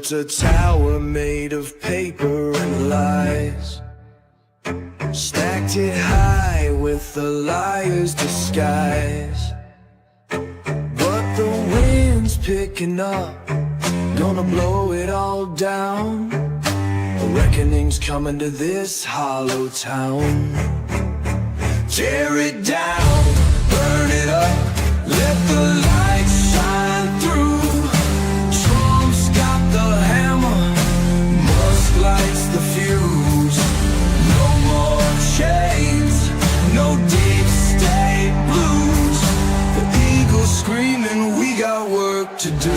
built a tower made of paper and lies, stacked it high with the liar's disguise. But the wind's picking up, gonna blow it all down. A reckoning's coming to this hollow town. Tear it down, burn it up, let the light shine through. Trump's got the hammer, Musk lights the fuse. No more chains, no deep state blues. The eagle's screaming, we got work to do.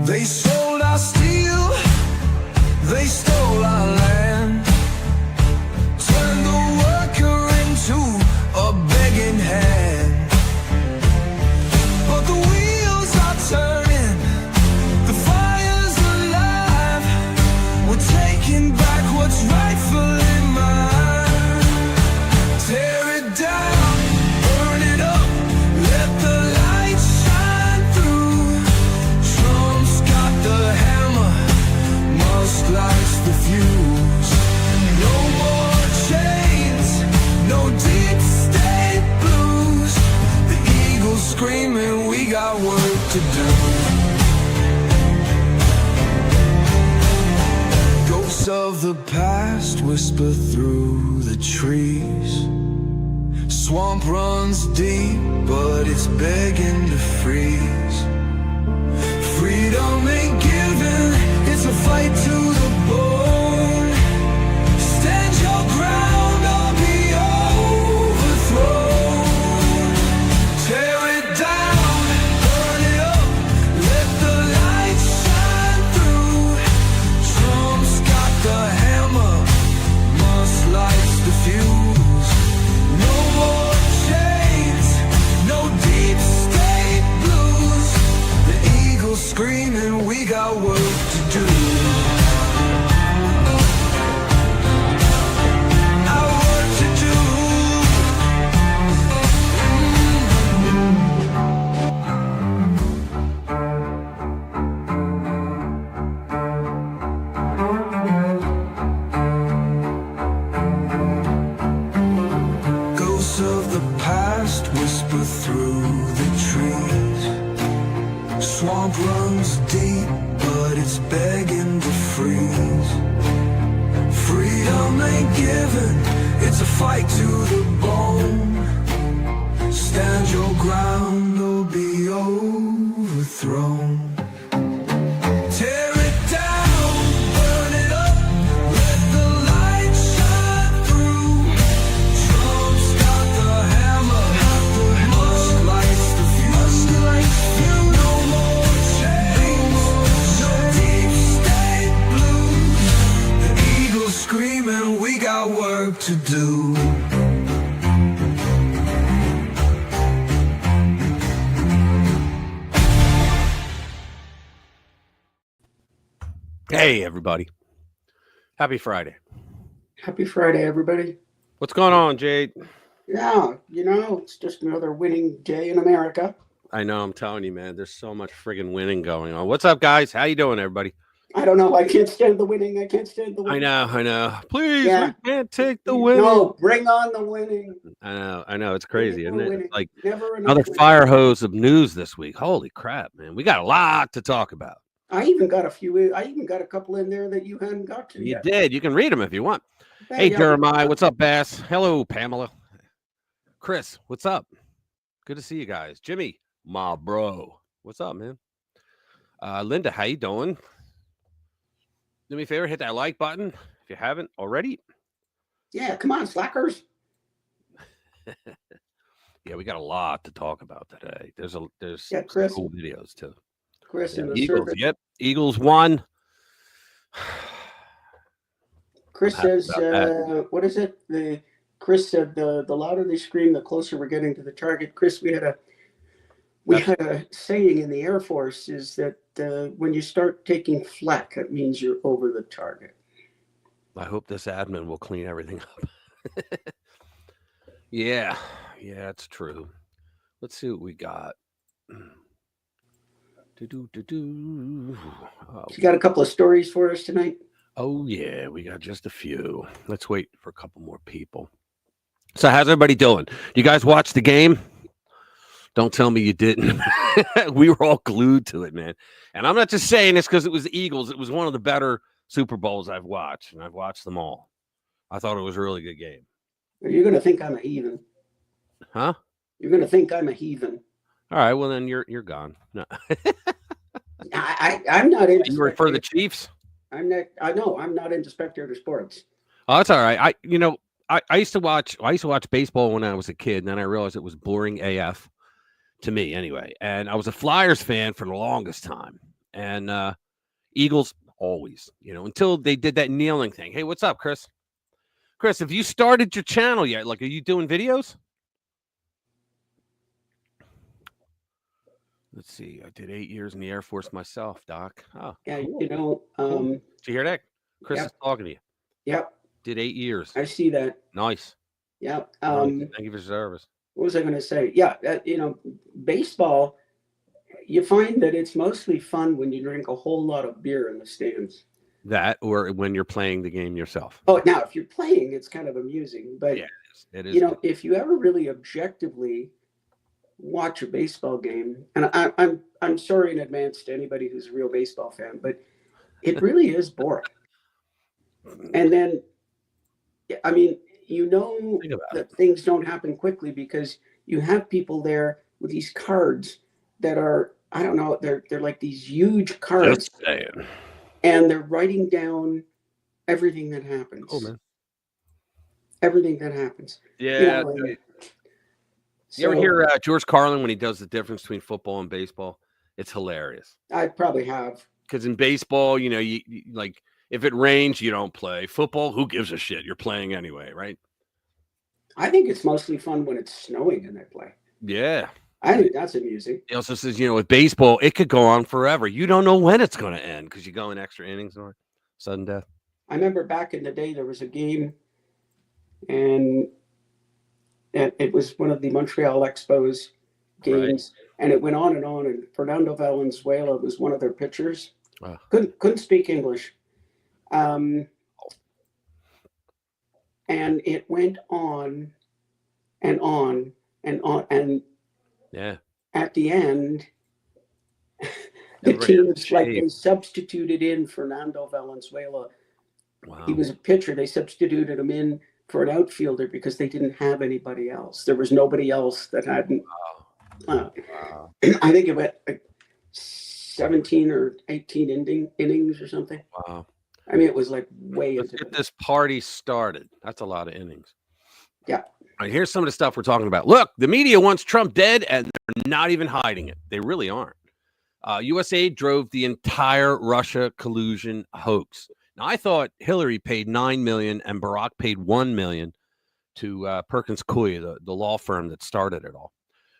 They sold our steel, they stole our land, turned the worker into a begging hand. But the wheels are turning, the fire's alive. We're taking back what's rightfully mine. Tear it down, burn it up, let the light shine through. Trump's got the hammer, Musk lights the fuse. No more chains, no deep state blues. The eagle's screaming, we got work to do. Ghosts of the past whisper through the trees. Swamp runs deep, but it's begging to freeze. Freedom ain't given, it's a fight to the bone. Stand your ground or be overthrown. Tear it down, burn it up, let the light shine through. Trump's got the hammer, Musk lights the fuse. No more chains, no deep state blues. The eagle's screaming, we got work to do. Our work to do. Ghosts of the past whisper through the trees. Swamp runs deep, but it's begging to freeze. Freedom ain't given, it's a fight to the bone. Stand your ground or be overthrown. Tear it down, burn it up, let the light shine through. Trump's got the hammer, Musk lights the fuse. No more chains, no deep state blues. The eagle's screaming, we got work to do. Hey, everybody. Happy Friday. Happy Friday, everybody. What's going on, Jade? Yeah, it's just another winning day in America. I know, I'm telling you, man, there's so much friggin' winning going on. What's up, guys? How you doing, everybody? I don't know. I can't stand the winning. I I know. Please, Yeah. we can't take the winning. No, bring on the winning. I know. It's crazy, isn't it? Winning. It's like Never enough another winning. fire hose of news this week. Holy crap, man. We got a lot to talk about. I even got a couple in there that you hadn't got to You yet. did. You can read them if you want. Hey, yeah, Jeremiah. What's up, Bass? Hello, Pamela. Chris, what's up? Good to see you guys. Jimmy, my bro. What's up, man? Linda, how you doing? Do me a favor, hit that like button if you haven't already. Yeah, come on, slackers. Yeah, we got a lot to talk about today. There's Yeah, Chris. cool videos too. Chris Yeah, and the Eagles. servant. Yep, Eagles won. Chris says, what is it? Chris said the louder they scream, the closer we're getting to the target. Chris, we had a saying in the Air Force is that when you start taking flak, it means you're over the target. I hope this admin will clean everything up. Yeah, it's true. Let's see what we got. You got a couple of stories for us tonight? Oh, yeah, we got just a few. Let's wait for a couple more people. So, how's everybody doing? You guys watch the game? Don't tell me you didn't. We were all glued to it, man. And I'm not just saying this because it was the Eagles. It was one of the better Super Bowls I've watched, and I've watched them all. I thought it was a really good game. You're going to think I'm a heathen. Huh? You're going to think I'm a heathen. All right, well, then you're gone. No. I'm not into. You were for the Chiefs? I'm not. I know I'm not into spectator sports. Oh, that's all right. I used to watch baseball when I was a kid, and then I realized it was boring AF to me anyway. And I was a Flyers fan for the longest time, and Eagles always, until they did that kneeling thing. Hey, what's up, Chris? Chris, have you started your channel yet? Like, are you doing videos? Let's see. I did 8 years in the Air Force myself, Doc. Oh, Yeah, cool. Cool. Did you hear that? Chris is talking to you. Yep. Did 8 years. I see that. Nice. Yep. Thank you for your service. What was I going to say? Yeah, baseball, you find that it's mostly fun when you drink a whole lot of beer in the stands. That, or when you're playing the game yourself. Oh, now, if you're playing, it's kind of amusing. But, yeah, it is. If you ever really objectively watch a baseball game, and I'm sorry in advance to anybody who's a real baseball fan, but it really is boring. And then, I mean, that things don't happen quickly because you have people there with these cards that are, I don't know, they're like these huge cards. Just saying. And they're writing down everything that happens. Oh, man. Everything that happens. Yeah. You ever hear George Carlin when he does the difference between football and baseball? It's hilarious. I probably have. Because in baseball, you like, if it rains, you don't play. Football, who gives a shit? You're playing anyway, right? I think it's mostly fun when it's snowing and they play. Yeah. I think that's amusing. He also says, with baseball, it could go on forever. You don't know when it's going to end because you go in extra innings or sudden death. I remember back in the day, there was a game, and it was one of the Montreal Expos games, and it went on, and Fernando Valenzuela was one of their pitchers. Wow. Couldn't speak English. And it went on and on and on. And yeah, at the end, the teams, like, they substituted in Fernando Valenzuela. Wow. He was a pitcher. They substituted him in for an outfielder because they didn't have anybody else. There was nobody else that hadn't. Wow. I think it went like 17 or 18 innings or something. Wow. I mean, it was like way Let's into get this party started. That's a lot of innings. Yeah. All right, here's some of the stuff we're talking about. Look, the media wants Trump dead, and they're not even hiding it. They really aren't. USAID drove the entire Russia collusion hoax. Now, I thought Hillary paid $9 million and Barack paid $1 million to Perkins Coie, the law firm that started it all.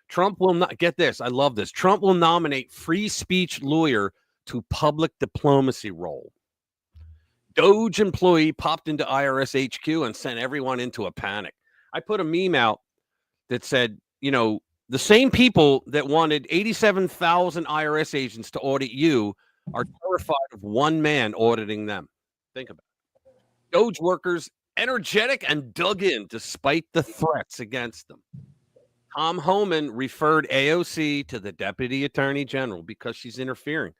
Trump will not get this. I love this. Trump will nominate free speech lawyer to public diplomacy role. Doge employee popped into IRS HQ and sent everyone into a panic. I put a meme out that said, the same people that wanted 87,000 IRS agents to audit you are terrified of one man auditing them. Think about it. Doge workers energetic and dug in despite the threats against them. Tom Homan referred AOC to the Deputy Attorney General because she's interfering.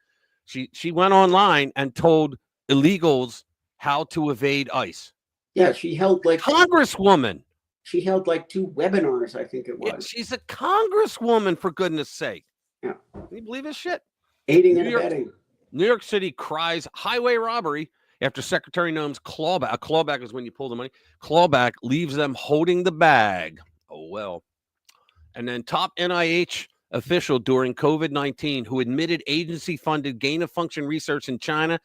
She went online and told illegals how to evade ICE. Yeah, she held like Congresswoman. She held like 2 webinars, I think it was. Yeah, she's a congresswoman, for goodness sake. Yeah. Can you believe this shit? Aiding and abetting. New York City cries highway robbery after Secretary Noem's clawback. A clawback is when you pull the money. Clawback leaves them holding the bag. Oh, well. And then top NIH official during COVID-19 who admitted agency-funded gain-of-function research in China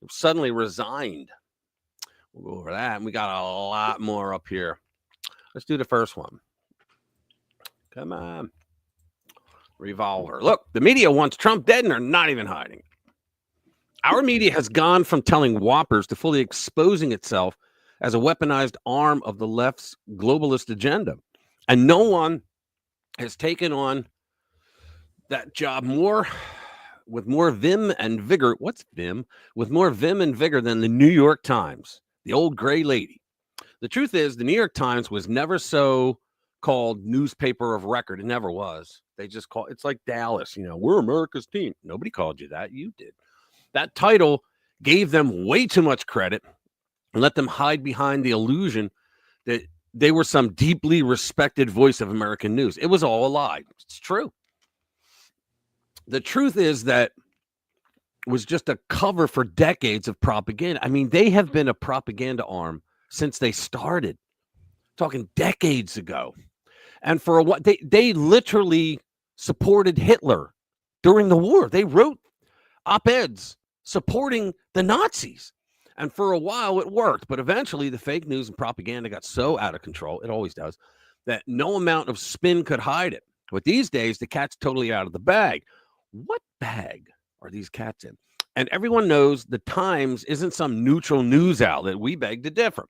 suddenly resigned. We'll go over that. And we got a lot more up here. Let's do the first one. Come on. Revolver. Look, the media wants Trump dead and they're not even hiding. Our media has gone from telling whoppers to fully exposing itself as a weaponized arm of the left's globalist agenda. And no one has taken on that job with more vim and vigor. What's vim? With more vim and vigor than the New York Times, the old gray lady. The truth is, the New York Times was never so called newspaper of record. It never was. They just call it's like Dallas, we're America's team. Nobody called you that. You did. That title gave them way too much credit and let them hide behind the illusion that they were some deeply respected voice of American news. It was all a lie. It's true. The truth is that it was just a cover for decades of propaganda. I mean, they have been a propaganda arm since they started, talking decades ago. And for a while, they literally supported Hitler during the war. They wrote op-eds supporting the Nazis. And for a while, it worked. But eventually, the fake news and propaganda got so out of control, it always does, that no amount of spin could hide it. But these days, the cat's totally out of the bag. What bag are these cats in? And everyone knows the Times isn't some neutral news outlet. We beg to differ.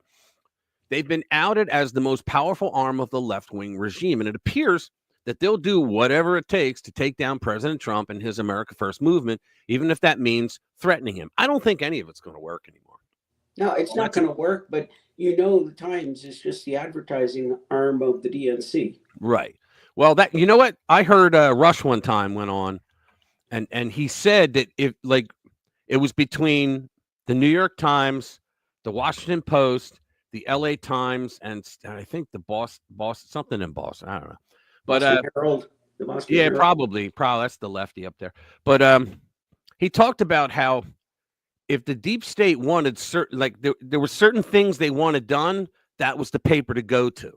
They've been outed as the most powerful arm of the left-wing regime, and it appears that they'll do whatever it takes to take down President Trump and his America First movement, even if that means threatening him. I don't think any of it's going to work anymore. No, it's not going to work, but the Times is just the advertising arm of the DNC. Right. Well, you know what? I heard Rush one time went on, and he said that it was between the New York Times, the Washington Post, the LA Times, and I think the Boston, something in Boston. I don't know. But Boston Herald, the Boston Herald. Probably that's the lefty up there. But he talked about how if the deep state wanted certain, there were certain things they wanted done, that was the paper to go to,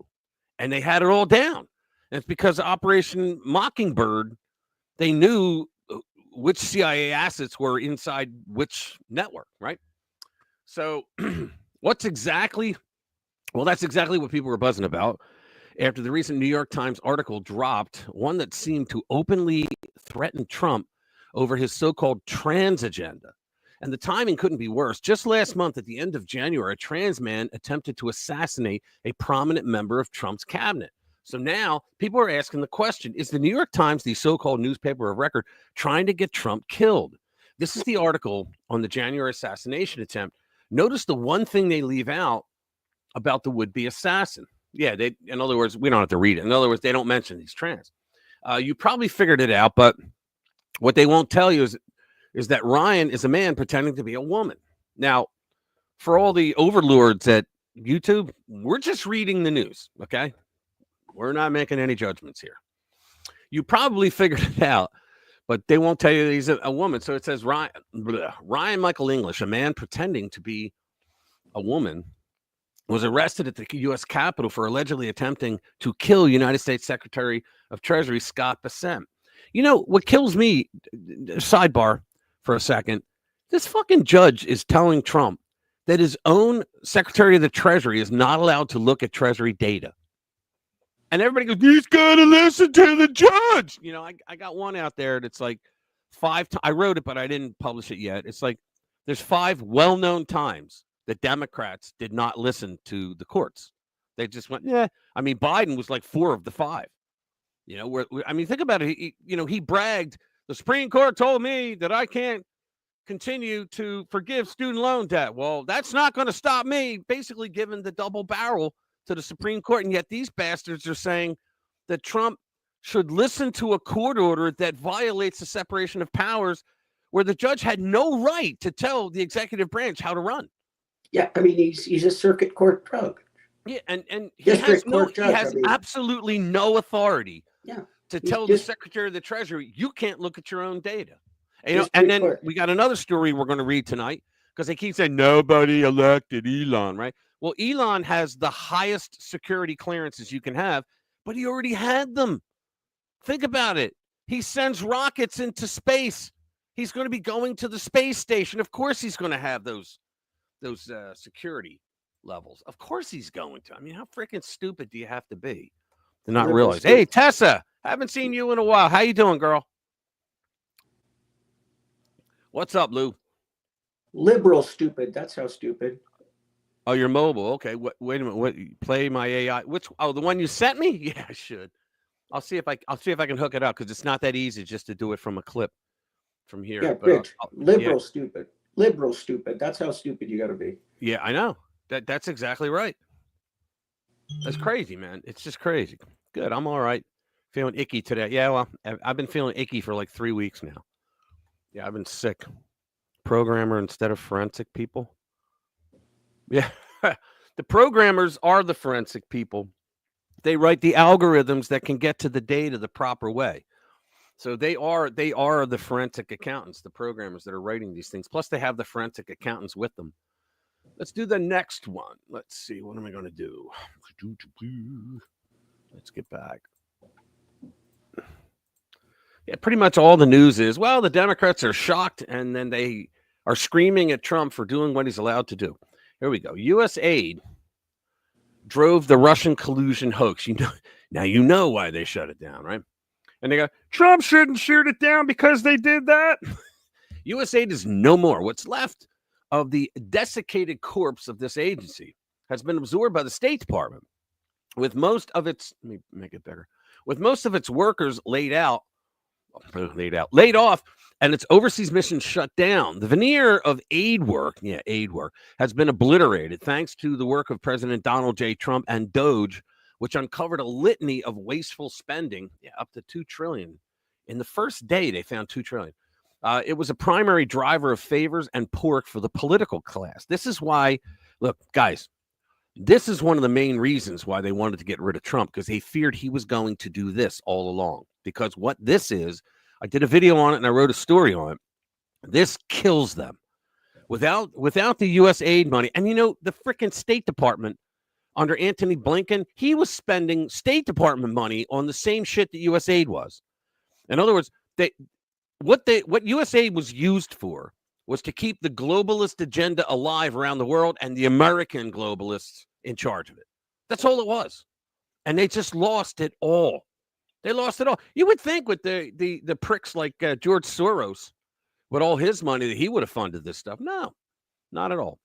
and they had it all down. And it's because Operation Mockingbird, they knew which CIA assets were inside which network, right? So that's exactly what people were buzzing about after the recent New York Times article dropped, one that seemed to openly threaten Trump over his so-called trans agenda. And the timing couldn't be worse. Just last month, at the end of January, a trans man attempted to assassinate a prominent member of Trump's cabinet. So now people are asking the question, is the New York Times, the so-called newspaper of record, trying to get Trump killed? This is the article on the January assassination attempt. Notice the one thing they leave out about the would-be assassin. Yeah, in other words, we don't have to read it. In other words, they don't mention these trans. You probably figured it out, but what they won't tell you is that Ryan is a man pretending to be a woman. Now, for all the overlords at YouTube, we're just reading the news, okay? We're not making any judgments here. You probably figured it out, but they won't tell you he's a woman. So it says Ryan Michael English, a man pretending to be a woman, was arrested at the U.S. Capitol for allegedly attempting to kill United States Secretary of Treasury Scott Bessent. You know, what kills me, sidebar for a second, this fucking judge is telling Trump that his own Secretary of the Treasury is not allowed to look at Treasury data. And everybody goes, he's got to listen to the judge. I got one out there that's like 5 times. I wrote it, but I didn't publish it yet. It's like there's 5 well-known times that Democrats did not listen to the courts. They just went, yeah. I mean, Biden was like 4 of the 5. Think about it. He bragged, the Supreme Court told me that I can't continue to forgive student loan debt. Well, that's not going to stop me, basically giving the double barrel to the Supreme Court. And yet these bastards are saying that Trump should listen to a court order that violates the separation of powers, where the judge had no right to tell the executive branch how to run. Yeah, I mean, he's a circuit court drug. Yeah, and he has absolutely no authority to tell the Secretary of the Treasury, you can't look at your own data. And then we got another story we're going to read tonight, because they keep saying nobody elected Elon, right? Well, Elon has the highest security clearances you can have, but he already had them. Think about it. He sends rockets into space. He's going to be going to the space station. Of course he's going to have those security levels. Of course he's going to. I mean, how freaking stupid do you have to be to not realize? Hey, Tessa, haven't seen you in a while. How you doing, girl? What's up, Lou? Liberal stupid. That's how stupid. Oh, your mobile. Okay. Wait a minute. What? Play my AI. Which? Oh, the one you sent me? Yeah, I should. I'll see if I can hook it up because it's not that easy just to do it from a clip from here. Yeah, But Rich, yeah, liberal stupid. Liberal stupid. That's how stupid you got to be. yeah, I know. That's exactly right. That's crazy, man. It's just crazy. Good. I'm all right. Feeling icky today. Yeah, well, I've been feeling icky for like 3 weeks now. Yeah, I've been sick. Programmer instead of forensic people. Yeah. The programmers are the forensic people. They write the algorithms that can get to the data the proper way. So they are the forensic accountants, the programmers that are writing these things. Plus, they have the forensic accountants with them. Let's do the next one. Let's see. What am I going to do? Let's get back. Yeah, pretty much all the news is, well, the Democrats are shocked, and then they are screaming at Trump for doing what he's allowed to do. Here we go. U.S. aid drove the Russian collusion hoax. Now you know why they shut it down, right? And they go, Trump shouldn't shoot it down because they did that. U.S. aid is no more. What's left of the desiccated corpse of this agency has been absorbed by the State Department, with most of its, let me make it better, with most of its workers laid off, and its overseas mission shut down. The veneer of aid work has been obliterated thanks to the work of President Donald J. Trump and DOGE, which uncovered a litany of wasteful spending, up to $2 trillion. In the first day, they found $2 trillion. It was a primary driver of favors and pork for the political class. This is why, look, guys, this is one of the main reasons why they wanted to get rid of Trump, because they feared he was going to do this all along. Because what this is, I did a video on it and I wrote a story on it. This kills them. Without the U.S. aid money, and the freaking State Department under Antony Blinken, he was spending State Department money on the same shit that U.S. aid was. In other words, what U.S. aid was used for was to keep the globalist agenda alive around the world and the American globalists in charge of it. That's all it was. And they just lost it all. They lost it all. You would think with the pricks like George Soros, with all his money, that he would have funded this stuff. No, not at all.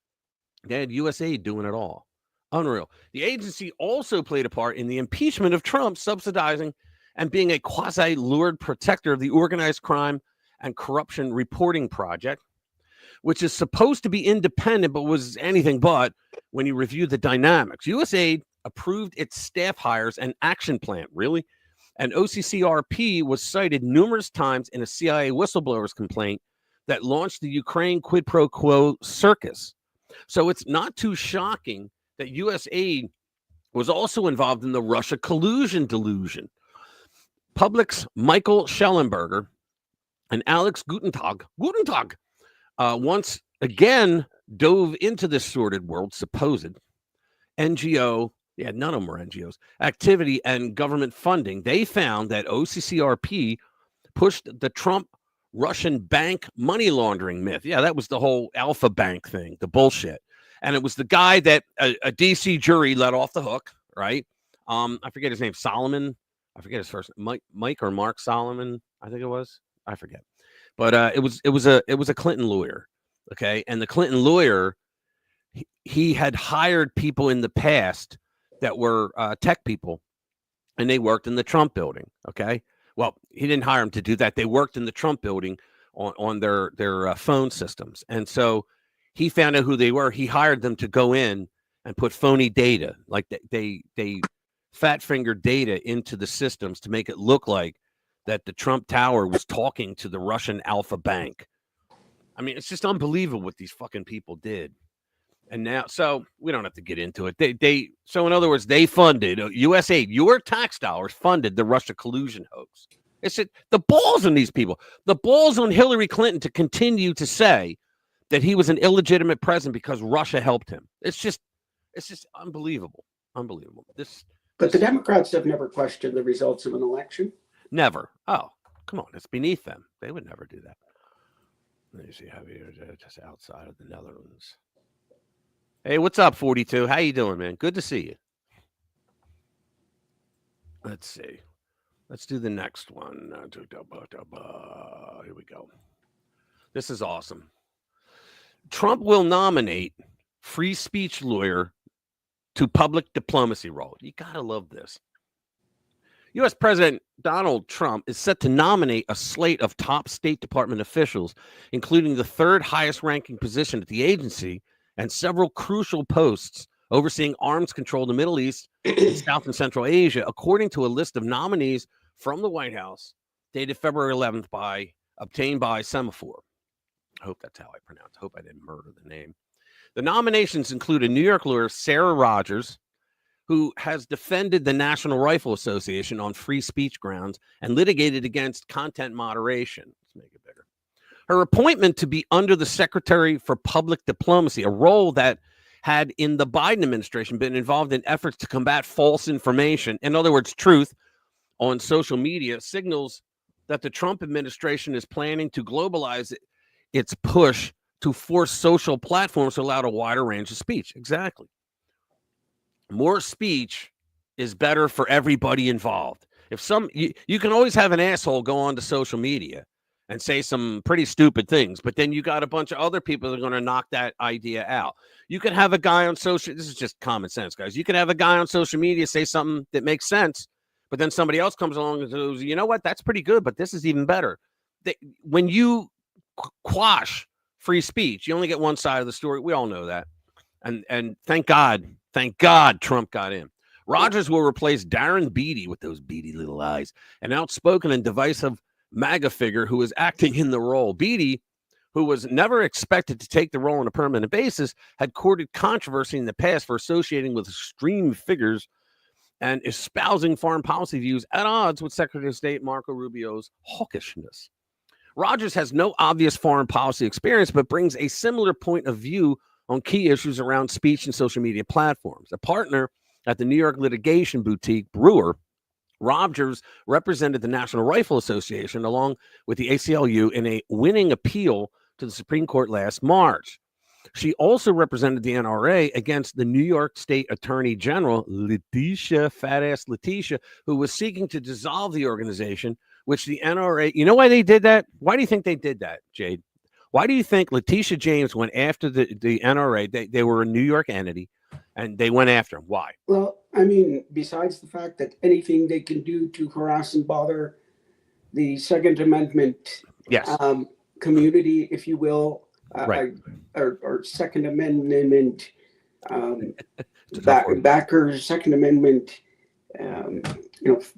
They had USAID doing it all. Unreal. The agency also played a part in the impeachment of Trump, subsidizing and being a quasi-lured protector of the Organized Crime and Corruption Reporting Project, which is supposed to be independent, but was anything but when you review the dynamics. USAID approved its staff hires and action plan. Really? And OCCRP was cited numerous times in a CIA whistleblower's complaint that launched the Ukraine quid pro quo circus. So it's not too shocking that U.S. aid was also involved in the Russia collusion delusion. Public's Michael Schellenberger and Alex Gutentag once again dove into this sordid world, supposed NGO, none of them were NGOs, activity and government funding. They found that OCCRP pushed the Trump Russian bank money laundering myth. Yeah, that was the whole Alpha Bank thing, the bullshit. And it was the guy that a DC jury let off the hook, right? I forget his name, Solomon. I forget his first Mike or Mark Solomon, I think it was. I forget. But it was a Clinton lawyer, okay? And the Clinton lawyer, he had hired people in the past that were tech people, and they worked in the Trump building, okay? Well, he didn't hire them to do that. They worked in the Trump building on their phone systems. And so he found out who they were. He hired them to go in and put phony data, like they fat-fingered data into the systems to make it look like that the Trump Tower was talking to the Russian Alpha Bank. I mean, it's just unbelievable what these fucking people did. And now, so we don't have to get into it. So in other words, they funded U.S. aid. Your tax dollars funded the Russia collusion hoax. It's the balls on these people, the balls on Hillary Clinton to continue to say that he was an illegitimate president because Russia helped him. It's just unbelievable. Unbelievable. But the Democrats have never questioned the results of an election. Never. Oh, come on. It's beneath them. They would never do that. Let me see how you're just outside of the Netherlands. Hey, what's up, 42? How you doing, man? Good to see you. Let's see. Let's do the next one. Here we go. This is awesome. Trump will nominate free speech lawyer to public diplomacy role. You got to love this. U.S. President Donald Trump is set to nominate a slate of top State Department officials, including the third highest ranking position at the agency and several crucial posts overseeing arms control in the Middle East and South and Central Asia, according to a list of nominees from the White House dated February 11th obtained by Semaphore. I hope that's how I pronounce it. I hope I didn't murder the name. The nominations include a New York lawyer, Sarah Rogers, who has defended the National Rifle Association on free speech grounds and litigated against content moderation. Let's make it bigger. Her appointment to be under the Secretary for Public Diplomacy, a role that had in the Biden administration been involved in efforts to combat false information, in other words, truth, on social media, signals that the Trump administration is planning to globalize its push to force social platforms to allow a wider range of speech. Exactly. More speech is better for everybody involved. If you can always have an asshole go on to social media and say some pretty stupid things, but then you got a bunch of other people that are going to knock that idea out. You could have a guy on social, this is just common sense, guys. You could have a guy on social media say something that makes sense, but then somebody else comes along and says, you know what, that's pretty good, but this is even better. When you quash free speech, you only get one side of the story. We all know that. And thank God Trump got in. Rogers will replace Darren Beattie with those beady little eyes, an outspoken and divisive MAGA figure who is acting in the role. Beattie, who was never expected to take the role on a permanent basis, had courted controversy in the past for associating with extreme figures and espousing foreign policy views at odds with Secretary of State Marco Rubio's hawkishness. Rogers has no obvious foreign policy experience, but brings a similar point of view on key issues around speech and social media platforms. A partner at the New York litigation boutique Brewer, Rogers represented the National Rifle Association along with the ACLU in a winning appeal to the Supreme Court last March. She also represented the NRA against the New York State Attorney General, fat-ass Letitia, who was seeking to dissolve the organization, which the NRA, you know why they did that? Why do you think they did that, Jade? Why do you think Letitia James went after the NRA? They were a New York entity, and they went after him. Why? Well, I mean, besides the fact that anything they can do to harass and bother the Second Amendment community, if you will, right. or Second Amendment backers, Second Amendment,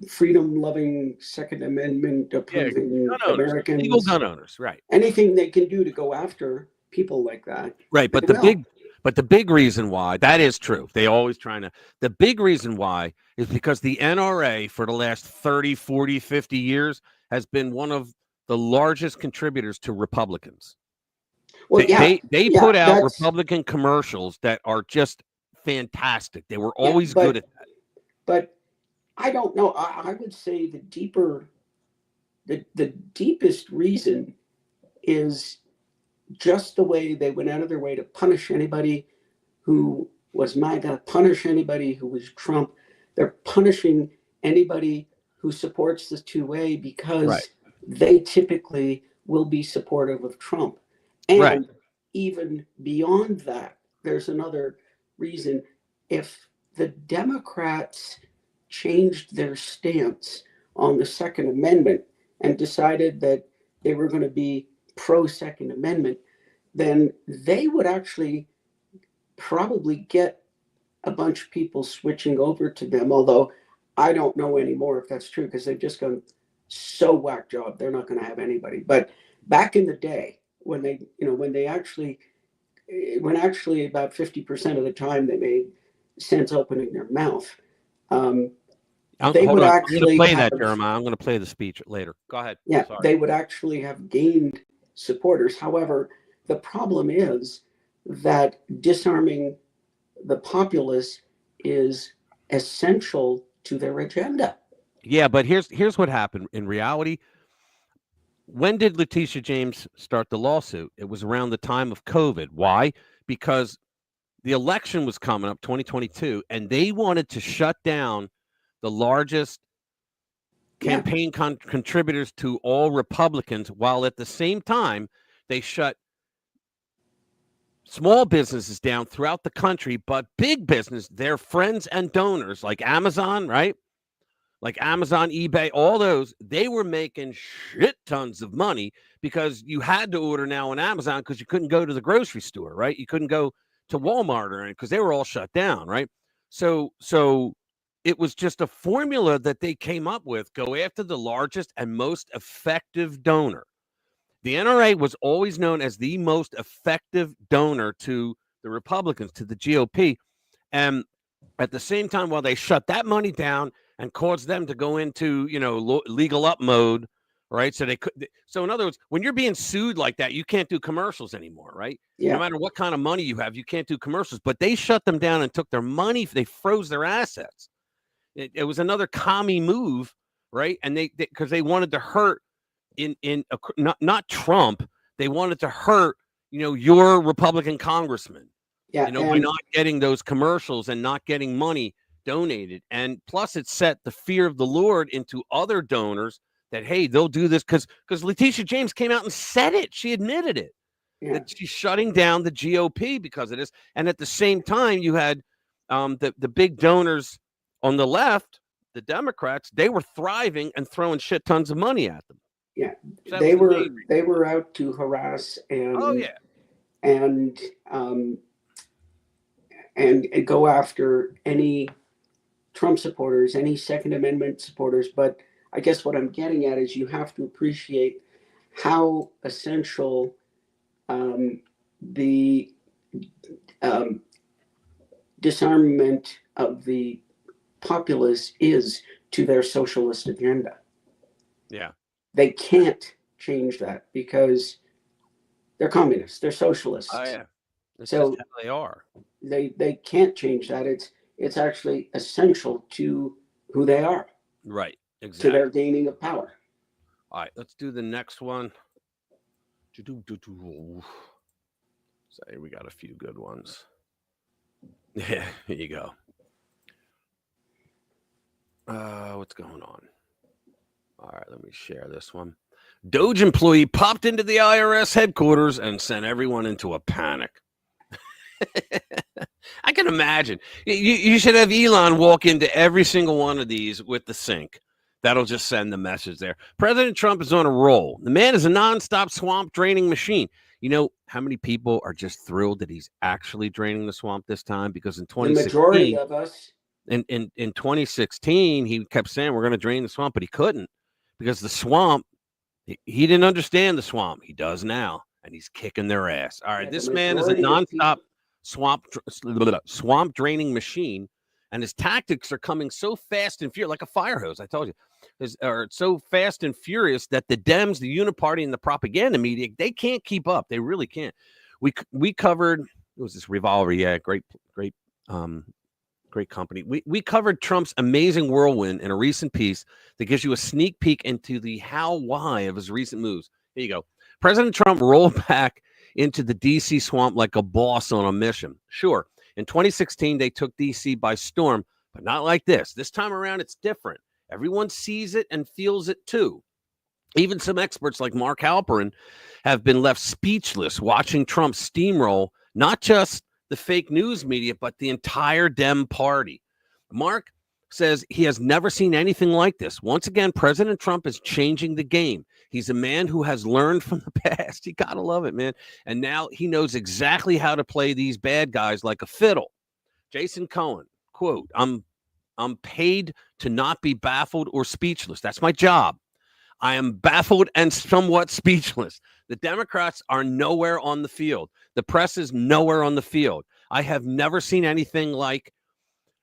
freedom-loving Second Amendment opposing Americans, legal gun owners, right? Anything they can do to go after people like that, right? But the big reason why that is true, they always trying to. The big reason why is because the NRA for the last 30, 40, 50 years has been one of the largest contributors to Republicans. Well, they put out Republican commercials that are just fantastic. They were always good at that. But I don't know. I would say the deepest reason is just the way they went out of their way to punish anybody who was MAGA, punish anybody who was Trump. They're punishing anybody who supports the 2A because they typically will be supportive of Trump. And even beyond that, there's another reason. If the Democrats changed their stance on the Second Amendment and decided that they were going to be pro-Second Amendment, then they would actually probably get a bunch of people switching over to them, although I don't know anymore if that's true because they've just gone so whack job, they're not going to have anybody. But back in the day, when actually about 50% of the time they made sense opening their mouth, they would actually play that, Jeremiah. I'm going to play the speech later. Go ahead. Yeah, they would actually have gained supporters. However, the problem is that disarming the populace is essential to their agenda. Yeah, but here's what happened. In reality, when did Letitia James start the lawsuit? It was around the time of COVID. Why? Because the election was coming up, 2022, and they wanted to shut down the largest campaign contributors to all Republicans, while at the same time they shut Small business is down throughout the country, but big business, their friends and donors like Amazon, right? Like Amazon, eBay, all those, they were making shit tons of money because you had to order now on Amazon because you couldn't go to the grocery store, right? You couldn't go to Walmart or because they were all shut down, right? So it was just a formula that they came up with. Go after the largest and most effective donor. The NRA was always known as the most effective donor to the Republicans, to the GOP. And at the same time, while they shut that money down and caused them to go into, legal up mode, right? So they could. So in other words, when you're being sued like that, you can't do commercials anymore, right? Yeah. No matter what kind of money you have, you can't do commercials. But they shut them down and took their money. They froze their assets. It was another commie move, right? And because they wanted to hurt not Trump. They wanted to hurt, your Republican congressman. Yeah, by not getting those commercials and not getting money donated. And plus it set the fear of the Lord into other donors that, hey, they'll do this because Letitia James came out and said it. She admitted it, that she's shutting down the GOP because of this. And at the same time, you had the big donors on the left, the Democrats, they were thriving and throwing shit tons of money at them. Yeah, So they were out to harass and and go after any Trump supporters, any Second Amendment supporters. But I guess what I'm getting at is you have to appreciate how essential the disarmament of the populace is to their socialist agenda. Yeah. They can't change that because they're communists, they're socialists. Oh yeah. That's so just how they are. They can't change that. It's actually essential to who they are. Right. Exactly. To their gaining of power. All right, let's do the next one. Say we got a few good ones. Yeah, here you go. What's going on? All right, let me share this one. Doge employee popped into the IRS headquarters and sent everyone into a panic. I can imagine. You should have Elon walk into every single one of these with the sink. That'll just send the message there. President Trump is on a roll. The man is a nonstop swamp draining machine. You know how many people are just thrilled that he's actually draining the swamp this time? Because in 2016, the majority of us. In 2016, he kept saying we're going to drain the swamp, but he couldn't because the swamp, he didn't understand the swamp. He does now, and he's kicking their ass. All right, this man is a nonstop swamp draining machine, and his tactics are coming so fast and furious, like a fire hose. I told you, are so fast and furious that the Dems, the Uniparty, and the propaganda media, they can't keep up. They really can't. We covered, it was this Revolver, yeah, great company. We covered Trump's amazing whirlwind in a recent piece that gives you a sneak peek into the why of his recent moves. Here you go. President Trump rolled back into the D.C. swamp like a boss on a mission. Sure, in 2016, they took D.C. by storm, but not like this. This time around, it's different. Everyone sees it and feels it too. Even some experts like Mark Halperin have been left speechless watching Trump steamroll, not just the fake news media, but the entire Dem party. Mark says he has never seen anything like this. Once again, President Trump is changing the game. He's a man who has learned from the past. You gotta love it, man. And now he knows exactly how to play these bad guys like a fiddle. Jason Cohen, quote, I'm paid to not be baffled or speechless. That's my job. I am baffled and somewhat speechless. The Democrats are nowhere on the field. The press is nowhere on the field. I have never seen anything like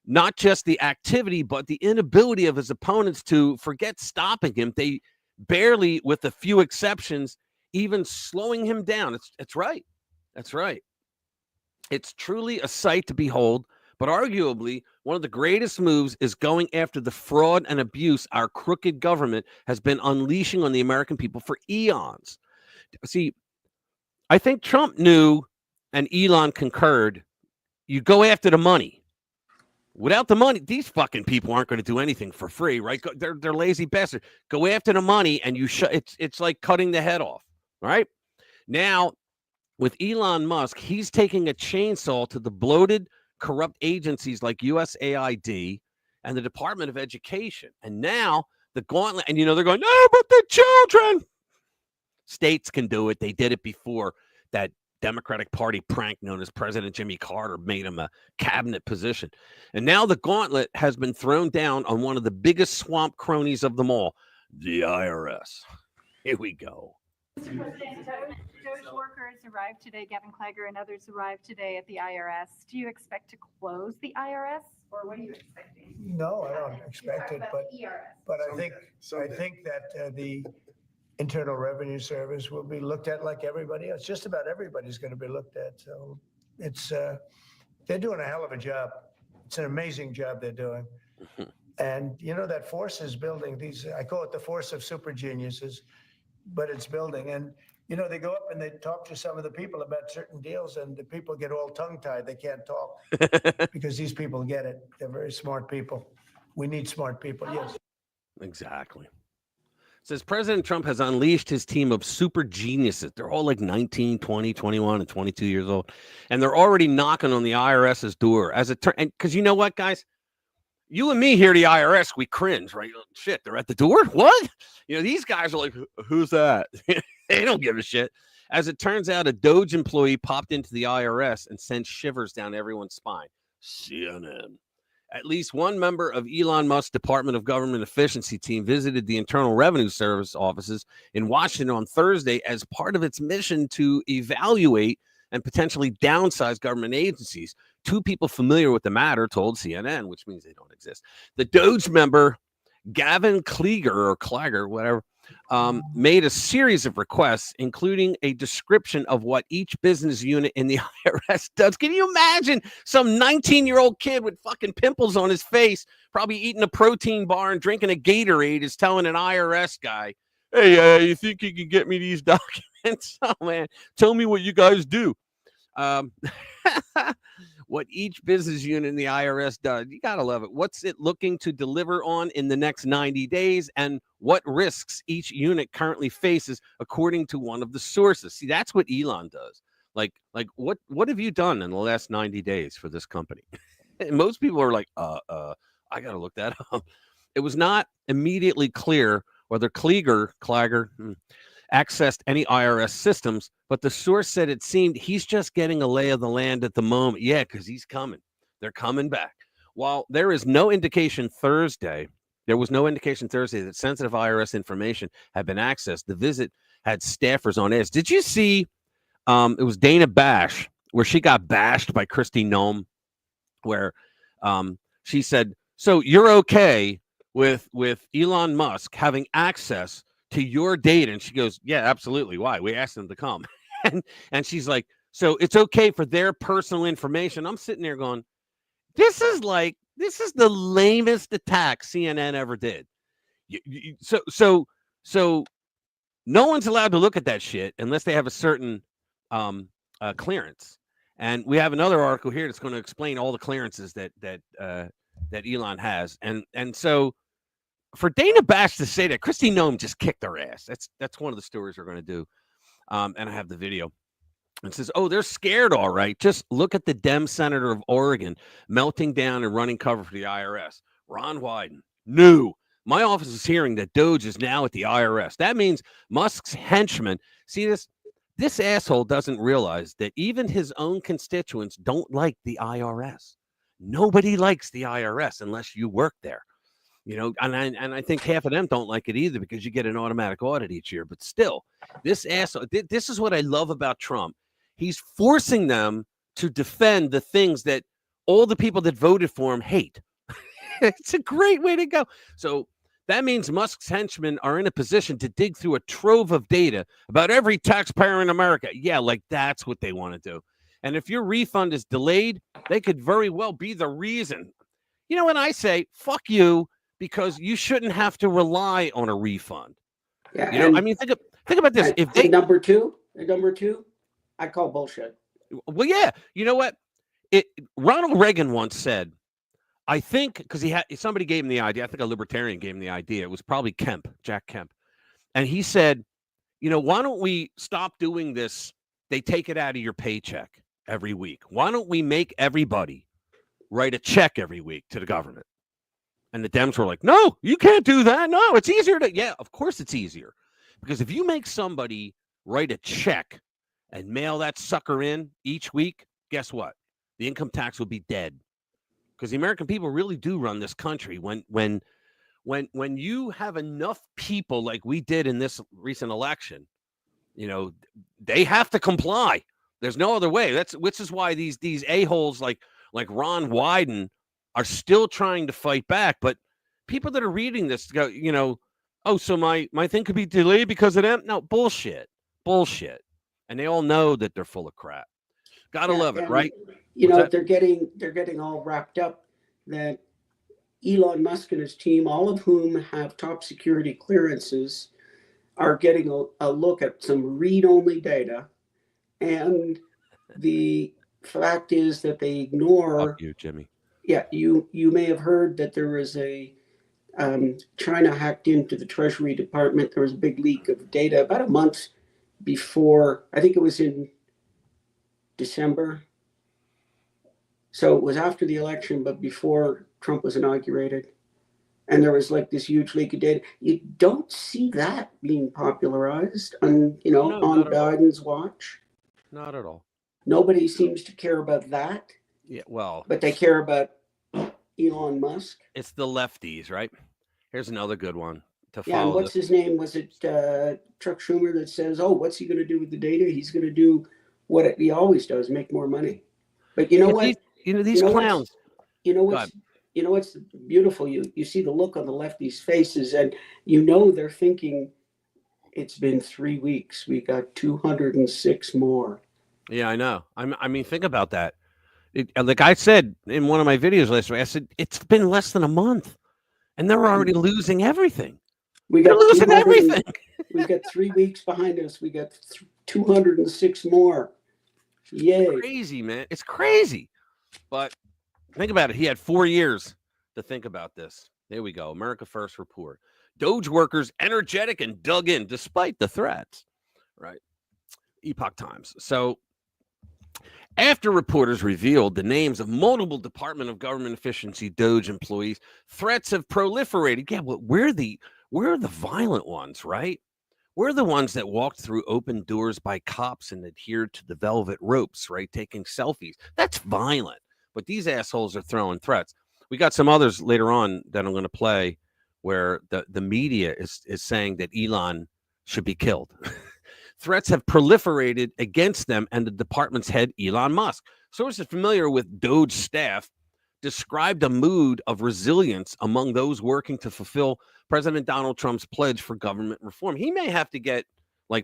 not just the activity, but the inability of his opponents to forget stopping him. They barely, with a few exceptions, even slowing him down. It's right. That's right. It's truly a sight to behold, but arguably one of the greatest moves is going after the fraud and abuse our crooked government has been unleashing on the American people for eons. See, I think Trump knew, and Elon concurred, you go after the money. Without the money, these fucking people aren't going to do anything for free, right? They're lazy bastards. Go after the money, and it's like cutting the head off, right? Now, with Elon Musk, he's taking a chainsaw to the bloated, corrupt agencies like USAID and the Department of Education. And now the gauntlet, and they're going, no, but the children. States can do it. They did it before. That Democratic Party prank known as President Jimmy Carter made him a cabinet position. And now the gauntlet has been thrown down on one of the biggest swamp cronies of them all, the IRS. Here we go. Doge workers arrived today. Gavin Klager and others arrived today at the IRS. Do you expect to close the IRS, or what are you expecting? No, I don't expect it, but I think that the Internal Revenue Service will be looked at like everybody else. Just about everybody's going to be looked at. So it's they're doing a hell of a job. It's an amazing job they're doing. And that force is building these. I call it the force of super geniuses, but it's building. And they go up and they talk to some of the people about certain deals, and the people get all tongue-tied. They can't talk because these people get it. They're very smart people. We need smart people. Yes. Exactly. Says President Trump has unleashed his team of super geniuses. They're all like 19, 20, 21, and 22 years old. And they're already knocking on the IRS's door. Because you know what, guys? You and me here at the IRS, we cringe, right? Shit, they're at the door? What? These guys are like, who's that? They don't give a shit. As it turns out, a Doge employee popped into the IRS and sent shivers down everyone's spine. CNN. At least one member of Elon Musk's Department of Government Efficiency team visited the Internal Revenue Service offices in Washington on Thursday as part of its mission to evaluate and potentially downsize government agencies. Two people familiar with the matter told CNN, which means they don't exist. The Doge member, Gavin Klager, whatever, made a series of requests, including a description of what each business unit in the IRS does. Can you imagine some 19-year-old kid with fucking pimples on his face, probably eating a protein bar and drinking a Gatorade, is telling an IRS guy, hey, you think you can get me these documents? Oh, man, tell me what you guys do. What each business unit in the IRS does. You got to love it. What's it looking to deliver on in the next 90 days and what risks each unit currently faces, according to one of the sources. See, that's what Elon does. Like what have you done in the last 90 days for this company? And most people are like, I got to look that up. It was not immediately clear whether Klager accessed any IRS systems, but the source said it seemed he's just getting a lay of the land at the moment. Yeah, because he's coming. They're coming back. While there was no indication Thursday that sensitive IRS information had been accessed. The visit had staffers on edge. Did you see it was Dana Bash, where she got bashed by Kristi Noem, where she said, so you're okay with Elon Musk having access to your data? And she goes, yeah, absolutely. Why? We asked them to come. and she's like, so it's okay for their personal information. I'm sitting there going, this is the lamest attack CNN ever did. So no one's allowed to look at that shit unless they have a certain clearance. And we have another article here that's going to explain all the clearances that Elon has. And so for Dana Bash to say that, Kristi Noem just kicked her ass. That's one of the stories we're going to do. And I have the video. It says, oh, they're scared, all right. Just look at the Dem senator of Oregon melting down and running cover for the IRS. Ron Wyden. No. My office is hearing that Doge is now at the IRS. That means Musk's henchmen. See, this asshole doesn't realize that even his own constituents don't like the IRS. Nobody likes the IRS unless you work there. And I think half of them don't like it either because you get an automatic audit each year. But still, this asshole, this is what I love about Trump. He's forcing them to defend the things that all the people that voted for him hate. It's a great way to go. So that means Musk's henchmen are in a position to dig through a trove of data about every taxpayer in America. Yeah, like that's what they want to do. And if your refund is delayed, they could very well be the reason. When I say, fuck you, because you shouldn't have to rely on a refund. Yeah, think about this. If they number two, I call bullshit. Well, yeah, you know what? Ronald Reagan once said, I think, because somebody gave him the idea. I think a libertarian gave him the idea. It was probably Jack Kemp, and he said, why don't we stop doing this they take it out of your paycheck every week. Why don't we make everybody write a check every week to the government? And the Dems were like, no, you can't do that. No, it's easier to. Yeah, of course it's easier. Because if you make somebody write a check and mail that sucker in each week, guess what? The income tax will be dead. Because the American people really do run this country. When you have enough people like we did in this recent election, they have to comply. There's no other way. Which is why these a-holes like Ron Wyden are still trying to fight back. But people that are reading this go, oh, so my thing could be delayed because of them? No, bullshit. And they all know that they're full of crap. Gotta love it, right? They're getting all wrapped up that Elon Musk and his team, all of whom have top security clearances, are getting a look at some read-only data. And the fact is that they ignore. Fuck you, Jimmy. Yeah, you may have heard that there was a China hacked into the Treasury Department. There was a big leak of data about a month before. I think it was in December. So it was after the election, but before Trump was inaugurated. And there was like this huge leak of data. You don't see that being popularized on Biden's watch. Not at all. Nobody seems to care about that. Yeah, well. But they care about Elon Musk. It's the lefties, right? Here's another good one to Yeah, follow. and what's his name? Was it Chuck Schumer that says, oh, what's he going to do with the data? He's going to do what he always does, make more money. But you know what? These clowns. What's beautiful? You see the look on the lefties' faces, and they're thinking, it's been 3 weeks. We got 206 more. Yeah, I know. I mean, think about that. Like I said in one of my videos last week, I said it's been less than a month, and they're already losing everything. They're losing everything. We've got 3 weeks behind us. We got 206 more. Yay! It's crazy, man. It's crazy. But think about it. He had 4 years to think about this. There we go. America First report. Doge workers energetic and dug in despite the threats. Right. Epoch Times. So after reporters revealed the names of multiple Department of Government Efficiency Doge employees, threats have proliferated. Yeah, well, we're the violent ones, right? We're the ones that walked through open doors by cops and adhered to the velvet ropes, right? Taking selfies. That's violent. But these assholes are throwing threats. We got some others later on that I'm going to play where the media is saying that Elon should be killed. Threats have proliferated against them and the department's head, Elon Musk. Sources familiar with Doge staff described a mood of resilience among those working to fulfill President Donald Trump's pledge for government reform. He may have to get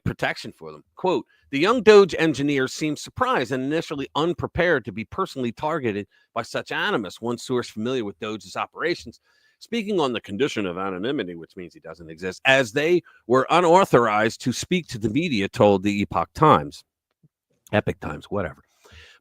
protection for them. Quote, the young Doge engineers seemed surprised and initially unprepared to be personally targeted by such animus. One source familiar with Doge's operations, speaking on the condition of anonymity, which means he doesn't exist, as they were unauthorized to speak to the media, told the Epoch Times, whatever.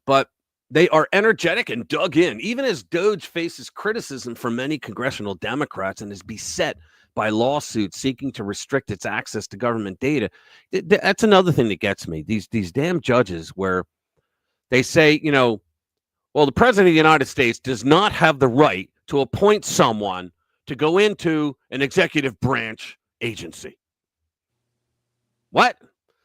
But they are energetic and dug in, even as Doge faces criticism from many congressional Democrats and is beset by lawsuits seeking to restrict its access to government data. That's another thing that gets me. These damn judges where they say, well, the president of the United States does not have the right to appoint someone to go into an executive branch agency. What?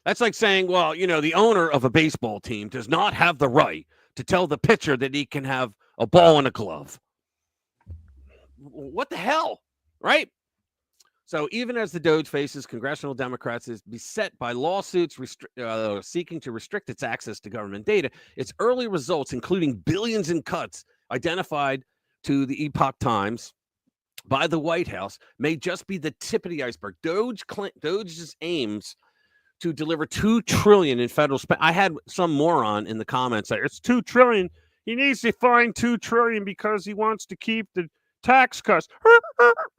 That's like saying, well, the owner of a baseball team does not have the right to tell the pitcher that he can have a ball and a glove. What the hell? Right? So even as the Doge faces congressional Democrats is beset by lawsuits seeking to restrict its access to government data, its early results, including billions in cuts identified to the Epoch Times by the White House, may just be the tip of the iceberg. Doge's aims to deliver $2 trillion in federal spending. I had some moron in the comments say it's $2 trillion. He needs to find $2 trillion because he wants to keep the tax cuts.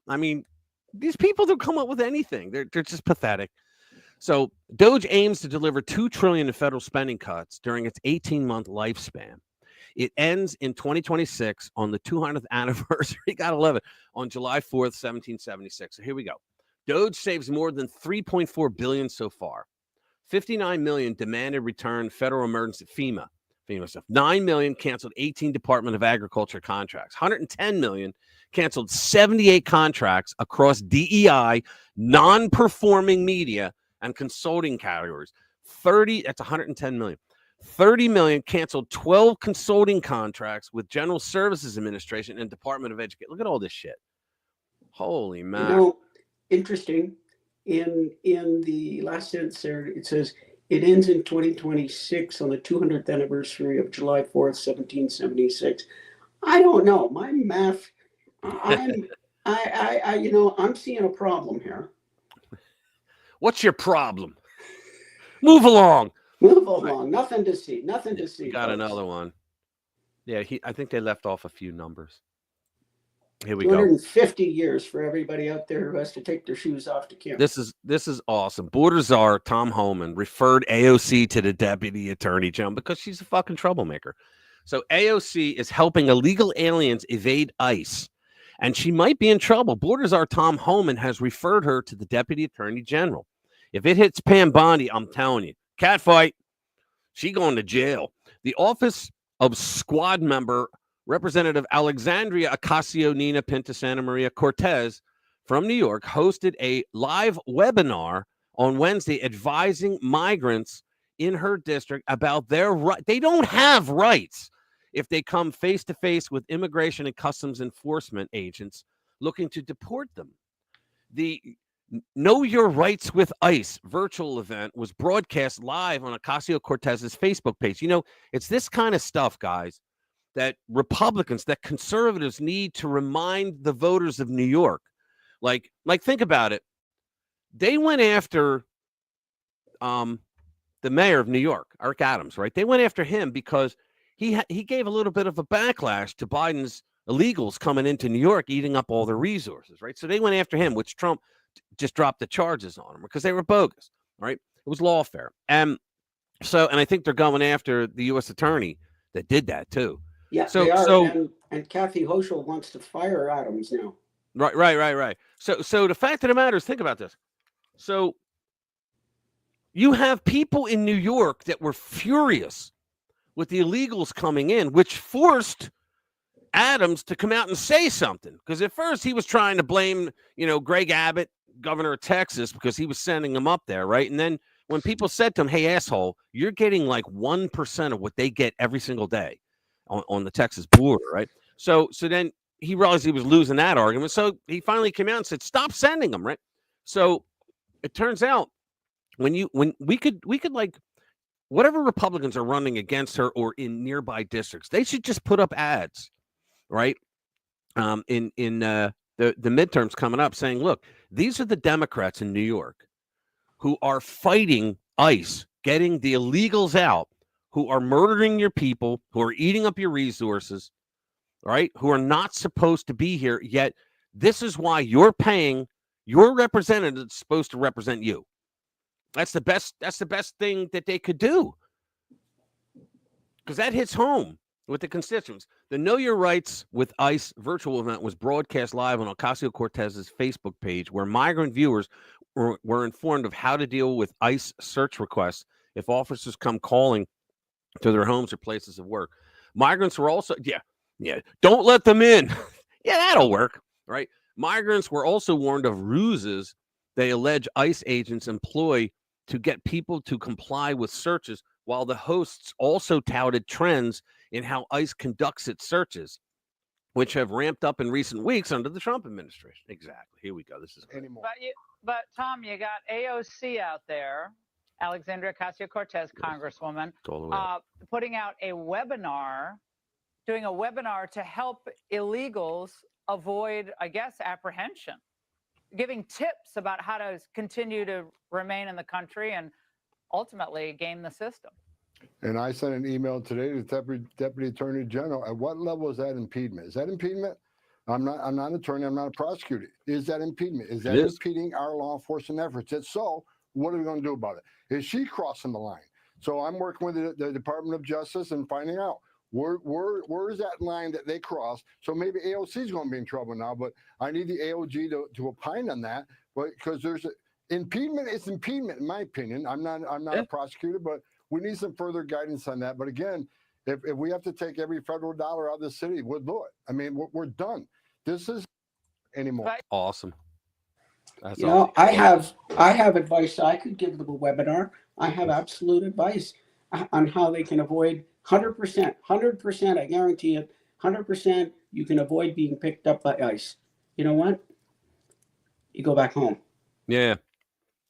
I mean, these people don't come up with anything. They're just pathetic. So Doge aims to deliver $2 trillion in federal spending cuts during its 18-month lifespan. It ends in 2026 on the 200th anniversary. Gotta love it. On July 4th, 1776. So here we go. Doge saves more than $3.4 billion so far. 59 million demanded return federal emergency FEMA stuff. 9 million canceled 18 Department of Agriculture contracts. 110 million canceled 78 contracts across DEI, non-performing media, and consulting categories. That's 110 million. 30 million canceled 12 consulting contracts with General Services Administration and Department of Education. Look at all this shit. Holy man. Interesting. In the last sentence there, it says it ends in 2026 on the 200th anniversary of July 4th, 1776. I don't know. My math, I'm seeing a problem here. What's your problem? Move along. Move along. Nothing to see. Nothing to see. Got another one. Yeah, I think they left off a few numbers. Here we 250 years for everybody out there who has to take their shoes off to camp. This is awesome. Border czar Tom Homan referred AOC to the deputy attorney general because she's a fucking troublemaker. So AOC is helping illegal aliens evade ICE, and she might be in trouble. Border czar Tom Homan has referred her to the deputy attorney general. If it hits Pam Bondi, I'm telling you, catfight. She going to jail. The office of squad member Representative Alexandria Ocasio-Nina Pinta Santa Maria Cortez from New York hosted a live webinar on Wednesday advising migrants in her district about their right. They don't have rights if they come face to face with immigration and customs enforcement agents looking to deport them. The Know Your Rights with ICE virtual event was broadcast live on Ocasio-Cortez's Facebook page. You know, it's this kind of stuff, guys, that Republicans, that conservatives need to remind the voters of New York. Like think about it. They went after the mayor of New York, Eric Adams, right? They went after him because he gave a little bit of a backlash to Biden's illegals coming into New York, eating up all the resources, right? So they went after him, which Trump just dropped the charges on him because they were bogus, right? It was lawfare. And I think they're going after the U.S. attorney that did that too. Yeah, they are. And Kathy Hochul wants to fire Adams now. Right. So the fact of the matter is, think about this. So you have people in New York that were furious with the illegals coming in, which forced Adams to come out and say something. Because at first he was trying to blame, Greg Abbott, governor of Texas, because he was sending them up there, right? And then when people said to him, hey, asshole, you're getting like 1% of what they get every single day on the Texas border, right? So then he realized he was losing that argument. So he finally came out and said, stop sending them, right? So it turns out when we could like whatever Republicans are running against her or in nearby districts, they should just put up ads, right? In the midterms coming up saying, look, these are the Democrats in New York who are fighting ICE, getting the illegals out, who are murdering your people, who are eating up your resources, right? Who are not supposed to be here, yet this is why you're paying your representative that's supposed to represent you. That's the best thing that they could do. Because that hits home with the constituents. The Know Your Rights with ICE virtual event was broadcast live on Ocasio-Cortez's Facebook page, where migrant viewers were informed of how to deal with ICE search requests if officers come calling to their homes or places of work. Migrants were also, don't let them in. Yeah, that'll work, right? Migrants were also warned of ruses they allege ICE agents employ to get people to comply with searches, while the hosts also touted trends in how ICE conducts its searches, which have ramped up in recent weeks under the Trump administration. Exactly. Here we go. This is great. But Tom, you got AOC out there, Alexandria Ocasio-Cortez, Congresswoman, putting out a webinar, doing a webinar to help illegals avoid, I guess, apprehension, giving tips about how to continue to remain in the country and ultimately game the system. And I sent an email today to the Deputy Attorney General. At what level is that impediment? Is that impediment? I'm not an attorney. I'm not a prosecutor. Is that impediment? Is that impeding our law enforcement efforts? If so, what are we going to do about it? Is she crossing the line? So I'm working with the Department of Justice and finding out where is that line that they cross. So maybe AOC is going to be in trouble now, but I need the AOG to opine on that. But because Impediment is impediment, in my opinion. I'm not a prosecutor, but we need some further guidance on that. But again, if we have to take every federal dollar out of the city, we'll do it. I mean, we're done. This is anymore. Awesome. That's You awesome. know, I have advice. I could give them a webinar. I have absolute advice on how they can avoid 100%, I guarantee it, 100% you can avoid being picked up by ICE. You know what? You go back home. Yeah,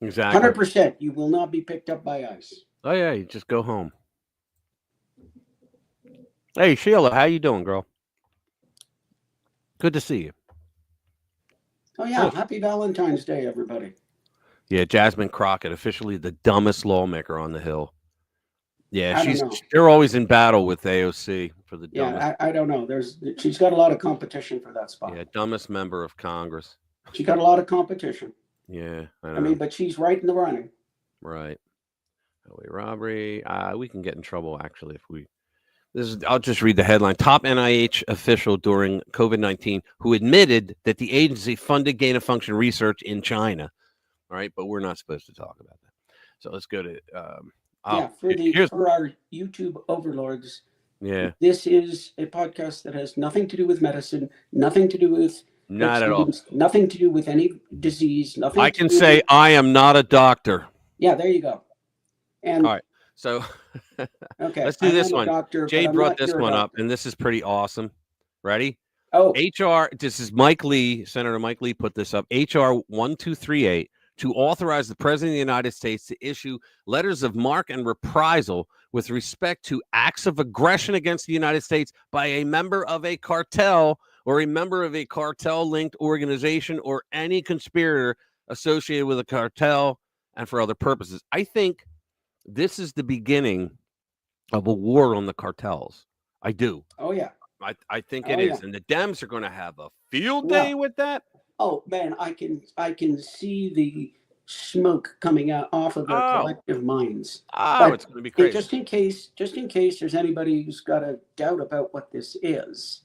exactly. 100% you will not be picked up by ICE. Oh yeah, you just go home. Hey Sheila, how you doing, girl? Good to see you. Oh yeah, happy Valentine's Day, everybody. Yeah, Jasmine Crockett, officially the dumbest lawmaker on the Hill. Yeah, I don't know. they're always in battle with AOC for the dumbest. Yeah, I don't know. She's got a lot of competition for that spot. Yeah, dumbest member of Congress. She got a lot of competition. Yeah, I mean, but she's right in the running. Right. Highway robbery. We can get in trouble actually if we. I'll just read the headline. Top NIH official during COVID-19 who admitted that the agency funded gain-of-function research in China. All right, but we're not supposed to talk about that. So let's go to. For our YouTube overlords. Yeah. This is a podcast that has nothing to do with medicine, nothing to do with. Not at all. Nothing to do with any disease. Nothing. I can say I am not a doctor. Yeah, there you go. And all right, so okay, let's do this one. Doctor, Jay brought this one up, and this is pretty awesome. Ready? Oh, HR. This is Mike Lee. Senator Mike Lee put this up. HR 1238 to authorize the President of the United States to issue letters of marque and reprisal with respect to acts of aggression against the United States by a member of a cartel or a member of a cartel-linked organization or any conspirator associated with a cartel and for other purposes. I think this is the beginning of a war on the cartels. I do. Oh, yeah. I think it is. And the Dems are going to have a field day with that. Oh, man, I can see the smoke coming out off of their collective minds. But it's going to be crazy. Just in case there's anybody who's got a doubt about what this is,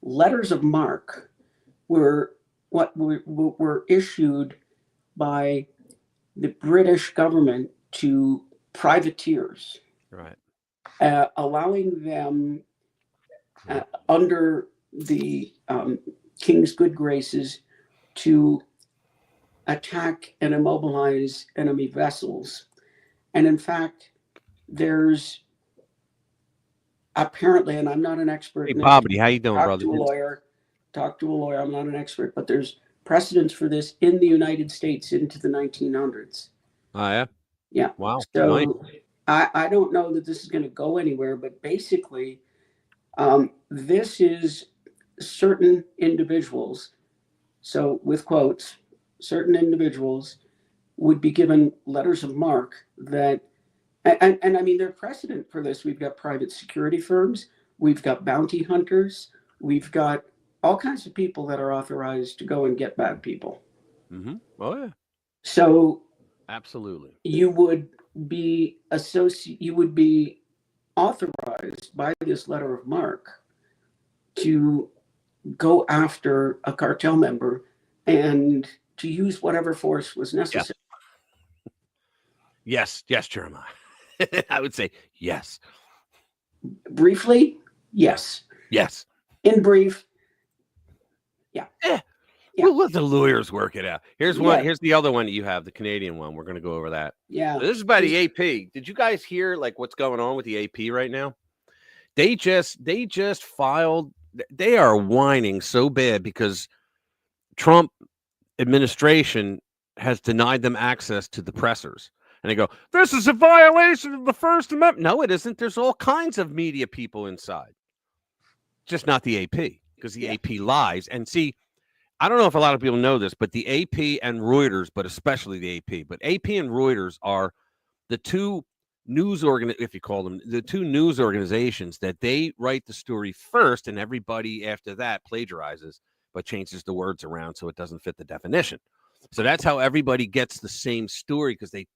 letters of marque were issued by the British government to privateers, right? Allowing them under the King's good graces to attack and immobilize enemy vessels. And in fact, there's apparently, and I'm not an expert. Hey, Bobby, how you doing, brother? Talk to a lawyer. I'm not an expert, but there's precedents for this in the United States into the 1900s. Oh, yeah? Yeah. Wow. So nice. I don't know that this is going to go anywhere, but basically, this is certain individuals. So with quotes, certain individuals would be given letters of marque that, and I mean, they're precedent for this. We've got private security firms. We've got bounty hunters. We've got all kinds of people that are authorized to go and get bad people. Mm-hmm. Oh, yeah. So absolutely, you would be authorized by this letter of marque to go after a cartel member and to use whatever force was necessary. Yes, Jeremiah. I would say yes. Briefly, yes. Yes. In brief, yeah. We'll let the lawyers work it out. Here's one. Here's the other one that you have, the Canadian one. We're going to go over that. Yeah. So this is by the AP. Did you guys hear like what's going on with the AP right now? They just filed. They are whining so bad because Trump administration has denied them access to the pressers. And they go, this is a violation of the First Amendment. No, it isn't. There's all kinds of media people inside. Just not the AP, because the AP lies. And see, I don't know if a lot of people know this, but the AP and Reuters, but especially the AP, but AP and Reuters are the two news if you call them, the two news organizations that they write the story first, and everybody after that plagiarizes, but changes the words around so it doesn't fit the definition. So that's how everybody gets the same story, because they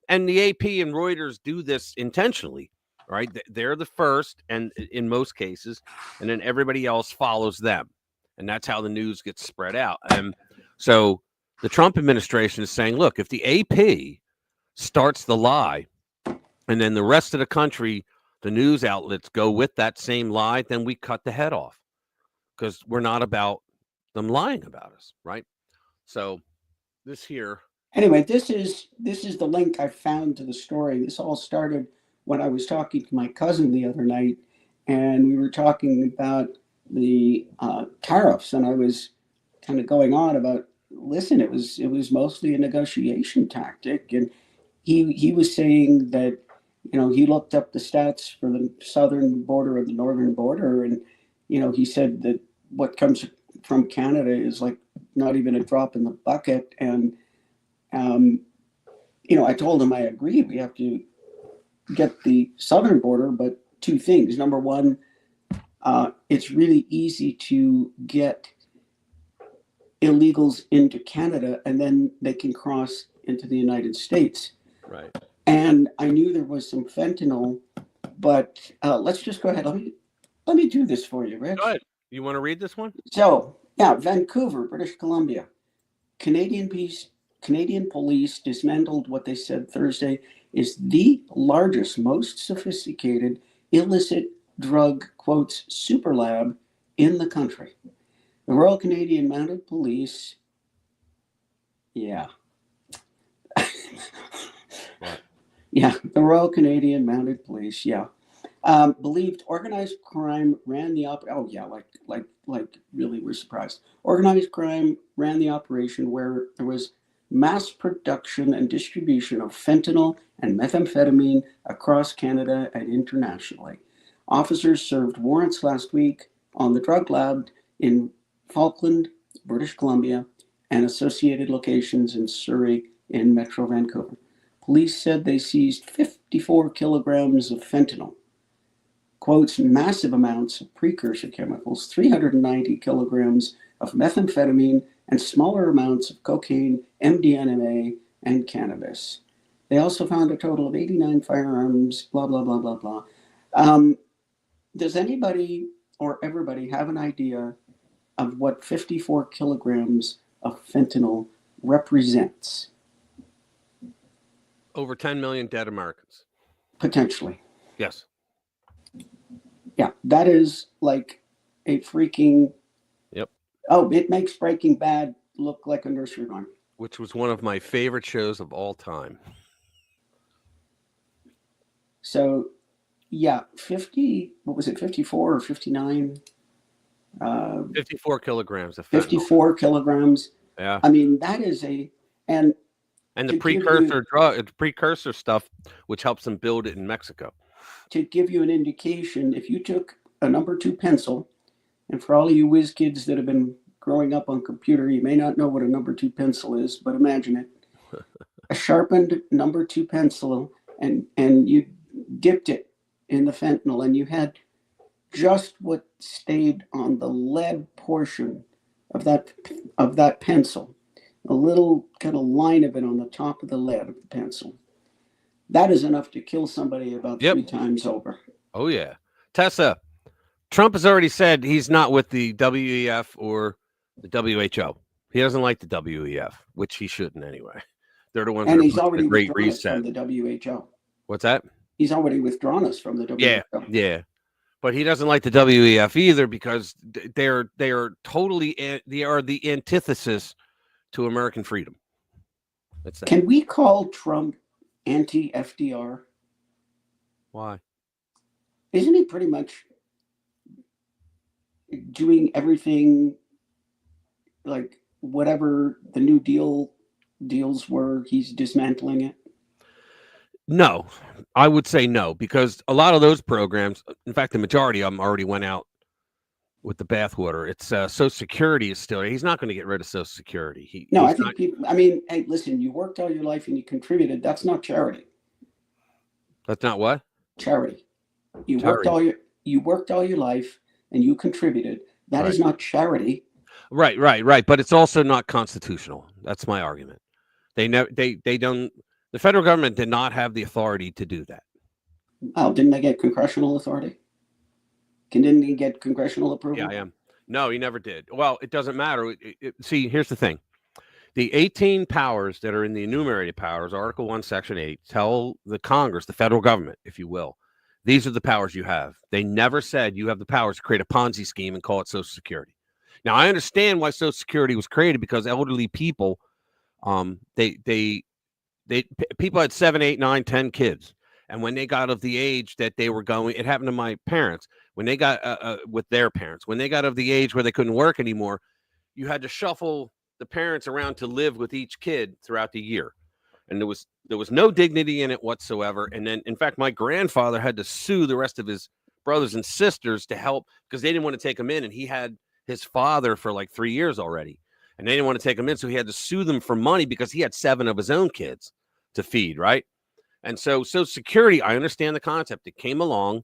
and the AP and Reuters do this intentionally, right? They're the first, and in most cases, and then everybody else follows them, and that's how the news gets spread out. And so The Trump administration is saying, look, if the AP starts the lie and then the rest of the country, the news outlets go with that same lie, then we cut the head off because we're not about them lying about us, right? So this here. Anyway, this is the link I found to the story. This all started when I was talking to my cousin the other night, and we were talking about the tariffs, and I was kind of going on about, listen, it was mostly a negotiation tactic, and he was saying that, you know, he looked up the stats for the southern border and the northern border, and, you know, he said that what comes from Canada is like not even a drop in the bucket. And you know, I told him I agree, we have to get the southern border, but two things. Number one, it's really easy to get illegals into Canada, and then they can cross into the United States. Right. And I knew there was some fentanyl, but let's just go ahead. Let me do this for you, Rich. Go ahead. You want to read this one? So, yeah, Vancouver, British Columbia. Canadian police dismantled what they said Thursday is the largest, most sophisticated illicit drug, quotes, super lab in the country. The Royal Canadian Mounted Police, yeah. Yeah, the Royal Canadian Mounted Police, yeah. Believed organized crime ran the oh yeah, like really we're surprised. Organized crime ran the operation where there was mass production and distribution of fentanyl and methamphetamine across Canada and internationally. Officers served warrants last week on the drug lab in Falkland, British Columbia, and associated locations in Surrey in Metro Vancouver. Police said they seized 54 kilograms of fentanyl, quotes, massive amounts of precursor chemicals, 390 kilograms of methamphetamine, and smaller amounts of cocaine, MDMA, and cannabis. They also found a total of 89 firearms, blah, blah, blah, blah, blah. Does anybody or everybody have an idea of what 54 kilograms of fentanyl represents? Over 10 million dead Americans. Potentially. Yes. Yeah, that is like a freaking... Yep. Oh, it makes Breaking Bad look like a nursery rhyme. Which was one of my favorite shows of all time. So, yeah, 54 or 59? 54 kilograms of fentanyl. 54 kilograms. Yeah. I mean, that is a... And the precursor stuff, which helps them build it in Mexico. To give you an indication, if you took a number 2 pencil, and for all of you whiz kids that have been growing up on computer, you may not know what a number 2 pencil is, but imagine it. A sharpened number 2 pencil, and you dipped it in the fentanyl, and you had just what stayed on the lead portion of that pencil, a little kind of line of it on the top of the lead of the pencil. That is enough to kill somebody about 3 times over. Oh, yeah. Tessa, Trump has already said he's not with the WEF or the WHO. He doesn't like the WEF, which he shouldn't anyway. They're the ones and that he's are already the Great withdrawn us Reset. from the WHO. What's that? He's already withdrawn us from the WHO. Yeah. But he doesn't like the WEF either because they are the antithesis to American freedom. That's that. Can we call Trump anti-FDR? Why? Isn't he pretty much doing everything like whatever the New Deal deals were, he's dismantling it? No, I would say no, because a lot of those programs, in fact, the majority of them already went out with the bathwater. It's Social Security is still there. He's not going to get rid of Social Security. I think people, I mean, hey, listen, you worked all your life and you contributed. That's not charity. That's not what? Charity. You worked all your life and you contributed. That is not charity. Right. But it's also not constitutional. That's my argument. They don't. The federal government did not have the authority to do that. Oh, didn't they get congressional authority? Didn't he get congressional approval? Yeah, I am. No, he never did. Well, it doesn't matter. See, here's the thing. The 18 powers that are in the enumerated powers, Article 1, Section 8, tell the Congress, the federal government, if you will, these are the powers you have. They never said you have the powers to create a Ponzi scheme and call it Social Security. Now, I understand why Social Security was created, because elderly people, people had 7, 8, 9, 10 kids. And when they got of the age that they were going, it happened to my parents, when they got with their parents, when they got of the age where they couldn't work anymore, you had to shuffle the parents around to live with each kid throughout the year. And there was no dignity in it whatsoever. And then, in fact, my grandfather had to sue the rest of his brothers and sisters to help, because they didn't want to take him in. And he had his father for like 3 years already. And they didn't want to take him in. So he had to sue them for money, because he had 7 of his own kids to feed, right? And so Social Security, I understand the concept. It came along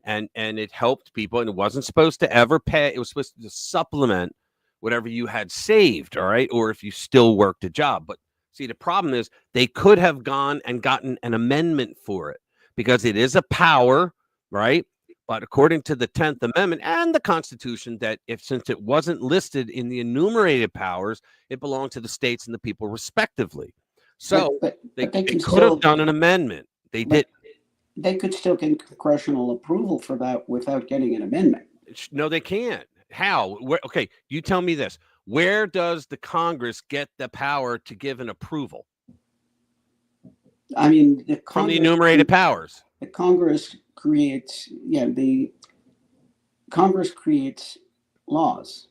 and it helped people, and it wasn't supposed to ever pay. It was supposed to supplement whatever you had saved, all right? Or if you still worked a job. But see, the problem is they could have gone and gotten an amendment for it, because it is a power, right? But according to the 10th Amendment and the Constitution, that since it wasn't listed in the enumerated powers, it belonged to the states and the people respectively. So they could have done an amendment. They did. They could still get congressional approval for that without getting an amendment. No, they can't. How? Okay, you tell me this. Where does the Congress get the power to give an approval? I mean, from the enumerated powers. The Congress creates, the Congress creates laws.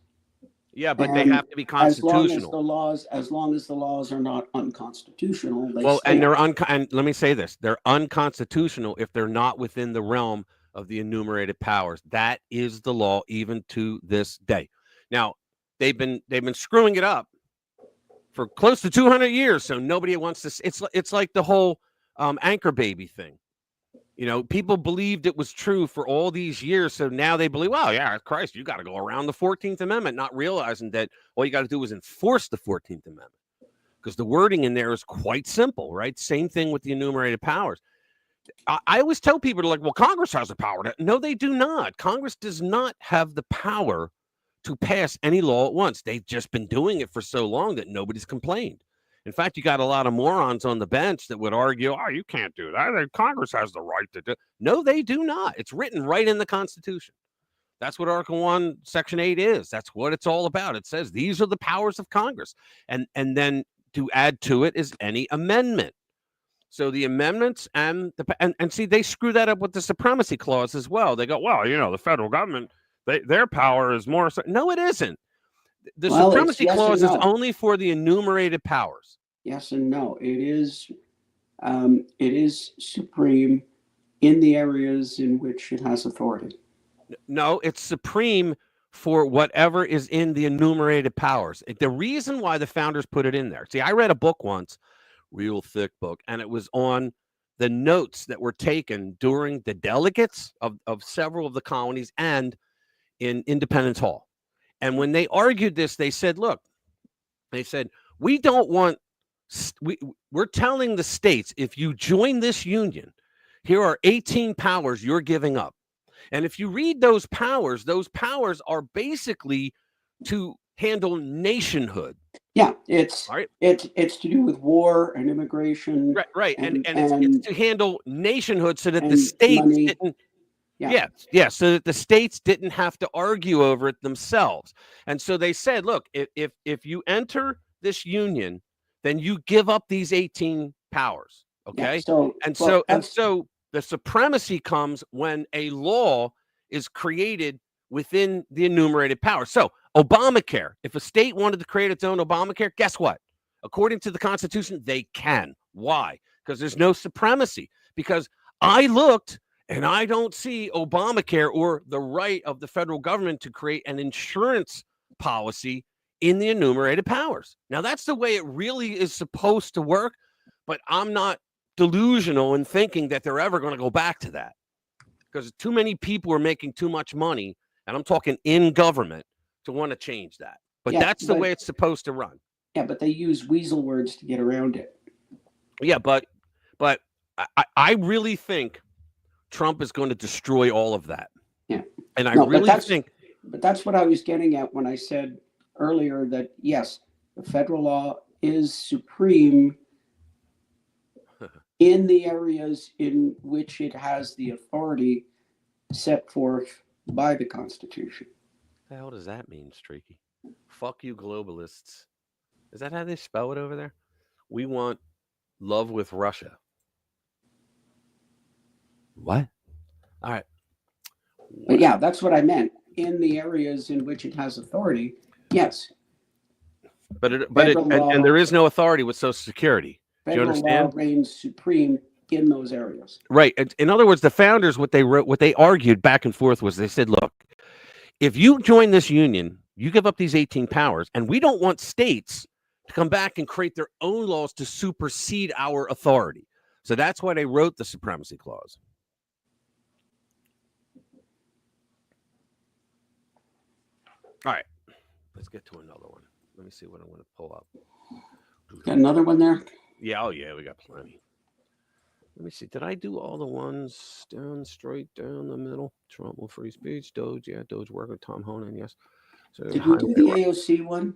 Yeah, but they have to be constitutional. As long as the laws are not unconstitutional. And let me say this: they're unconstitutional if they're not within the realm of the enumerated powers. That is the law, even to this day. Now, they've been screwing it up for close to 200 years, so nobody wants to. It's like the whole anchor baby thing. You know, people believed it was true for all these years, so now they believe, well, yeah, Christ, you got to go around the 14th Amendment, not realizing that all you got to do is enforce the 14th Amendment, because the wording in there is quite simple, right? Same thing with the enumerated powers. I always tell people, like, well, Congress has the power. No, they do not. Congress does not have the power to pass any law at once. They've just been doing it for so long that nobody's complained. In fact, you got a lot of morons on the bench that would argue, oh, you can't do that. Congress has the right to do it. No, they do not. It's written right in the Constitution. That's what Article 1, Section 8 is. That's what it's all about. It says these are the powers of Congress. And then to add to it is any amendment. So the amendments and see, they screw that up with the supremacy clause as well. They go, well, you know, the federal government, their power is more. No, it isn't. The supremacy clause is only for the enumerated powers. Yes and no. It is supreme in the areas in which it has authority. No, it's supreme for whatever is in the enumerated powers. The reason why the founders put it in there. See, I read a book once, real thick book, and it was on the notes that were taken during the delegates of several of the colonies and in Independence Hall. And when they argued this, they said, look, we don't want, we're telling the states, if you join this union, here are 18 powers you're giving up. And if you read those powers are basically to handle nationhood. Yeah, it's to do with war and immigration. Right. And it's to handle nationhood so that the states didn't. Yeah. So that the states didn't have to argue over it themselves. And so they said, look, if you enter this union, then you give up these 18 powers. Okay. Yeah, so the supremacy comes when a law is created within the enumerated powers. So Obamacare, if a state wanted to create its own Obamacare, guess what? According to the Constitution, they can. Why? Because there's no supremacy. Because I looked, and I don't see Obamacare or the right of the federal government to create an insurance policy in the enumerated powers. Now, that's the way it really is supposed to work, but I'm not delusional in thinking that they're ever going to go back to that, because too many people are making too much money, and I'm talking in government, to want to change that. But that's the way it's supposed to run. Yeah, but they use weasel words to get around it. Yeah, but I really think Trump is going to destroy all of that. Yeah. And But that's what I was getting at when I said earlier that, yes, the federal law is supreme in the areas in which it has the authority set forth by the Constitution. The hell does that mean, Streaky? Fuck you, globalists. Is that how they spell it over there? We want love with Russia. What? All right. But yeah, that's what I meant. In the areas in which it has authority, yes. And there is no authority with Social Security. Do you understand? Federal law reigns supreme in those areas. Right. In other words, the founders, what they argued back and forth was they said, look, if you join this union, you give up these 18 powers, and we don't want states to come back and create their own laws to supersede our authority. So that's why they wrote the Supremacy Clause. All right, let's get to another one. Let me see what I'm going to pull up. Got another one there? Yeah, oh yeah, we got plenty. Let me see. Did I do all the ones straight down the middle? Trump will free speech. Doge, yeah, Doge worker. Tom Honan, yes. So did we do the AOC one?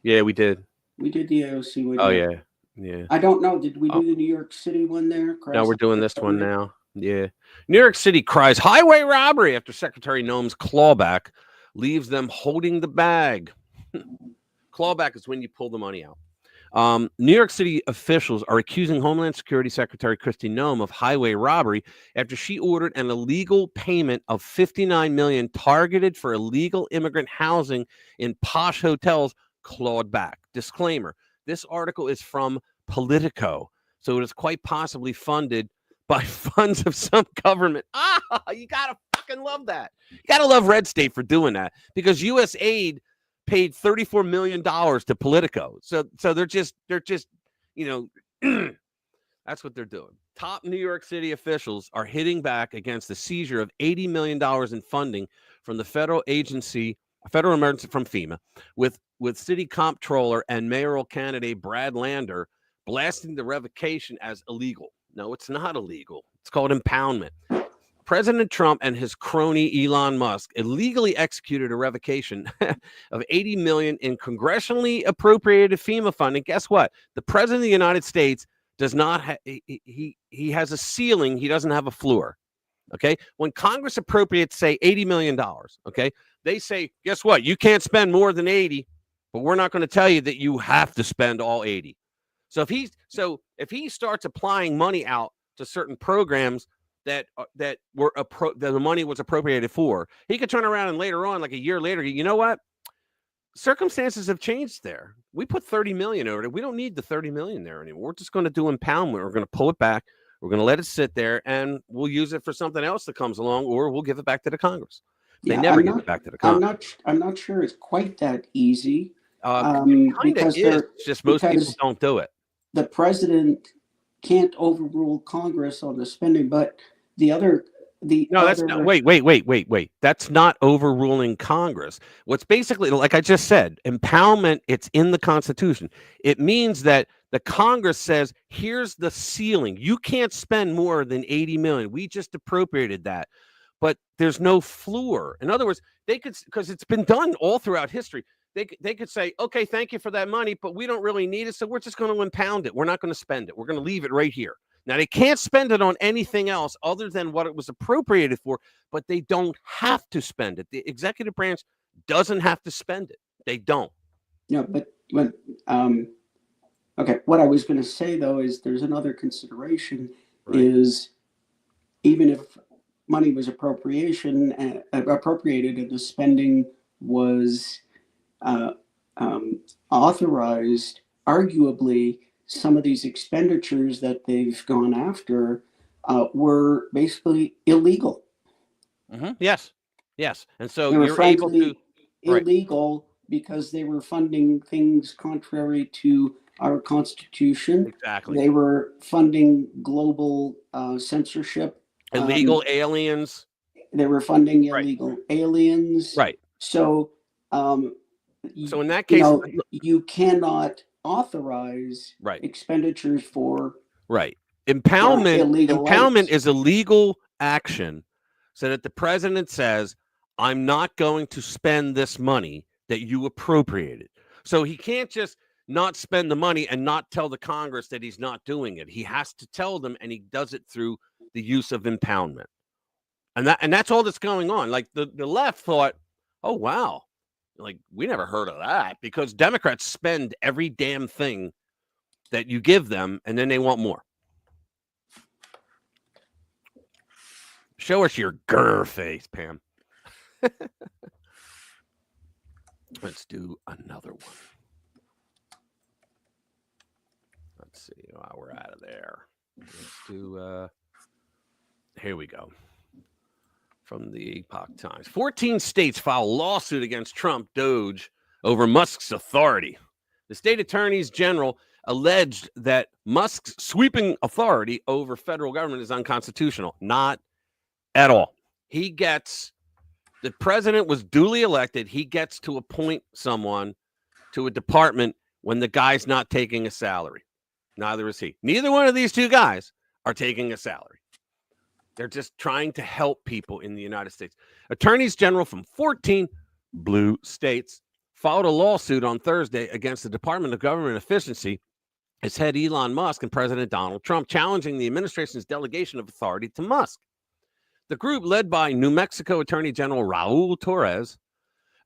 Yeah, we did. We did the AOC one. Oh yeah, yeah. I don't know. Did we do the New York City one there? No, we're doing this one now. Yeah. New York City cries highway robbery after Secretary Noem's clawback leaves them holding the bag. Clawback is when you pull the money out. New York City officials are accusing Homeland Security Secretary Kristi Noem of highway robbery after she ordered an illegal payment of $59 million targeted for illegal immigrant housing in posh hotels clawed back. Disclaimer: this article is from Politico, so it is quite possibly funded by funds of some government. You gotta fucking love that. You gotta love Red State for doing that, because U.S. aid paid $34 million to Politico. So they're just, you know, that's what they're doing. Top New York City officials are hitting back against the seizure of $80 million in funding from the federal emergency from FEMA, with city comptroller and mayoral candidate Brad Lander blasting the revocation as illegal. No, it's not illegal. It's called impoundment. President Trump and his crony Elon Musk illegally executed a revocation of $80 million in congressionally appropriated FEMA funding. Guess what? The president of the United States does not he has a ceiling. He doesn't have a floor. Okay. When Congress appropriates, say, $80 million, okay, they say, guess what? You can't spend more than 80, but we're not going to tell you that you have to spend all 80. So if he starts applying money out to certain programs that the money was appropriated for, he could turn around and later on, like a year later, you know what? Circumstances have changed there. We put 30 million over it. We don't need the 30 million there anymore. We're just going to do impoundment. We're going to pull it back. We're going to let it sit there, and we'll use it for something else that comes along, or we'll give it back to the Congress. They never give it back to the Congress. I'm not sure it's quite that easy. Because it's just most people don't do it. The president can't overrule Congress on the spending, but that's not. Wait. That's not overruling Congress. What's basically, like I just said, impoundment, it's in the Constitution. It means that the Congress says, here's the ceiling. You can't spend more than 80 million. We just appropriated that. But there's no floor. In other words, they could, because it's been done all throughout history. They could say, okay, thank you for that money, but we don't really need it, so we're just going to impound it. We're not going to spend it. We're going to leave it right here. Now, they can't spend it on anything else other than what it was appropriated for, but they don't have to spend it. The executive branch doesn't have to spend it. They don't. Yeah, but okay, what I was going to say, though, is there's another consideration, is even if money was appropriated and the spending was authorized, arguably some of these expenditures that they've gone after were basically illegal. Mm-hmm. Yes. And so you're able to illegal because they were funding things contrary to our Constitution. Exactly. They were funding global censorship. Illegal aliens. They were funding illegal aliens. Right. So in that case, you cannot authorize expenditures for impoundment is a legal action, so that the president says, I'm not going to spend this money that you appropriated. So he can't just not spend the money and not tell the Congress that he's not doing it. He has to tell them, and he does it through the use of impoundment. And that's all that's going on. Like the left thought, oh, wow, like we never heard of that, because Democrats spend every damn thing that you give them, and then they want more. Show us your grr face, Pam. Let's do another one. Let's see. While we're out of there, let's do. Here we go. From the Epoch Times. 14 states file lawsuit against Trump Doge over Musk's authority. The state attorneys general alleged that Musk's sweeping authority over federal government is unconstitutional. Not at all. The president was duly elected. He gets to appoint someone to a department when the guy's not taking a salary. Neither is he. Neither one of these two guys are taking a salary. They're just trying to help people in the United States. Attorneys general from 14 blue states filed a lawsuit on Thursday against the Department of Government Efficiency, its head Elon Musk, and President Donald Trump, challenging the administration's delegation of authority to Musk. The group, led by New Mexico Attorney General Raul Torres,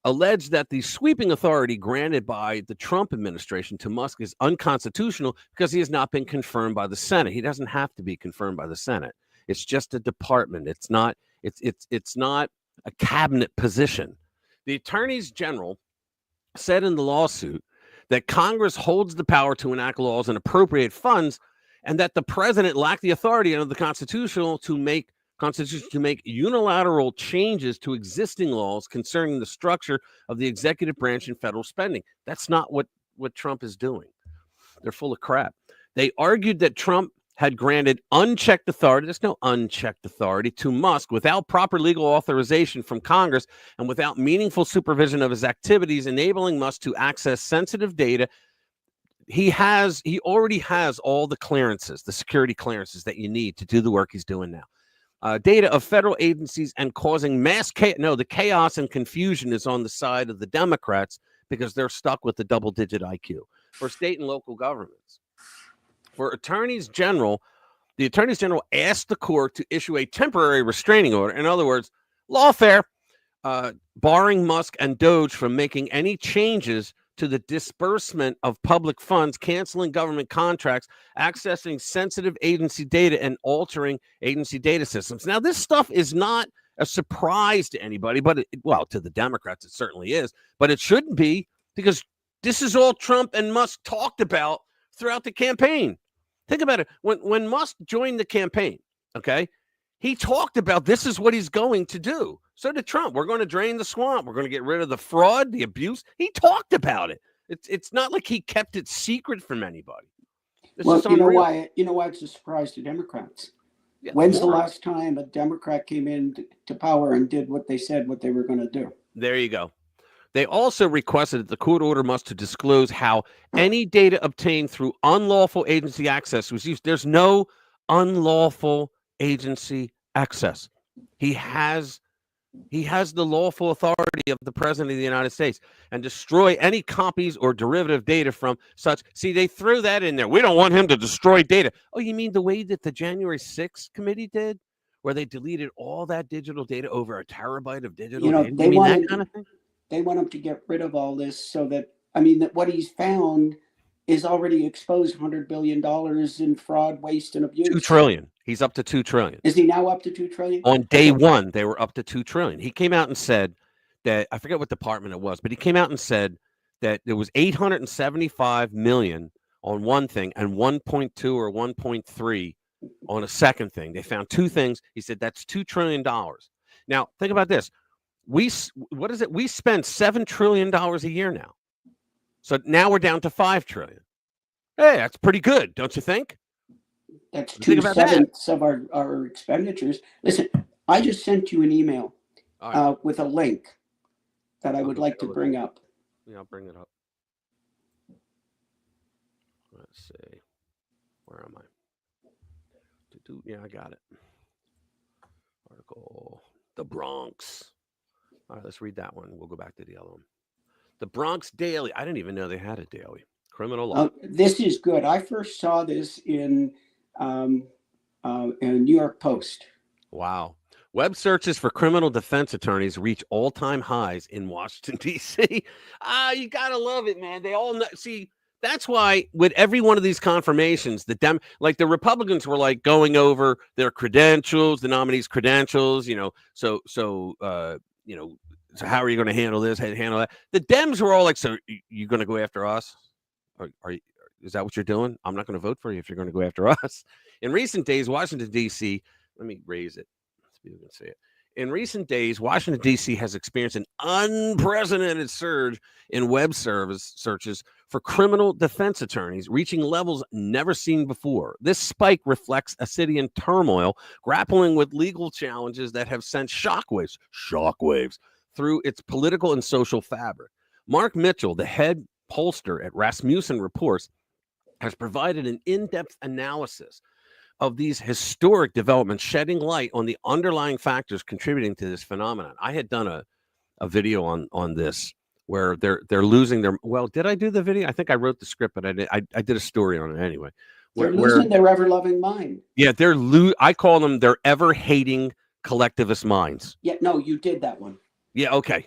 alleged that the sweeping authority granted by the Trump administration to Musk is unconstitutional because he has not been confirmed by the Senate. He doesn't have to be confirmed by the Senate. It's just a department. It's not a cabinet position. The attorneys general said in the lawsuit that Congress holds the power to enact laws and appropriate funds, and that the president lacked the authority under the Constitution to make unilateral changes to existing laws concerning the structure of the executive branch and federal spending. That's not what Trump is doing. They're full of crap. They argued that Trump had granted unchecked authority, there's no unchecked authority, to Musk without proper legal authorization from Congress and without meaningful supervision of his activities, enabling Musk to access sensitive data. He already has all the clearances, the security clearances that you need to do the work he's doing now. Data of federal agencies and causing mass chaos. No, the chaos and confusion is on the side of the Democrats because they're stuck with the double-digit IQ. For state and local governments. For attorneys general, the attorneys general asked the court to issue a temporary restraining order. In other words, lawfare, barring Musk and Doge from making any changes to the disbursement of public funds, canceling government contracts, accessing sensitive agency data, and altering agency data systems. Now, this stuff is not a surprise to anybody, but to the Democrats, it certainly is, but it shouldn't be, because this is all Trump and Musk talked about throughout the campaign. Think about it. When Musk joined the campaign, okay, he talked about this is what he's going to do. So did Trump. We're going to drain the swamp. We're going to get rid of the fraud, the abuse. He talked about it. It's not like he kept it secret from anybody. Well, you know why it's a surprise to Democrats. Yeah, when's the last time a Democrat came in to power and did what they said what they were going to do? There you go. They also requested that the court order Musk to disclose how any data obtained through unlawful agency access was used. There's no unlawful agency access. He has the lawful authority of the president of the United States, and destroy any copies or derivative data from such. See, they threw that in there. We don't want him to destroy data. Oh, you mean the way that the January 6th committee did, where they deleted all that digital data, over a terabyte of digital data? They wanted that kind of thing? They want him to get rid of all this so that what he's found is already exposed $100 billion in fraud, waste, and abuse. $2 trillion. He's up to $2 trillion. Is he now up to $2 trillion? On day one, they were up to $2 trillion. He came out and said that, I forget what department it was, but he came out and said that there was $875 million on one thing and 1.2 or 1.3 on a second thing. They found two things. He said that's $2 trillion. Now, think about this. We spend $7 trillion a year now. So now we're down to $5 trillion. Hey, that's pretty good, don't you think? That's 2/7 of our expenditures. Listen, I just sent you an email with a link that I would like to bring up. Yeah, I'll bring it up. Let's see. Where am I? Yeah, I got it. Article, the Bronx. All right, let's read that one. We'll go back to the other one. The Bronx Daily. I didn't even know they had a daily. Criminal law. This is good. I first saw this in New York Post. Wow. Web searches for criminal defense attorneys reach all-time highs in Washington, D.C. You got to love it, man. They all know. See, that's why with every one of these confirmations, the Republicans were like going over their credentials, the nominees' credentials, so how are you going to handle this, handle that? The Dems were all like, so you going to go after us? Is that what you're doing? I'm not going to vote for you if you're going to go after us. In recent days, Washington, D.C., let me raise it. You can see it. In recent days, Washington, D.C. has experienced an unprecedented surge in web service searches for criminal defense attorneys, reaching levels never seen before. This spike reflects a city in turmoil, grappling with legal challenges that have sent shockwaves through its political and social fabric. Mark Mitchell, the head pollster at Rasmussen Reports, has provided an in-depth analysis of these historic developments, shedding light on the underlying factors contributing to this phenomenon. I had done a video on this where they're losing their. Well, did I do the video? I think I wrote the script, but I did a story on it anyway. They're losing their ever-loving mind. Yeah, I call them their ever-hating collectivist minds. Yeah, no, you did that one. Yeah, okay.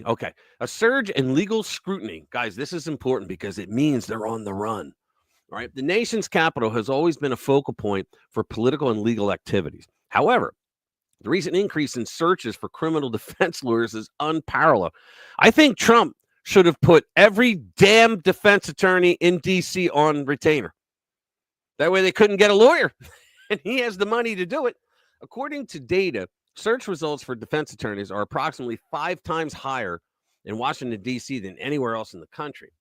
A surge in legal scrutiny, guys. This is important because it means they're on the run. Right? The nation's capital has always been a focal point for political and legal activities. However, the recent increase in searches for criminal defense lawyers is unparalleled. I think Trump should have put every damn defense attorney in D.C. on retainer. That way they couldn't get a lawyer, and he has the money to do it. According to data, search results for defense attorneys are approximately 5 times higher in Washington, D.C. than anywhere else in the country.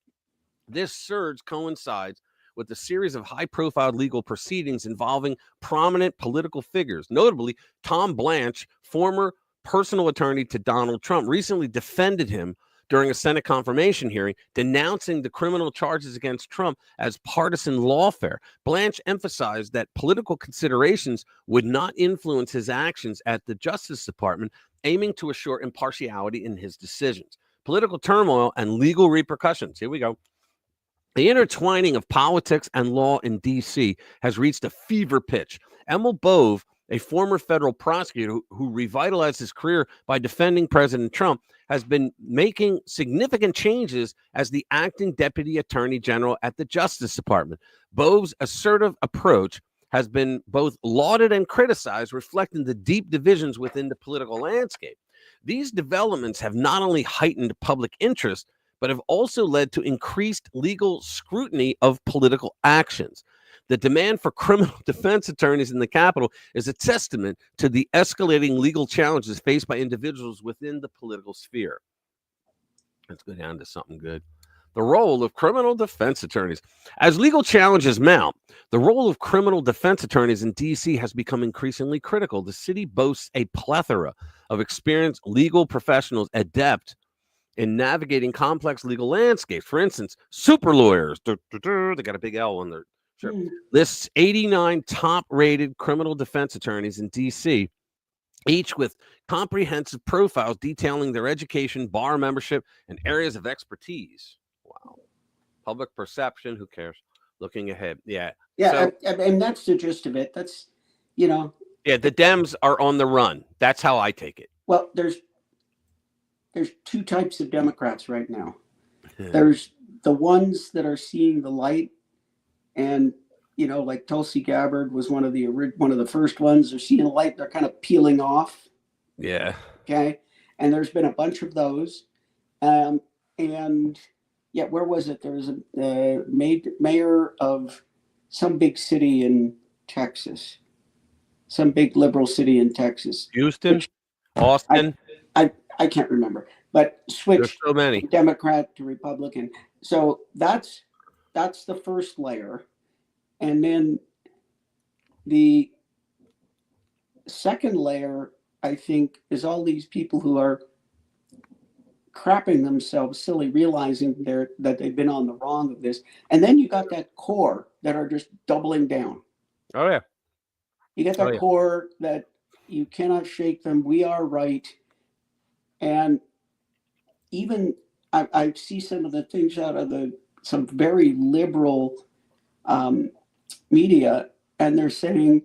This surge coincides with a series of high-profile legal proceedings involving prominent political figures. Notably, Tom Blanche, former personal attorney to Donald Trump, recently defended him during a Senate confirmation hearing, denouncing the criminal charges against Trump as partisan lawfare. Blanche emphasized that political considerations would not influence his actions at the Justice Department, aiming to assure impartiality in his decisions. Political turmoil and legal repercussions. Here we go. The intertwining of politics and law in D.C. has reached a fever pitch. Emil Bove, a former federal prosecutor who revitalized his career by defending President Trump, has been making significant changes as the acting deputy attorney general at the Justice Department. Bove's assertive approach has been both lauded and criticized, reflecting the deep divisions within the political landscape. These developments have not only heightened public interest, but have also led to increased legal scrutiny of political actions. The demand for criminal defense attorneys in the Capitol is a testament to the escalating legal challenges faced by individuals within the political sphere. Let's go down to something good. The role of criminal defense attorneys. As legal challenges mount, the role of criminal defense attorneys in D.C. has become increasingly critical. The city boasts a plethora of experienced legal professionals adept in navigating complex legal landscapes. For instance, super lawyers, they got a big L on their shirt, lists 89 top-rated criminal defense attorneys in D.C., each with comprehensive profiles detailing their education, bar membership, and areas of expertise. Wow. Public perception, who cares? Looking ahead. Yeah. Yeah, and that's the gist of it. That's, Yeah, the Dems are on the run. That's how I take it. Well, there's 2 types of Democrats right now. There's the ones that are seeing the light, and like Tulsi Gabbard was one of the first ones. They're seeing the light. They're kind of peeling off. Yeah. Okay. And there's been a bunch of those. And yeah, where was it? There was a mayor of some big city in Texas, some big liberal city in Texas. Houston, Austin. I can't remember, but switched There's so many. Democrat to Republican. So that's the first layer. And then the second layer, I think, is all these people who are crapping themselves silly, realizing that they've been on the wrong of this. And then you got that core that are just doubling down. Oh, yeah. You got that core that you cannot shake them. We are right. And even I see some of the things out of the some very liberal media, and they're saying,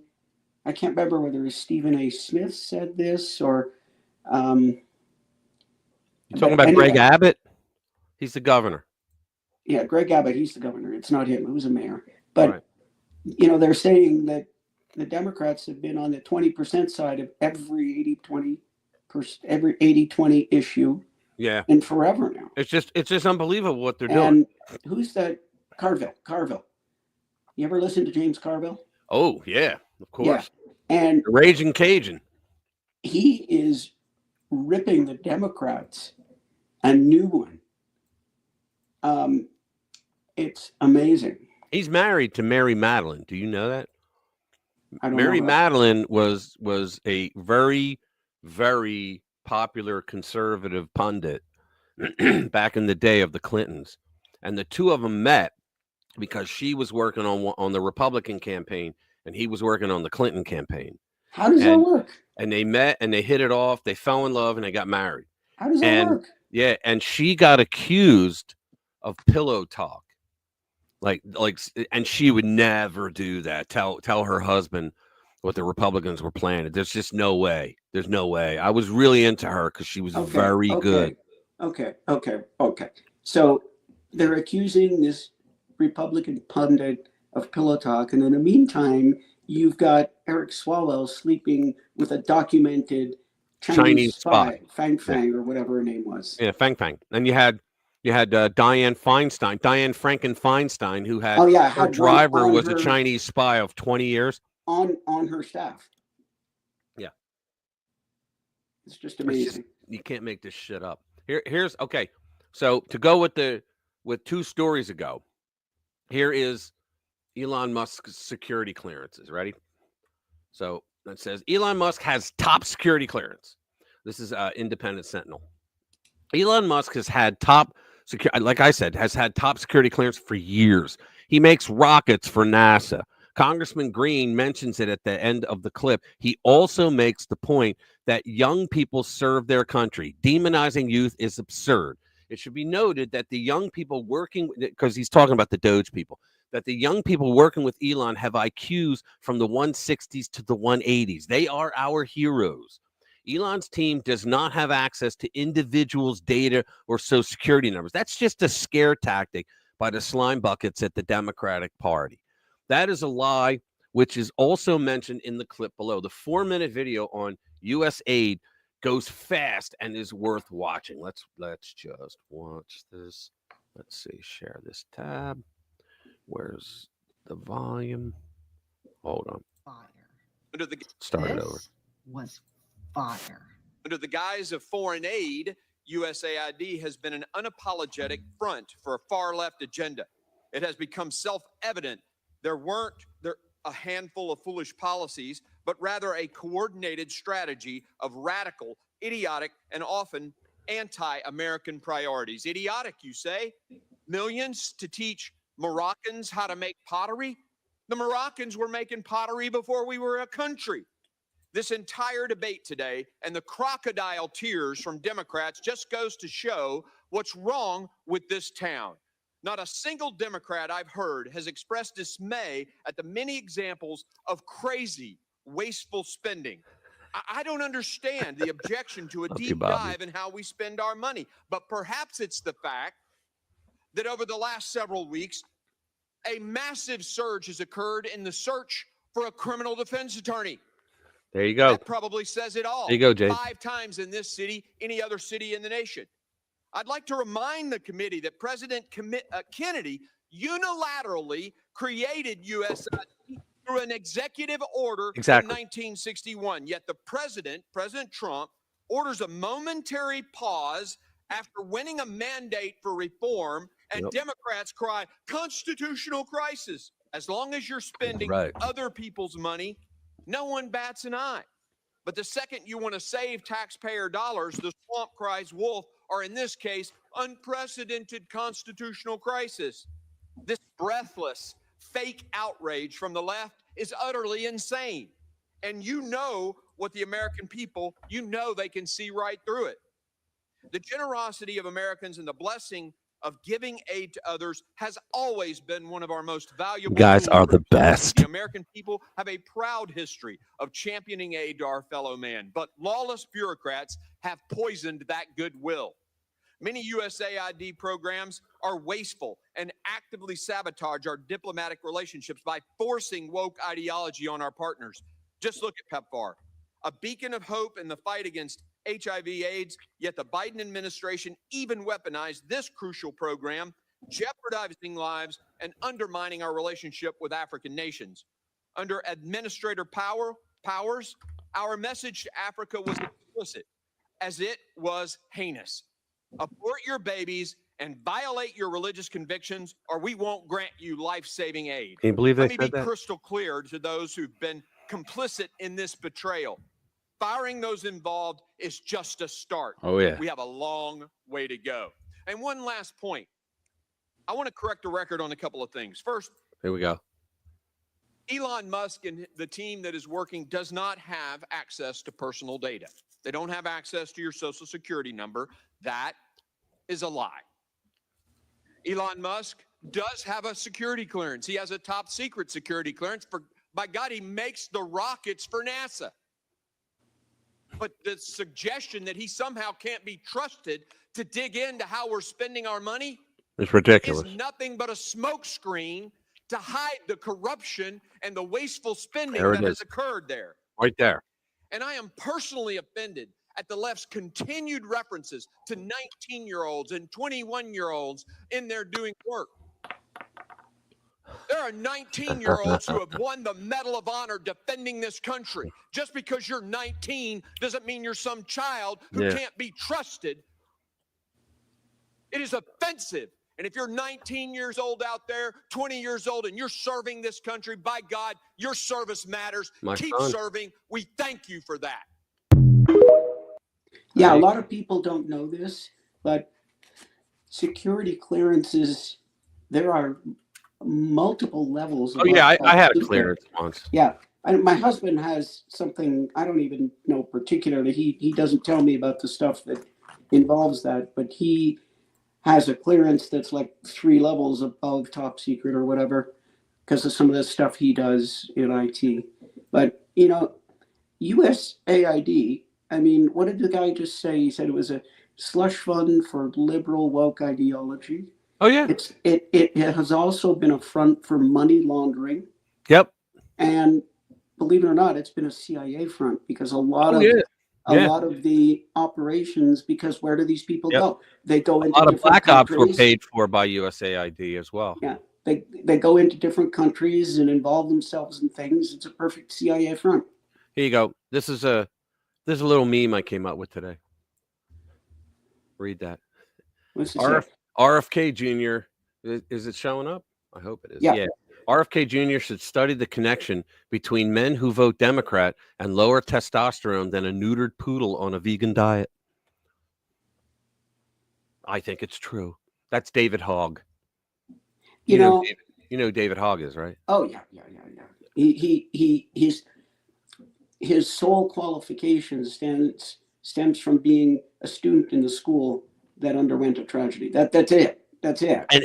I can't remember whether it was Stephen A. Smith said this or. You talking about Greg Abbott? He's the governor. Yeah, Greg Abbott, he's the governor. It's not him. It was a mayor. But, they're saying that the Democrats have been on the 20% side of every 80-20 issue. Yeah. And forever now. It's just unbelievable what they're doing. And who's that? Carville. You ever listen to James Carville? Oh, yeah, of course. Yeah. And the Raging Cajun. He is ripping the Democrats a new one. It's amazing. He's married to Mary Madeline. Do you know that? Mary Madeline was a very, very popular conservative pundit back in the day of the Clintons, and the two of them met because she was working on the Republican campaign and he was working on the Clinton campaign. How does that work? And they met and they hit it off. They fell in love and they got married. How does that work? Yeah, and she got accused of pillow talk. And she would never do that. Tell her husband what the Republicans were planning. There's just no way. There's no way. I was really into her because she was very good. Okay. So they're accusing this Republican pundit of pillow talk, and in the meantime, you've got Eric Swalwell sleeping with a documented Chinese spy, Fang or whatever her name was. Yeah, Fang. And you had Dianne Franken-Feinstein, who had her driver was a Chinese spy of 20 years on her staff. Yeah, it's just amazing. You can't make this shit up. Here's okay. So to go with 2 stories ago, here is Elon Musk's security clearances. Ready? So it says Elon Musk has top security clearance. This is Independent Sentinel. Elon Musk has had top security clearance for years. He makes rockets for NASA. Congressman Green mentions it at the end of the clip. He also makes the point that young people serve their country. Demonizing youth is absurd. It should be noted that the young people working, because he's talking about the Doge people, that the young people working with Elon have IQs from the 160s to the 180s. They are our heroes. Elon's team does not have access to individuals' data or social security numbers. That's just a scare tactic by the slime buckets at the Democratic Party. That is a lie, which is also mentioned in the clip below. The 4-minute video on U.S. aid goes fast and is worth watching. Let's just watch this. Let's see, share this tab. Where's the volume? Hold on. Start it over. Was fire. Under the guise of foreign aid, USAID has been an unapologetic front for a far-left agenda. It has become self-evident there weren't a handful of foolish policies, but rather a coordinated strategy of radical, idiotic, and often anti-American priorities. Idiotic, you say? Millions to teach Moroccans how to make pottery? The Moroccans were making pottery before we were a country. This entire debate today and the crocodile tears from Democrats just goes to show what's wrong with this town. Not a single Democrat I've heard has expressed dismay at the many examples of crazy, wasteful spending. I don't understand the objection to a deep dive in how we spend our money, but perhaps it's the fact that over the last several weeks, a massive surge has occurred in the search for a criminal defense attorney. There you go. That probably says it all. There you go, Jay. 5 times in this city, any other city in the nation. I'd like to remind the committee that President Kennedy unilaterally created USAID through an executive order in 1961. Yet the President Trump, orders a momentary pause after winning a mandate for reform, and Democrats cry, constitutional crisis. As long as you're spending other people's money, no one bats an eye. But the second you want to save taxpayer dollars, the swamp cries wolf, or in this case, unprecedented constitutional crisis. This breathless, fake outrage from the left is utterly insane. And you know what the American people, you know they can see right through it. The generosity of Americans and the blessing of giving aid to others has always been one of our most valuable. You guys are the groups. best. The American people have a proud history of championing aid to our fellow man, but lawless bureaucrats have poisoned that goodwill. Many USAID programs are wasteful and actively sabotage our diplomatic relationships by forcing woke ideology on our partners. Just look at PEPFAR, a beacon of hope in the fight against HIV/AIDS, yet the Biden administration even weaponized this crucial program, jeopardizing lives and undermining our relationship with African nations. Under Administrator Powers, our message to Africa was explicit, as it was heinous. Abort your babies and violate your religious convictions, or we won't grant you life-saving aid. Can you believe they Let me said be that? crystal clear to those who've been complicit in this betrayal. Firing those involved is just a start. Oh, yeah. We have a long way to go. And one last point. I want to correct the record on a couple of things. First, Here we go. Elon Musk and the team that is working does not have access to personal data. They don't have access to your social security number. That is a lie. Elon Musk does have a security clearance. He has a top secret security clearance. By God, he makes the rockets for NASA. But the suggestion that he somehow can't be trusted to dig into how we're spending our money It's ridiculous. is nothing but a smokescreen to hide the corruption and the wasteful spending There it that is. has occurred there. Right there. And I am personally offended at the left's continued references to 19-year-olds and 21-year-olds in there doing work. There are 19-year-olds who have won the Medal of Honor defending this country. Just because you're 19 doesn't mean you're some child who can't be trusted. It is offensive. And if you're 19 years old out there, 20 years old, and you're serving this country, by God, your service matters. Keep serving. We thank you for that. Yeah, a lot of people don't know this, but security clearances, there are multiple levels. Oh, yeah, I had a clearance once. Yeah. My husband has something, I don't even know particularly. He doesn't tell me about the stuff that involves that, but he has a clearance that's like 3 levels above top secret or whatever because of some of the stuff he does in IT. But, you know, USAID, I mean, what did the guy just say? He said it was a slush fund for liberal woke ideology. Oh, yeah. It has also been a front for money laundering. Yep. And believe it or not, it's been a CIA front because a lot of the operations, because where do these people go? They go into a lot of black ops were countries. paid for by USAID as well. Yeah. They go into different countries and involve themselves in things. It's a perfect CIA front. Here you go. This is a little meme I came up with today. Read that. What's this? RFK Jr. Is it showing up? I hope it is. Yeah. RFK Jr. should study the connection between men who vote Democrat and lower testosterone than a neutered poodle on a vegan diet. I think it's true. That's David Hogg. You know who David Hogg is, right? Oh yeah. His sole qualification stems from being a student in the school that underwent a tragedy. That's it.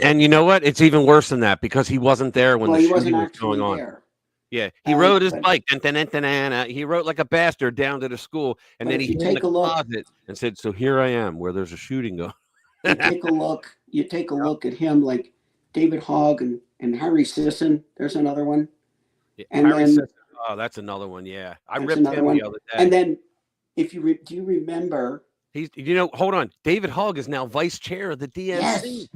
And you know what? It's even worse than that because he wasn't there when the shooting was going on. There. Yeah, he rode his bike. He rode like a bastard down to the school, and then he hid in the closet and said, "So here I am, where there's a shooting going." You take a look at him, like David Hogg and Harry Sisson. There's another one. Yeah, and Harry then, Sisson. Oh, that's another one. Yeah, I ripped him the other day. And then, if you do you remember? He's hold on. David Hogg is now vice chair of the DNC. Yes.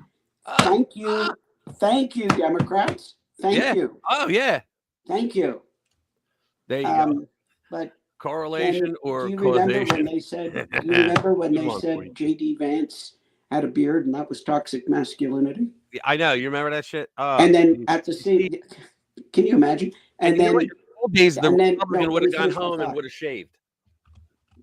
Thank you, Democrats. Thank you. Oh yeah. Thank you. There you go. But correlation or do you causation? Remember when they said J.D. Vance had a beard and that was toxic masculinity? Yeah, I know. You remember that shit? And then at the same, can you imagine? And then in the old days, the Republican would have gone home and would have shaved.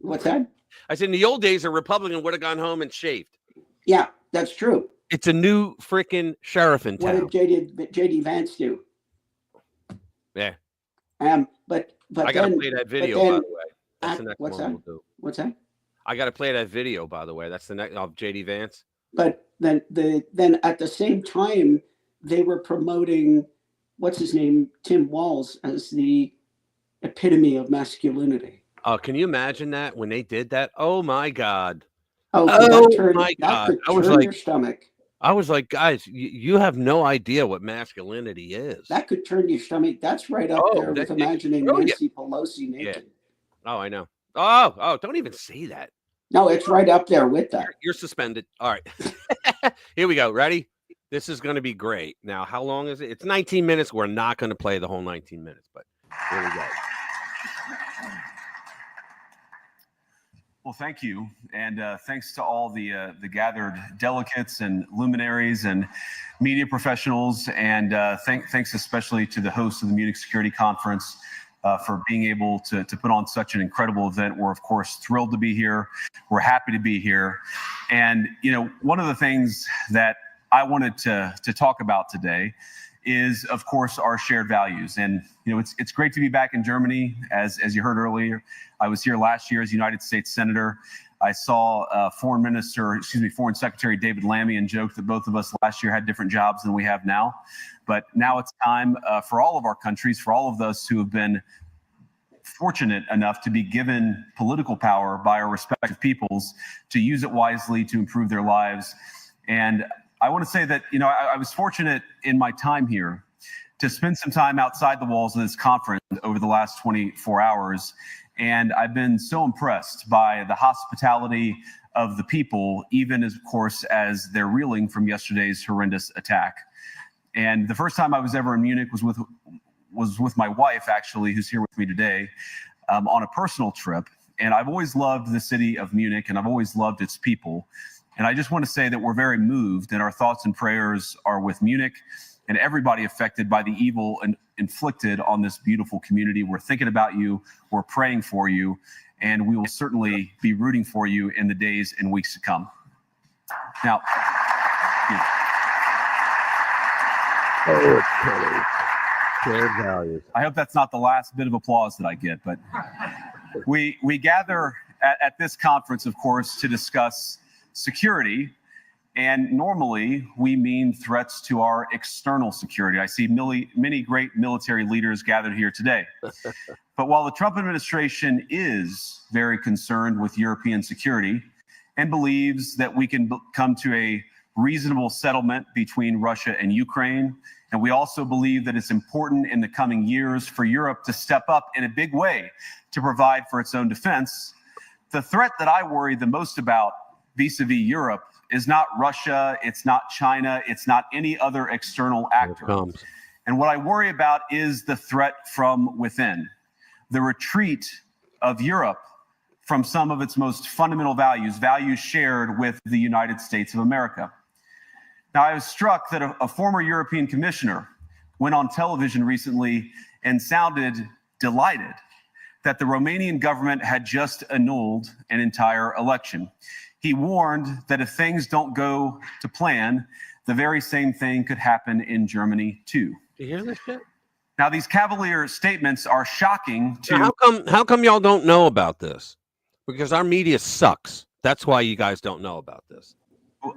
What's that? I said in the old days, a Republican would have gone home and shaved. Yeah, that's true. It's a new freaking sheriff in town. What did J.D. Vance do? Yeah. But I gotta play that video, by the way. That's the next one we'll do. What's that? I gotta play that video, by the way. That's the next of J.D. Vance. But then at the same time, they were promoting, what's his name, Tim Walz, as the epitome of masculinity. Oh, can you imagine that when they did that? Oh my God. Oh, My that God. could turn your stomach. I was like, guys, you have no idea what masculinity is. That could turn your stomach. That's right up there with imagining Nancy Pelosi naked. Yeah. Oh, I know. Oh, don't even say that. No, it's right up there with that. You're suspended. All right. Here we go. Ready? This is going to be great. Now, how long is it? It's 19 minutes. We're not going to play the whole 19 minutes, but here we go. Well, thank you. And thanks to all the gathered delegates and luminaries and media professionals. And thanks especially to the hosts of the Munich Security Conference for being able to put on such an incredible event. We're, of course, thrilled to be here. We're happy to be here. And, you know, one of the things that I wanted to talk about today is, of course, our shared values. And, you know, it's great to be back in Germany. As you heard earlier, I was here last year as United States Senator. I saw Foreign Secretary David Lammy and joked that both of us last year had different jobs than we have now. But now it's time for all of our countries, for all of us who have been fortunate enough to be given political power by our respective peoples, to use it wisely to improve their lives. And I want to say that, you know, I was fortunate in my time here to spend some time outside the walls of this conference over the last 24 hours. And I've been so impressed by the hospitality of the people, even as, of course, as they're reeling from yesterday's horrendous attack. And the first time I was ever in Munich was with my wife, actually, who's here with me today, on a personal trip. And I've always loved the city of Munich, and I've always loved its people. And I just want to say that we're very moved, and our thoughts and prayers are with Munich and everybody affected by the evil and inflicted on this beautiful community. We're thinking about you, we're praying for you, and we will certainly be rooting for you in the days and weeks to come. Now, Shared values. I hope that's not the last bit of applause that I get, but we gather at this conference, of course, to discuss security. And normally we mean threats to our external security. I see many great military leaders gathered here today. But while the Trump administration is very concerned with European security and believes that we can come to a reasonable settlement between Russia and Ukraine, and we also believe that it's important in the coming years for Europe to step up in a big way to provide for its own defense, the threat that I worry the most about vis-a-vis Europe is not Russia, it's not China, it's not any other external actor. And what I worry about is the threat from within, the retreat of Europe from some of its most fundamental values shared with the United States of America. Now, I was struck that a former European commissioner went on television recently and sounded delighted that the Romanian government had just annulled an entire election. He warned that if things don't go to plan, the very same thing could happen in Germany too. Do you hear this shit? Now, these cavalier statements are shocking to— Now, how come y'all don't know about this? Because our media sucks. That's why you guys don't know about this.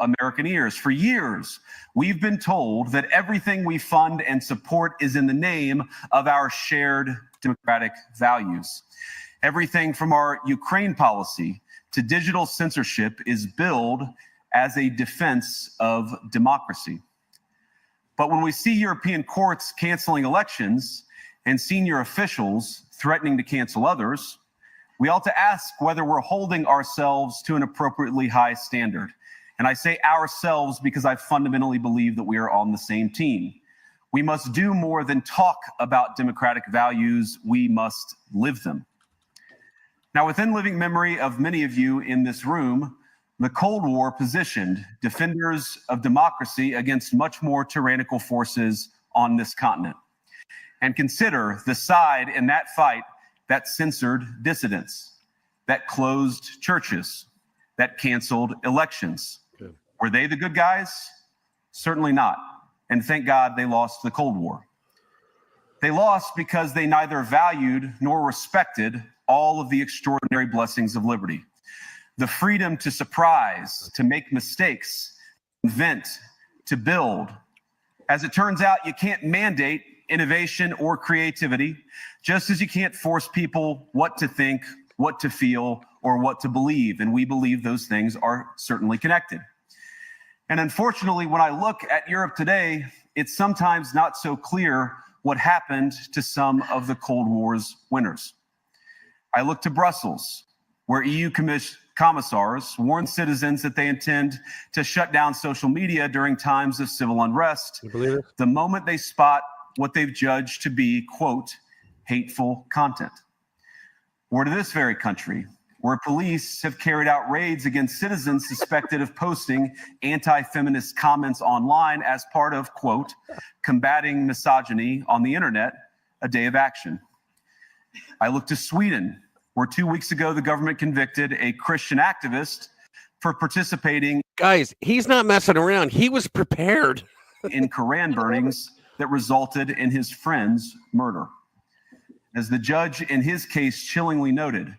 American ears. For years, we've been told that everything we fund and support is in the name of our shared democratic values. Everything from our Ukraine policy to digital censorship is billed as a defense of democracy. But when we see European courts canceling elections and senior officials threatening to cancel others, we ought to ask whether we're holding ourselves to an appropriately high standard. And I say ourselves because I fundamentally believe that we are on the same team. We must do more than talk about democratic values, we must live them. Now, within living memory of many of you in this room, the Cold War positioned defenders of democracy against much more tyrannical forces on this continent. And consider the side in that fight that censored dissidents, that closed churches, that canceled elections. Good. Were they the good guys? Certainly not. And thank God they lost the Cold War. They lost because they neither valued nor respected all of the extraordinary blessings of liberty. The freedom to surprise, to make mistakes, invent, to build. As it turns out, you can't mandate innovation or creativity, just as you can't force people what to think, what to feel, or what to believe. And we believe those things are certainly connected. And unfortunately, when I look at Europe today, it's sometimes not so clear what happened to some of the Cold War's winners. I look to Brussels, where EU commissars warn citizens that they intend to shut down social media during times of civil unrest the moment they spot what they've judged to be, quote, hateful content. Or to this very country, where police have carried out raids against citizens suspected of posting anti-feminist comments online as part of, quote, combating misogyny on the internet, a day of action. I look to Sweden, where 2 weeks ago the government convicted a Christian activist for participating. Guys, he's not messing around. He was prepared. In Koran burnings that resulted in his friend's murder. As the judge in his case chillingly noted,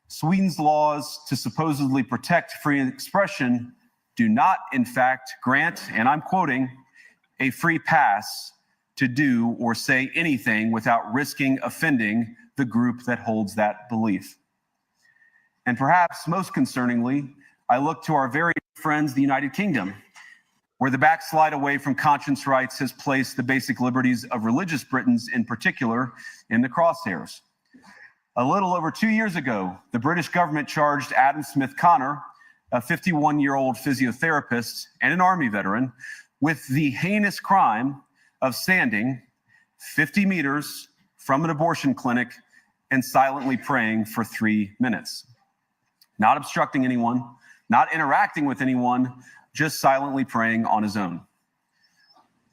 Sweden's laws to supposedly protect free expression do not, in fact, grant, and I'm quoting, a free pass to do or say anything without risking offending the group that holds that belief. And perhaps most concerningly, I look to our very friends, the United Kingdom, where the backslide away from conscience rights has placed the basic liberties of religious Britons in particular in the crosshairs. A little over 2 years ago, the British government charged Adam Smith Connor, a 51-year-old physiotherapist and an Army veteran, with the heinous crime of standing 50 meters from an abortion clinic and silently praying for 3 minutes. Not obstructing anyone, not interacting with anyone, just silently praying on his own.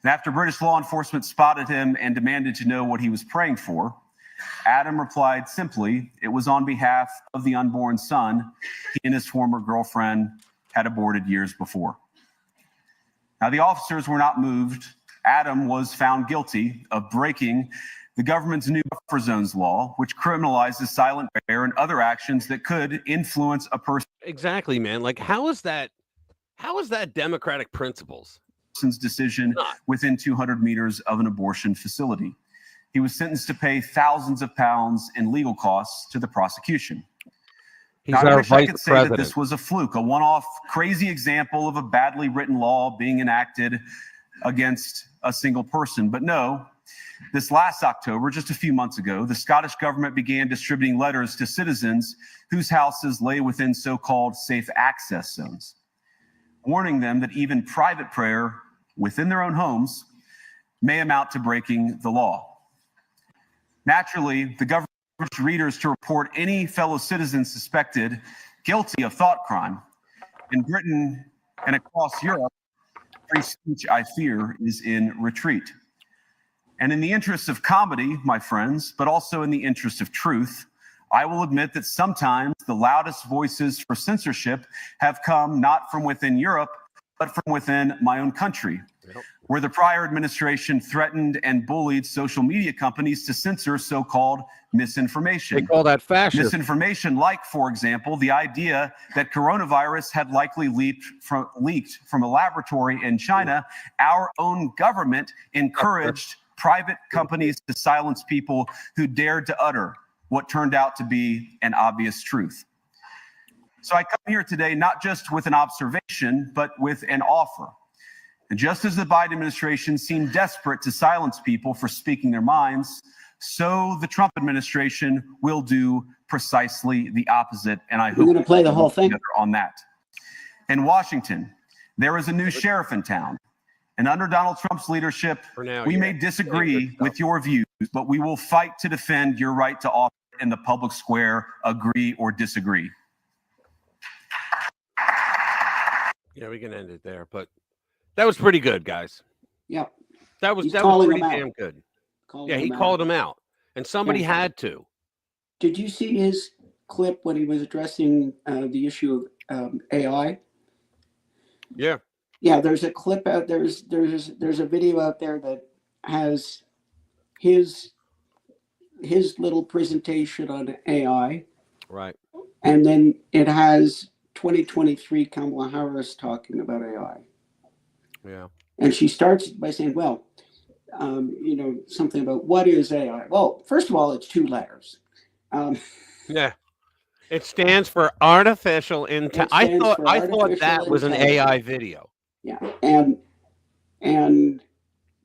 And after British law enforcement spotted him and demanded to know what he was praying for, Adam replied simply, it was on behalf of the unborn son he and his former girlfriend had aborted years before. Now, the officers were not moved. Adam was found guilty of breaking the government's new buffer zones law, which criminalizes silent prayer and other actions that could influence a Exactly, man. Like, how is that democratic principles? Person's decision within 200 meters of an abortion facility. He was sentenced to pay thousands of pounds in legal costs to the prosecution. Now, I wish I could say that this was a fluke, a one-off crazy example of a badly written law being enacted against a single person. But no, this last October, just a few months ago, the Scottish government began distributing letters to citizens whose houses lay within so-called safe access zones, warning them that even private prayer within their own homes may amount to breaking the law. Naturally, the government urged readers to report any fellow citizens suspected guilty of thought crime. In Britain and across Europe, free speech, I fear, is in retreat. And in the interest of comedy, my friends, but also in the interest of truth, I will admit that sometimes the loudest voices for censorship have come not from within Europe, but from within my own country, where the prior administration threatened and bullied social media companies to censor so-called misinformation. They call that fascism. Misinformation like, for example, the idea that coronavirus had likely leaked from a laboratory in China. Our own government encouraged private companies to silence people who dared to utter what turned out to be an obvious truth. So I come here today not just with an observation, but with an offer. And just as the Biden administration seemed desperate to silence people for speaking their minds, so the Trump administration will do precisely the opposite. And I hope we're going to play the whole thing on that. In Washington, there is a new sheriff in town. And under Donald Trump's leadership, we may disagree with your views, but we will fight to defend your right to offer in the public square, agree or disagree. Yeah, we can end it there, but that was pretty good, guys. Yeah. That was pretty damn good. He called him out, and somebody had to. Did you see his clip when he was addressing the issue of AI? Yeah. Yeah, there's a clip out there's a video out there that has his little presentation on AI. Right. And then it has 2023 Kamala Harris talking about AI. Yeah. And she starts by saying, well, something about what is AI? Well, first of all, it's 2 letters. Yeah. It stands for artificial intelligence. It stands for I thought artificial that was an AI video. Yeah. And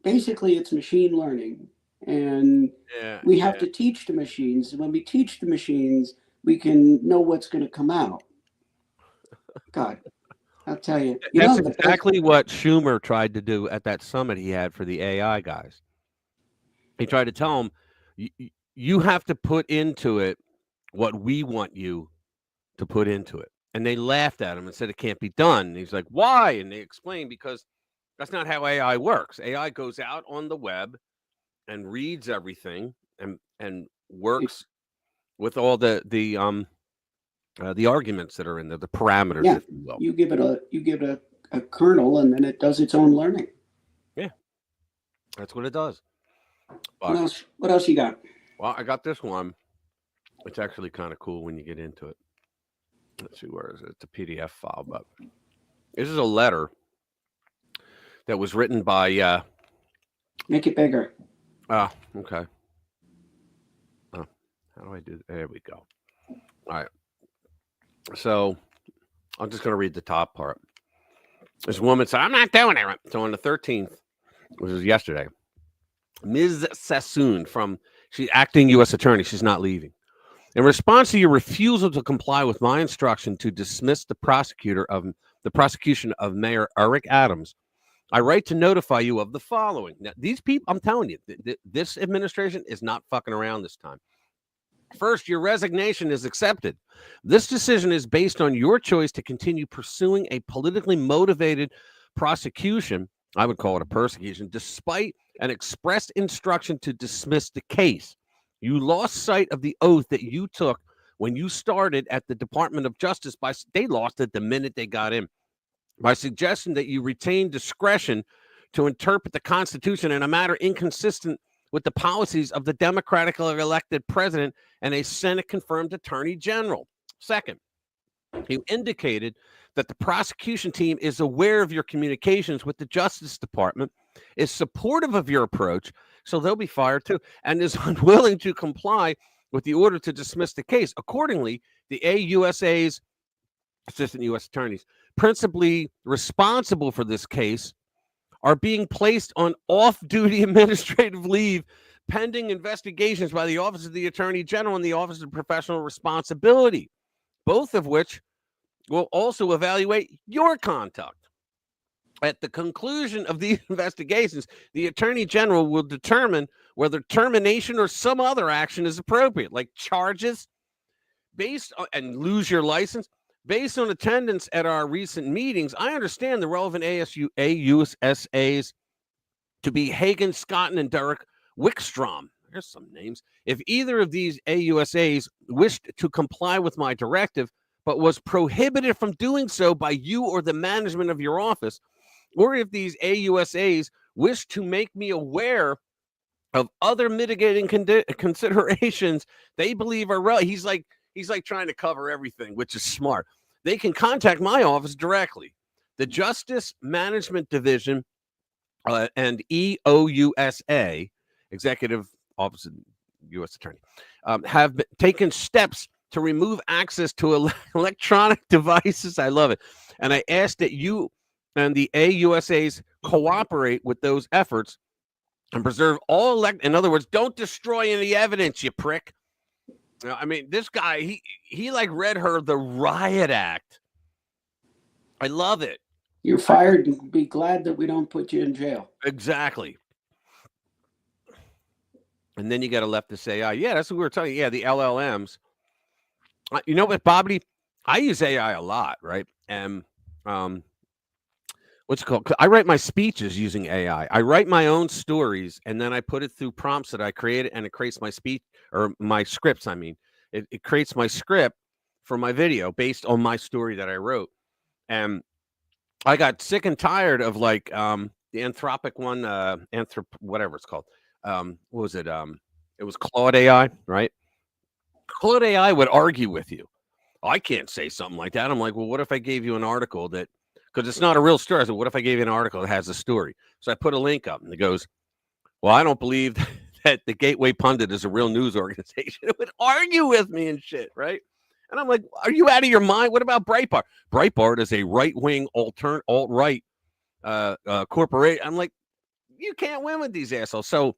basically it's machine learning. And Yeah. we have to teach the machines. And when we teach the machines, we can know what's going to come out. God, I'll tell you. That's exactly what Schumer tried to do at that summit he had for the AI guys. He tried to tell them, you have to put into it what we want you to put into it. And they laughed at him and said it can't be done. And he's like, why? And they explained, because that's not how AI works. AI goes out on the web and reads everything and works with all the arguments that are in there, the parameters, Yeah, if you will. You give it a kernel, and then it does its own learning. Yeah, that's what it does. But, what else you got? Well, I got this one. It's actually kind of cool when you get into it. Let's see, where is it? It's a PDF file, but this is a letter that was written by. Make it bigger. Oh, okay. Oh, how do I do? There we go. All right. So I'm just going to read the top part. This woman said, I'm not doing it. So on the 13th, which was yesterday, Ms. Sassoon she's acting U.S. attorney. She's not leaving. In response to your refusal to comply with my instruction to dismiss the prosecution of Mayor Eric Adams, I write to notify you of the following. Now, these people, I'm telling you, this administration is not fucking around this time. First, your resignation is accepted. This decision is based on your choice to continue pursuing a politically motivated prosecution. I would call it a persecution, despite an expressed instruction to dismiss the case. You lost sight of the oath that you took when you started at the Department of Justice. They lost it the minute they got in. By suggesting that you retain discretion to interpret the Constitution in a matter inconsistent with the policies of the democratically elected president and a Senate-confirmed attorney general. Second, you indicated that the prosecution team is aware of your communications with the Justice Department, is supportive of your approach, so they'll be fired too, and is unwilling to comply with the order to dismiss the case. Accordingly, the AUSA's assistant U.S. attorneys, principally responsible for this case, are being placed on off-duty administrative leave pending investigations by the Office of the Attorney General and the Office of Professional Responsibility, both of which will also evaluate your conduct. At the conclusion of these investigations, the Attorney General will determine whether termination or some other action is appropriate, like charges based on, and lose your license. Based on attendance at our recent meetings, I understand the relevant AUSAs to be Hagen, Scotton, and Derek Wickstrom. There's some names. If either of these AUSAs wished to comply with my directive, but was prohibited from doing so by you or the management of your office, or if these AUSAs wish to make me aware of other mitigating considerations they believe are relevant. He's like trying to cover everything, which is smart. They can contact my office directly. The Justice Management Division and EOUSA, Executive Office of U.S. Attorney, have taken steps to remove access to electronic devices. I love it. And I ask that you and the AUSAs cooperate with those efforts and preserve all in other words, don't destroy any evidence, you prick. I mean, this guy, he like read her the riot act. I love it. You're fired and be glad that we don't put you in jail. Exactly. And then you got to left to say, yeah, that's what we were talking. Yeah, the LLMs. You know what, Bobby? I use AI a lot, right? And what's it called? I write my speeches using AI. I write my own stories, and then I put it through prompts that I created, and it creates my speech or my scripts. I mean, it creates my script for my video based on my story that I wrote. And I got sick and tired of like the Anthropic one, whatever it's called. What was it? It was Claude AI, right? Claude AI would argue with you. I can't say something like that. I'm like, well, what if I gave you an article that because it's not a real story. I said, what if I gave you an article that has a story? So I put a link up, and it goes, well, I don't believe that the Gateway Pundit is a real news organization. It would argue with me and shit, right? And I'm like, are you out of your mind? What about Breitbart? Breitbart is a right-wing alt-right corporation. I'm like, you can't win with these assholes. So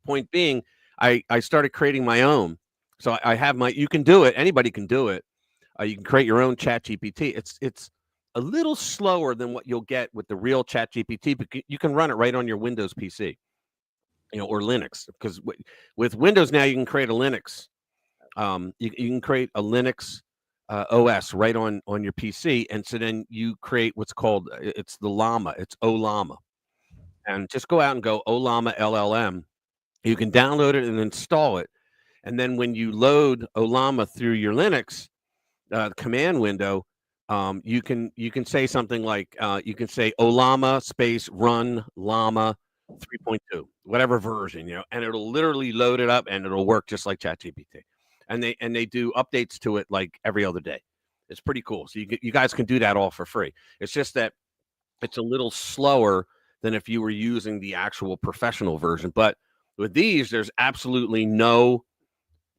point being, I started creating my own. So I have you can do it. Anybody can do it. You can create your own chat GPT. It's a little slower than what you'll get with the real chat GPT, but you can run it right on your Windows PC, or Linux, because with Windows now you can create a Linux. You can create a Linux OS right on your PC. And so then you create what's called, it's the Llama. It's Ollama. And just go out and go Ollama LLM. You can download it and install it. And then when you load Ollama through your Linux command window, you can say something like, you can say Ollama space run llama 3.2, whatever version, and it'll literally load it up and it'll work just like ChatGPT. And they do updates to it like every other day. It's pretty cool. So you guys can do that all for free. It's just that it's a little slower than if you were using the actual professional version. But with these, there's absolutely no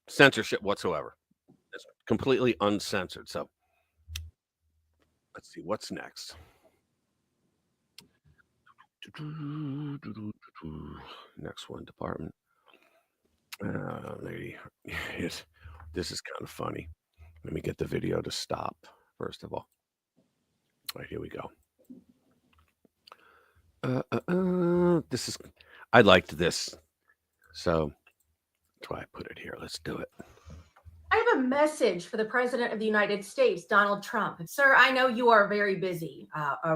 censorship whatsoever. It's completely uncensored. So let's see what's next. Next one, department. Maybe this is kind of funny. Let me get the video to stop first of all. All right, here we go. I liked this, so that's why I put it here. Let's do it. I have a message for the President of the United States, Donald Trump. Sir, I know you are very busy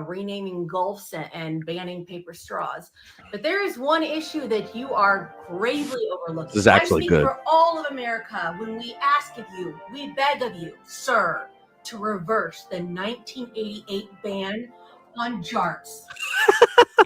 renaming Gulfs and banning paper straws, but there is one issue that you are gravely overlooking. This is actually I speak good. for all of America when we ask of you, we beg of you, sir, to reverse the 1988 ban on jarts.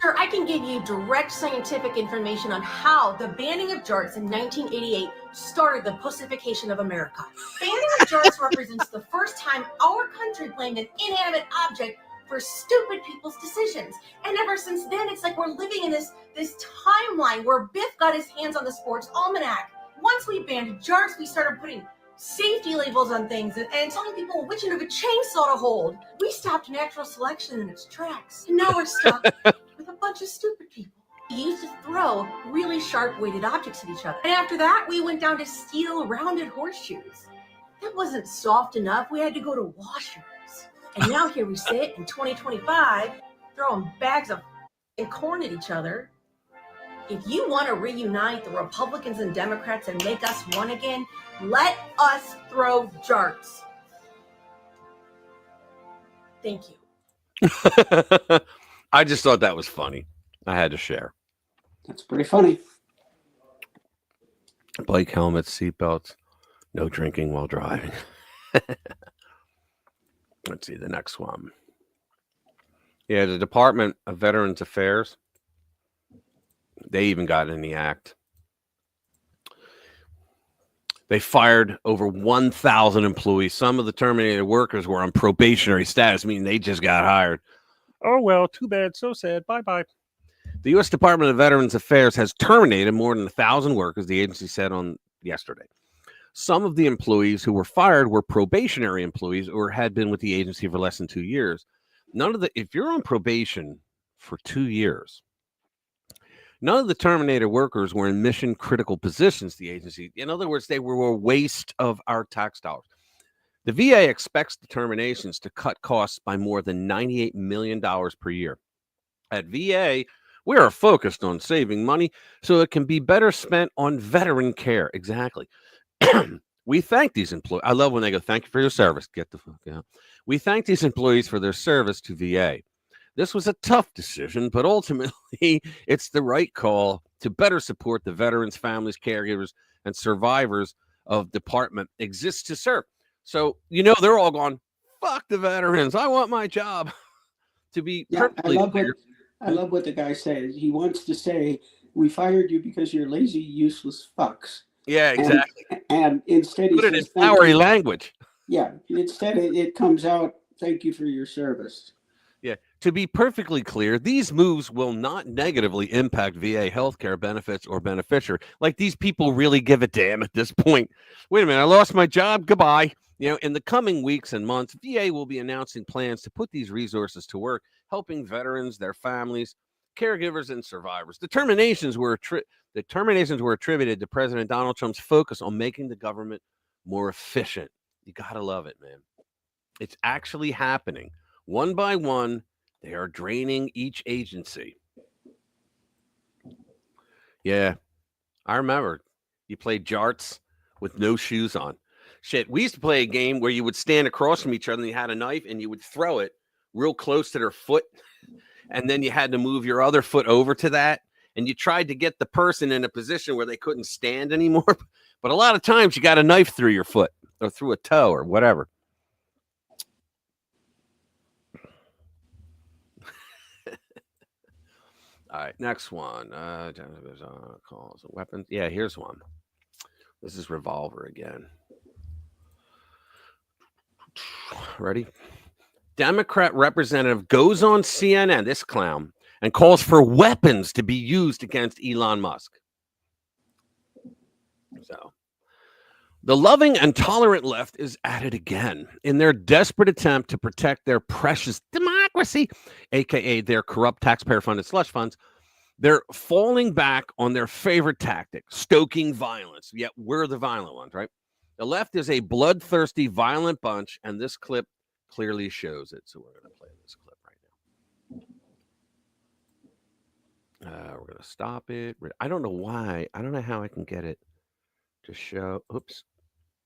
Sir, I can give you direct scientific information on how the banning of jarts in 1988 started the pussification of America. Banning of jarts represents the first time our country blamed an inanimate object for stupid people's decisions. And ever since then, it's like we're living in this timeline where Biff got his hands on the sports almanac. Once we banned jarts, we started putting safety labels on things and telling people which end of a chainsaw to hold. We stopped natural selection in its tracks. And now we're stuck with a bunch of stupid people. We used to throw really sharp-weighted objects at each other. And after that, we went down to steel rounded horseshoes. That wasn't soft enough. We had to go to washers. And now here we sit in 2025, throwing bags of corn at each other. If you want to reunite the Republicans and Democrats and make us one again, let us throw jarts. Thank you. I just thought that was funny. I had to share. That's pretty funny. Bike helmets, seatbelts, no drinking while driving. Let's see the next one. Yeah, the Department of Veterans Affairs, they even got in the act. They fired over 1,000 employees. Some of the terminated workers were on probationary status, meaning they just got hired. Oh, well, too bad. So sad. Bye-bye. The U.S. Department of Veterans Affairs has terminated more than 1,000 workers, the agency said on yesterday. Some of the employees who were fired were probationary employees or had been with the agency for less than 2 years. If you're on probation for 2 years, none of the terminated workers were in mission critical positions, the agency. In other words, they were a waste of our tax dollars. The VA expects the terminations to cut costs by more than $98 million per year. At VA, we are focused on saving money so it can be better spent on veteran care. Exactly. We thank these employees. I love when they go, thank you for your service. Get the fuck out. We thank these employees for their service to VA. This was a tough decision, but ultimately it's the right call to better support the veterans, families, caregivers, and survivors of department exists to serve. So, they're all going, fuck the veterans. I want my job to be perfectly clear. I love what the guy says. He wants to say, we fired you because you're lazy, useless fucks. Yeah, exactly. And instead, put it in flowery language. Yeah. Instead, it comes out, thank you for your service. To be perfectly clear, these moves will not negatively impact VA healthcare benefits or beneficiary. Like, these people really give a damn at this point. Wait a minute, I lost my job. Goodbye. In the coming weeks and months, VA will be announcing plans to put these resources to work, helping veterans, their families, caregivers, and survivors. The terminations were attributed to President Donald Trump's focus on making the government more efficient. You got to love it, man. It's actually happening. One by one, they are draining each agency. Yeah, I remember you played jarts with no shoes on. Shit, we used to play a game where you would stand across from each other and you had a knife and you would throw it real close to their foot. And then you had to move your other foot over to that. And you tried to get the person in a position where they couldn't stand anymore. But a lot of times you got a knife through your foot or through a toe or whatever. All right, next one. Calls weapons. Yeah, here's one. This is Revolver again. Ready? Democrat representative goes on CNN, this clown, and calls for weapons to be used against Elon Musk. So, the loving and tolerant left is at it again in their desperate attempt to protect their precious democracy, aka their corrupt taxpayer-funded slush funds. They're falling back on their favorite tactic, stoking violence. Yet we're the violent ones, right? The left is a bloodthirsty, violent bunch, and this clip clearly shows it. So we're going to play this clip right now. We're going to stop it. I don't know why. I don't know how I can get it to show. Oops.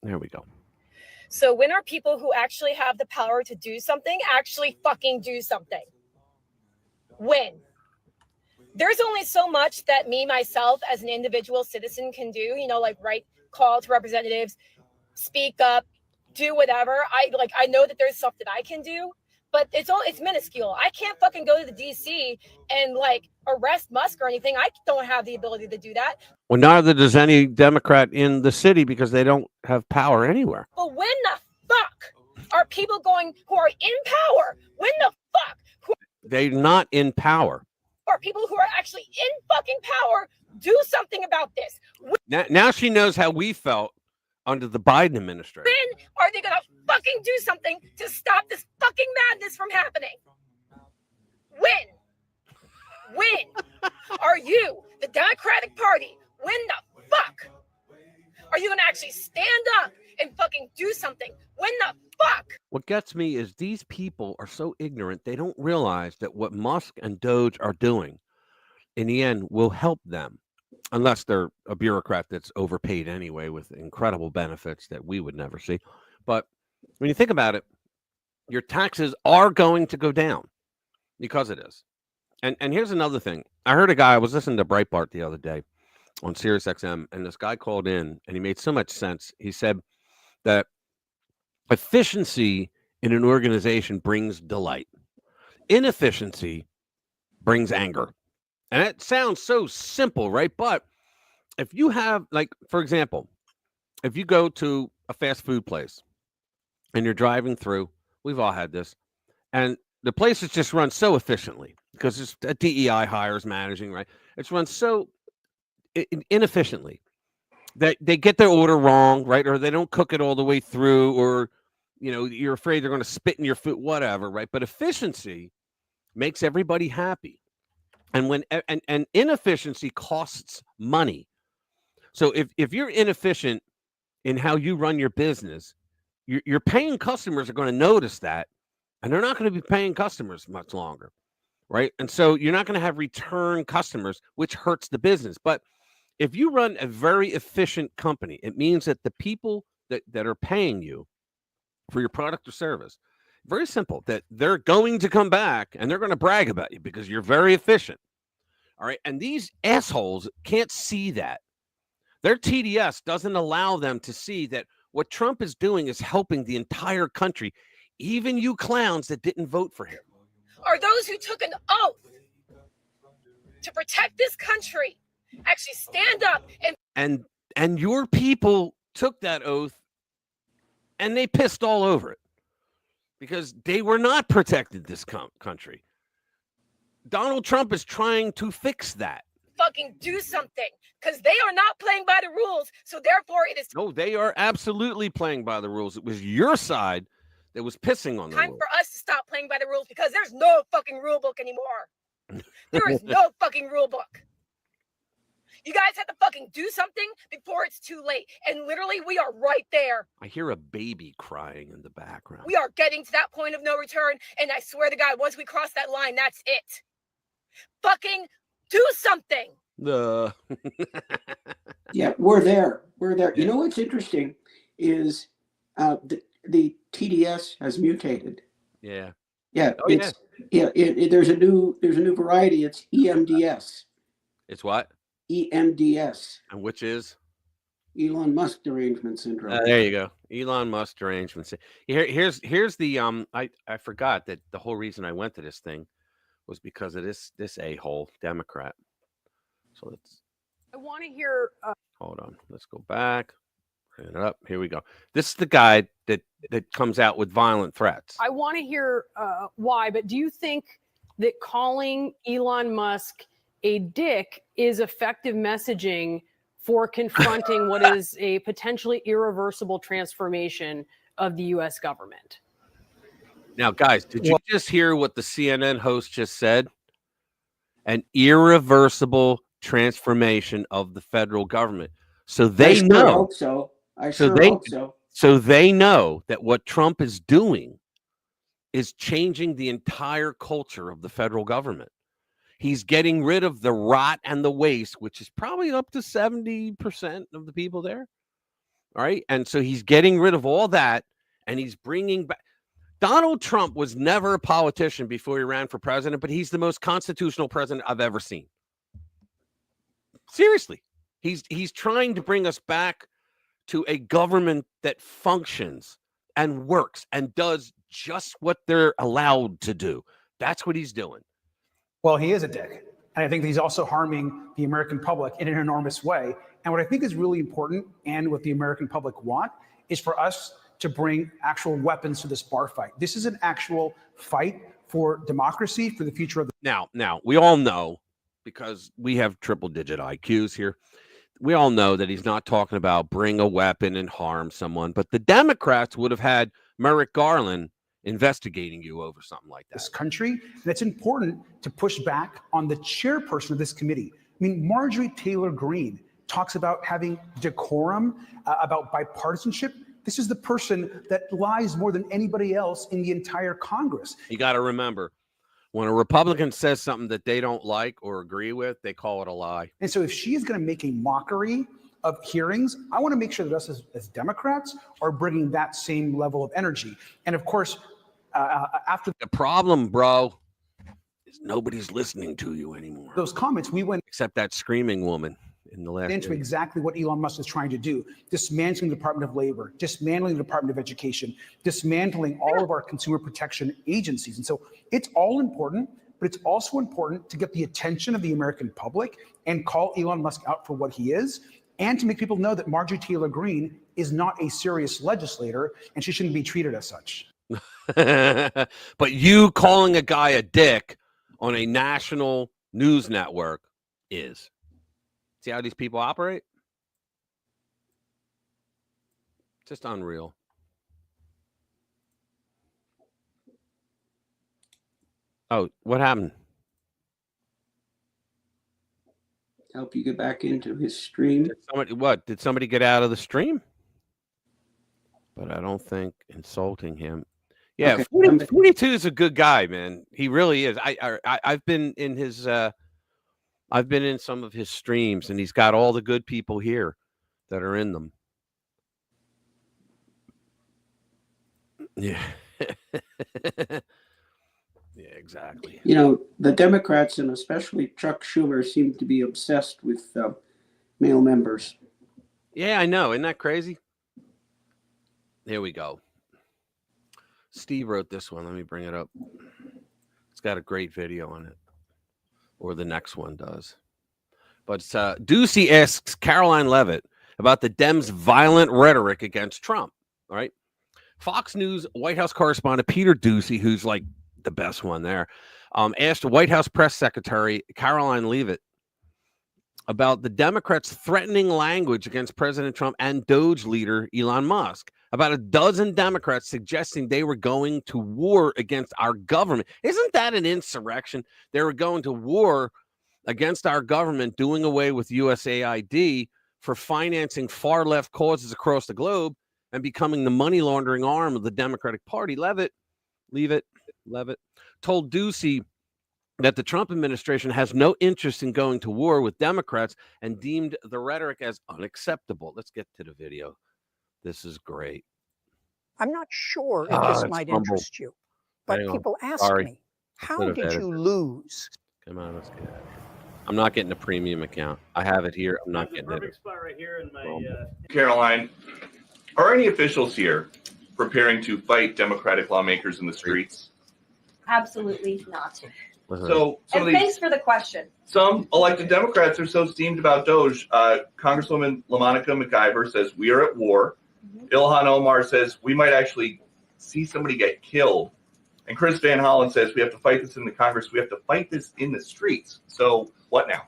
There we go. So when are people who actually have the power to do something actually fucking do something? When? There's only so much that me, myself, as an individual citizen can do, like write call to representatives, speak up, do whatever. I know that there's stuff that I can do, but it's minuscule. I can't fucking go to the DC and arrest Musk or anything. I don't have the ability to do that. Well, neither does any Democrat in the city because they don't have power anywhere. But when the fuck are people who are in power? When the fuck? They're not in power. Or people who are actually in fucking power do something about this. Now she knows how we felt under the Biden administration. When are they going to fucking do something to stop this fucking madness from happening? When are you, the Democratic Party, when the fuck are you going to actually stand up and fucking do something? When the fuck? What gets me is these people are so ignorant, they don't realize that what Musk and Doge are doing in the end will help them. Unless they're a bureaucrat that's overpaid anyway with incredible benefits that we would never see. But when you think about it, your taxes are going to go down because it is. And here's another thing. I heard a guy, I was listening to Breitbart the other day on Sirius XM, and this guy called in and he made so much sense. He said that efficiency in an organization brings delight. Inefficiency brings anger. And it sounds so simple, right? But if you have, for example, if you go to a fast food place and you're driving through, we've all had this, and the place is just run so efficiently because it's a DEI hires managing, right? It's run so inefficiently that they get their order wrong, right? Or they don't cook it all the way through, or, you're afraid they're going to spit in your food, whatever, right? But efficiency makes everybody happy. And when and inefficiency costs money. So if you're inefficient in how you run your business, your paying customers are going to notice that, and they're not going to be paying customers much longer, right? And so you're not going to have return customers, which hurts the business. But if you run a very efficient company, it means that the people that are paying you for your product or service, very simple, that they're going to come back and they're going to brag about you because you're very efficient. All right. And these assholes can't see that. Their TDS doesn't allow them to see that what Trump is doing is helping the entire country, even you clowns that didn't vote for him. Are those who took an oath to protect this country actually stand up and your people took that oath and they pissed all over it because they were not protected this country. Donald Trump is trying to fix that. Fucking do something, because they are not playing by the rules. So therefore, it is No, they are absolutely playing by the rules. It was your side that was pissing on the time rules. for us to stop playing by the rules, because there's no fucking rule book anymore. There is no fucking rule book. You guys have to fucking do something before it's too late. And literally, we are right there. I hear a baby crying in the background. We are getting to that point of no return. And I swear to God, once we cross that line, that's it. Fucking do something. Yeah, we're there. We're there. Yeah. You know what's interesting is the TDS has mutated. Yeah. Yeah. Oh, it's there's a new variety. It's EMDS. It's what? EMDS. And which is? Elon Musk derangement syndrome. There you go. Elon Musk derangement. Here's the I forgot that the whole reason I went to this thing was because of this a-hole Democrat. So let's. I want to hear. Hold on. Let's go back. Bring it up. Here we go. This is the guy that comes out with violent threats. I want to hear why, but do you think that calling Elon Musk a dick is effective messaging for confronting what is a potentially irreversible transformation of the U.S. government? Now, guys, did you just hear what the CNN host just said? An irreversible transformation of the federal government. So they know. Hope so. I sure hope so. So they know that what Trump is doing is changing the entire culture of the federal government. He's getting rid of the rot and the waste, which is probably up to 70% of the people there. All right. And so he's getting rid of all that, and he's bringing back. Donald Trump was never a politician before he ran for president, but he's the most constitutional president I've ever seen. Seriously. He's trying to bring us back to a government that functions and works and does just what they're allowed to do. That's what he's doing. Well, he is a dick. And I think that he's also harming the American public in an enormous way. And what I think is really important, and what the American public want, is for us to bring actual weapons to this bar fight. This is an actual fight for democracy, for the future of the. Now, we all know, because we have triple-digit IQs here, we all know that he's not talking about bring a weapon and harm someone, but the Democrats would have had Merrick Garland investigating you over something like that. This country, and it's important to push back on the chairperson of this committee. I mean, Marjorie Taylor Greene talks about having decorum, about bipartisanship. This is the person that lies more than anybody else in the entire Congress. You got to remember, when a Republican says something that they don't like or agree with, they call it a lie. And so if she is going to make a mockery of hearings, I want to make sure that us as Democrats are bringing that same level of energy. And of course, after the problem, bro, is nobody's listening to you anymore. Those comments, we went except that screaming woman in the last into day. Exactly what Elon Musk is trying to do: dismantling the Department of Labor, dismantling the Department of Education, dismantling all of our consumer protection agencies. And so it's all important, but it's also important to get the attention of the American public and call Elon Musk out for what he is, and to make people know that Marjorie Taylor Greene is not a serious legislator and she shouldn't be treated as such. But you calling a guy a dick on a national news network is. See how these people operate? Just unreal. Oh, what happened? Help you get back into his stream. Did somebody get out of the stream? But I don't think insulting him. Yeah, okay. 42 is a good guy, man. He really is. I've been in his I've been in some of his streams, and he's got all the good people here that are in them. Yeah. Yeah, exactly. You know, the Democrats, and especially Chuck Schumer, seem to be obsessed with male members. Yeah, I know. Isn't that crazy? Here we go. Steve wrote this one. Let me bring it up. It's got a great video on it. Or the next one does. But Ducey asks Caroline Leavitt about the Dems' violent rhetoric against Trump. All right. Fox News White House correspondent Peter Ducey, who's like the best one there. Asked White House press secretary Caroline Leavitt about the Democrats' threatening language against President Trump and Doge leader Elon Musk. About a dozen Democrats suggesting they were going to war against our government. Isn't that an insurrection? They were going to war against our government, doing away with USAID for financing far left causes across the globe and becoming the money laundering arm of the Democratic Party. Leavitt told Ducey that the Trump administration has no interest in going to war with Democrats and deemed the rhetoric as unacceptable. Let's get to the video. This is great. I'm not sure if this might interest you, but people ask me, how did you lose? Come on, let's get it. I'm not getting a premium account. I have it here. I'm not getting it. Perfect spot right here in my Caroline, are any officials here preparing to fight Democratic lawmakers in the streets? Absolutely not. So and thanks for the question. Some elected Democrats are so steamed about Doge. Congresswoman LaMonica McIver says we are at war. Ilhan Omar says we might actually see somebody get killed. And Chris Van Hollen says we have to fight this in the Congress. We have to fight this in the streets. So what now?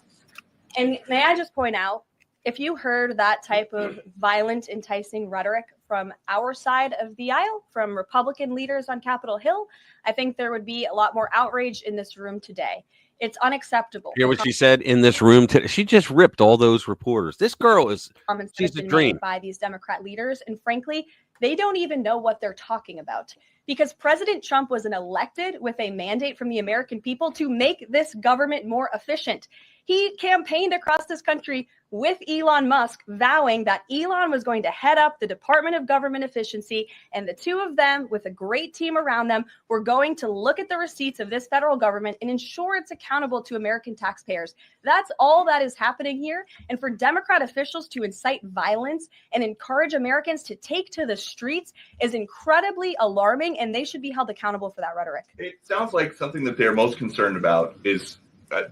And may I just point out, if you heard that type of violent, enticing rhetoric from our side of the aisle, from Republican leaders on Capitol Hill, I think there would be a lot more outrage in this room today. It's unacceptable. Hear what she said in this room today? She just ripped all those reporters. This girl she's a dream. By these Democrat leaders. And frankly, they don't even know what they're talking about. Because President Trump was elected with a mandate from the American people to make this government more efficient. He campaigned across this country with Elon Musk, vowing that Elon was going to head up the Department of Government Efficiency, and the two of them, with a great team around them, were going to look at the receipts of this federal government and ensure it's accountable to American taxpayers. That's all that is happening here. And for Democrat officials to incite violence and encourage Americans to take to the streets is incredibly alarming, and they should be held accountable for that rhetoric. It sounds like something that they're most concerned about is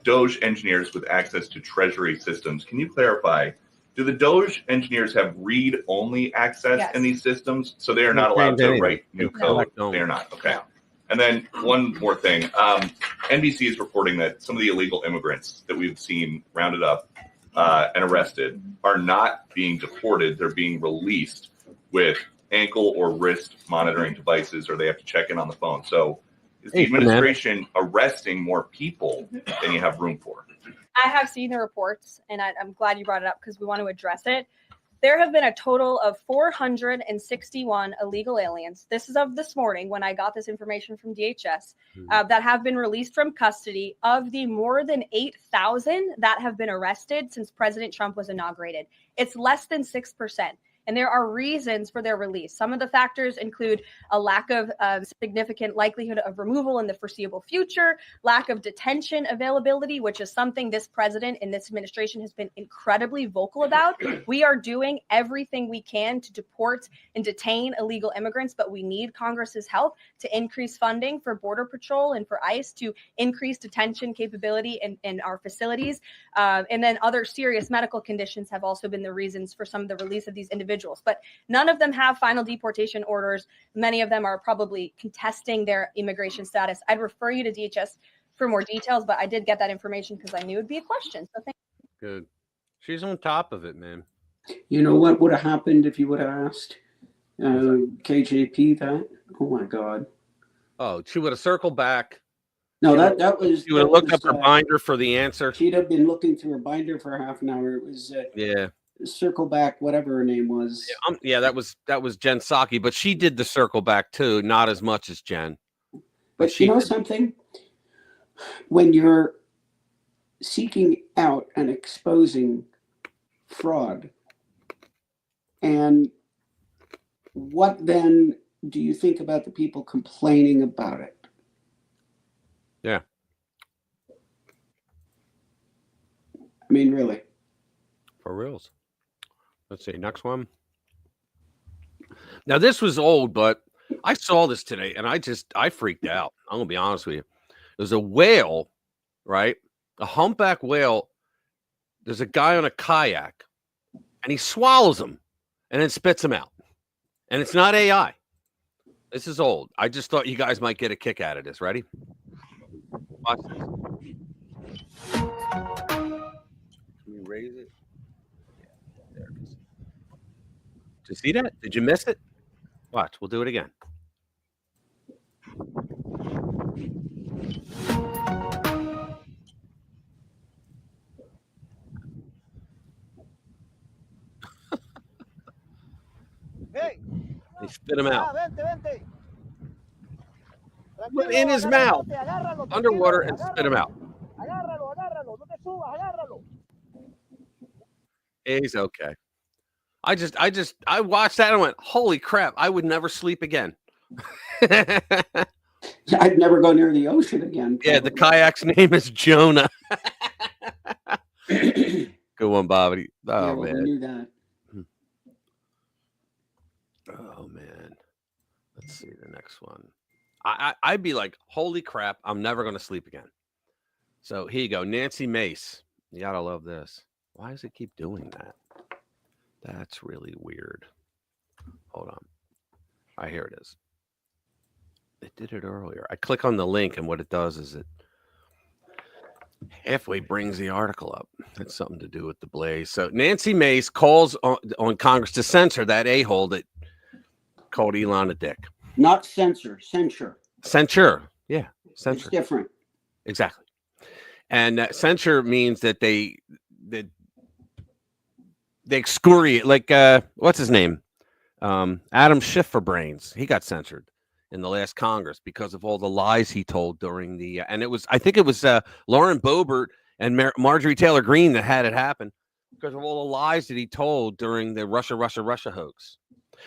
Doge engineers with access to Treasury systems. Can you clarify, do the Doge engineers have read-only access in these systems? So they are not allowed to write new code? They are not. Okay. And then one more thing. NBC is reporting that some of the illegal immigrants that we've seen rounded up and arrested are not being deported. They're being released with ankle or wrist monitoring devices, or they have to check in on the phone. So is the administration arresting more people than you have room for? I have seen the reports, and I'm glad you brought it up because we want to address it. There have been a total of 461 illegal aliens. This is of this morning when I got this information from DHS that have been released from custody. Of the more than 8,000 that have been arrested since President Trump was inaugurated, it's less than 6%. And there are reasons for their release. Some of the factors include a lack of significant likelihood of removal in the foreseeable future, lack of detention availability, which is something this president and this administration has been incredibly vocal about. We are doing everything we can to deport and detain illegal immigrants, but we need Congress's help to increase funding for Border Patrol and for ICE to increase detention capability in our facilities. And then other serious medical conditions have also been the reasons for some of the release of these individuals. But none of them have final deportation orders. Many of them are probably contesting their immigration status. I'd refer you to DHS for more details, but I did get that information because I knew it'd be a question. So thank you. Good. She's on top of it, man. You know what would have happened if you would have asked KJP that? Oh my God. Oh, she would have circled back. No, that was. She would have looked up her binder for the answer. She'd have been looking through her binder for half an hour. It was circle back, whatever her name was. Yeah, that was Jen Psaki, but she did the circle back too, not as much as Jen. But you know something? When you're seeking out and exposing fraud, and what then do you think about the people complaining about it? Yeah. I mean, really. For reals. Let's see. Next one. Now, this was old, but I saw this today and I freaked out. I'm going to be honest with you. There's a whale, right? A humpback whale. There's a guy on a kayak and he swallows him and then spits him out. And it's not AI. This is old. I just thought you guys might get a kick out of this. Ready? Watch this. Can you raise it? Yeah, there it is. Did you see that? Did you miss it? Watch. We'll do it again. Hey, They spit him out. vente. Put it in his mouth, underwater, and spit him out. Agárralo, no te subas, agárralo. He's okay. I watched that and went, holy crap, I would never sleep again. I'd never go near the ocean again. Yeah, the kayak's name is Jonah. Good one, Bobby. Oh, Yeah, well, man. we knew that. Oh, man. Let's see the next one. I'd be like, holy crap, I'm never going to sleep again. So here you go. Nancy Mace. You got to love this. Why does it keep doing that? That's really weird. Hold on. All right, here it is. It did it earlier. I click on the link, and what it does is it halfway brings the article up. It's something to do with the Blaze. So Nancy Mace calls on Congress to censor that a-hole that called Elon a dick. Not censor, censure. Censure. Yeah, censure. It's different. Exactly. And censure means that they excoriate, like what's his name? Adam Schiff for brains. He got censored in the last Congress because of all the lies he told during the and I think it was Lauren Boebert and Marjorie Taylor Greene that had it happen because of all the lies that he told during the Russia hoax.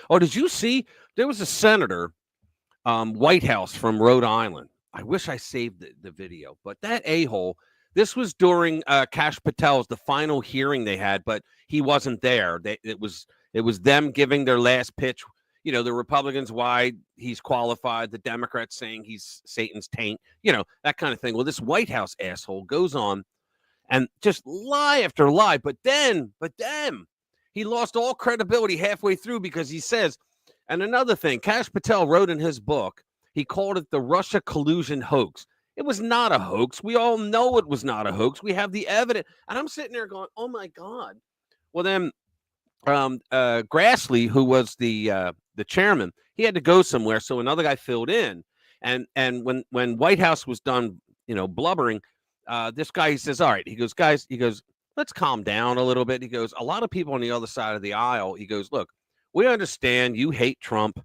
Oh, did you see there was a senator, White House from Rhode Island. I wish I saved the video, but that a-hole, this was during Kash Patel's, the final hearing they had, but he wasn't there. It was them giving their last pitch. You know, the Republicans, why he's qualified, the Democrats saying he's Satan's taint, you know, that kind of thing. Well, this White House asshole goes on and just lie after lie. But then he lost all credibility halfway through because he says, and another thing, Kash Patel wrote in his book, he called it the Russia collusion hoax. It was not a hoax. We all know it was not a hoax. We have the evidence. And I'm sitting there going, oh, my God. Well, then Grassley, who was the chairman, he had to go somewhere. So another guy filled in. And when White House was done, you know, blubbering, this guy, he says, all right, he goes, guys, he goes, let's calm down a little bit. He goes, a lot of people on the other side of the aisle, he goes, look, we understand you hate Trump.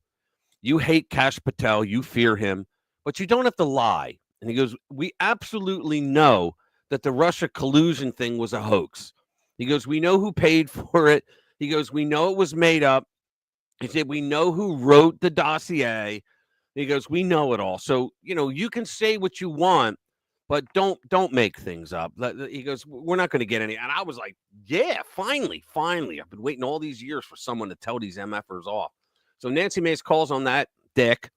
You hate Kash Patel. You fear him, but you don't have to lie. And he goes, we absolutely know that the Russia collusion thing was a hoax. He goes, we know who paid for it. He goes, we know it was made up. He said, we know who wrote the dossier. He goes, we know it all. So, you know, you can say what you want, but don't make things up. He goes, we're not going to get any. And I was like, yeah, finally. I've been waiting all these years for someone to tell these MFers off. So Nancy Mace calls on that dick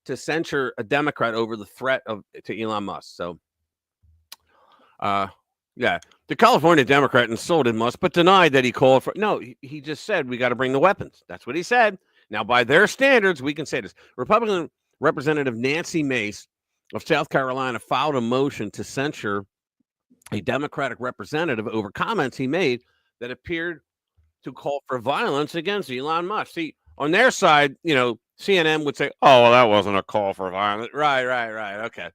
to censure a Democrat over the threat to Elon Musk. So, yeah, the California Democrat insulted Musk, but denied that he called for. No, he just said we got to bring the weapons. That's what he said. Now, by their standards, we can say this. Republican Representative Nancy Mace of South Carolina filed a motion to censure a Democratic representative over comments he made that appeared to call for violence against Elon Musk. See, on their side, you know, CNN would say, oh, well, that wasn't a call for violence. Right. Okay.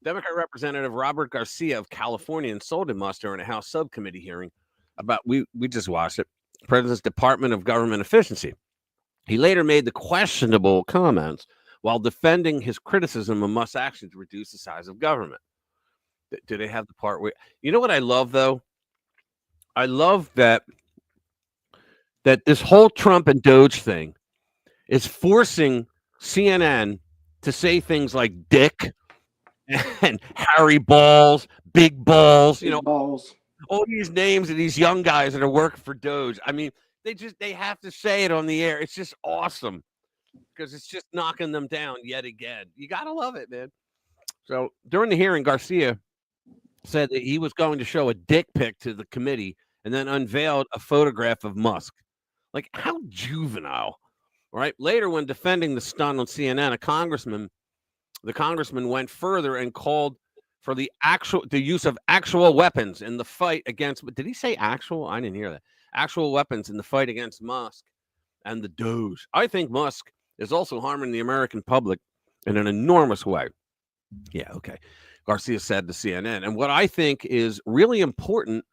Democrat Representative Robert Garcia of California insulted Musk during a House subcommittee hearing about, we just watched it, President's Department of Government Efficiency. He later made the questionable comments while defending his criticism of Musk's action to reduce the size of government. Do they have the part where, you know what I love, though? I love that this whole Trump and Doge thing is forcing CNN to say things like dick and Harry Balls, Big Balls, you know, balls. All these names of these young guys that are working for Doge. I mean, they have to say it on the air. It's just awesome because it's just knocking them down yet again. You got to love it, man. So during the hearing, Garcia said that he was going to show a dick pic to the committee and then unveiled a photograph of Musk. Like, how juvenile All right. Later, when defending the stunt on CNN, the congressman went further and called for the use of actual weapons in the fight against. Did he say actual? I didn't hear that. Actual weapons in the fight against Musk and the Doge. I think Musk is also harming the American public in an enormous way. Yeah, okay. Garcia said to CNN. And what I think is really important,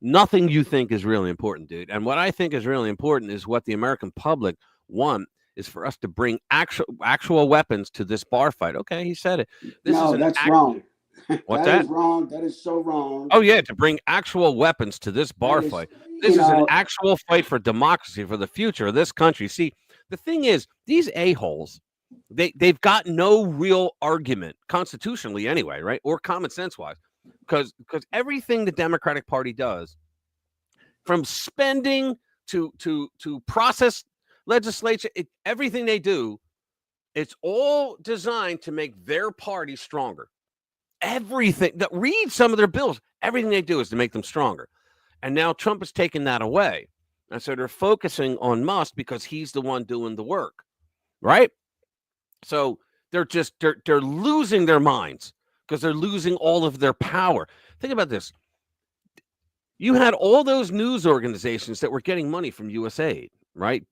nothing you think is really important, dude. And what I think is really important is what the American public want is for us to bring actual weapons to this bar fight. Okay, he said it. That's wrong. What's that is wrong. That is so wrong. Oh, yeah, to bring actual weapons to this bar fight. This is an actual fight for democracy, for the future of this country. See, the thing is, these a-holes, they've got no real argument, constitutionally anyway, right? Or common sense-wise. Because everything the Democratic Party does, from spending to process legislation, everything they do, it's all designed to make their party stronger. Everything that read some of their bills, everything they do is to make them stronger. And now Trump has taken that away. And so they're focusing on Musk because he's the one doing the work. Right? So they're losing their minds because they're losing all of their power. Think about this. You had all those news organizations that were getting money from USAID, right?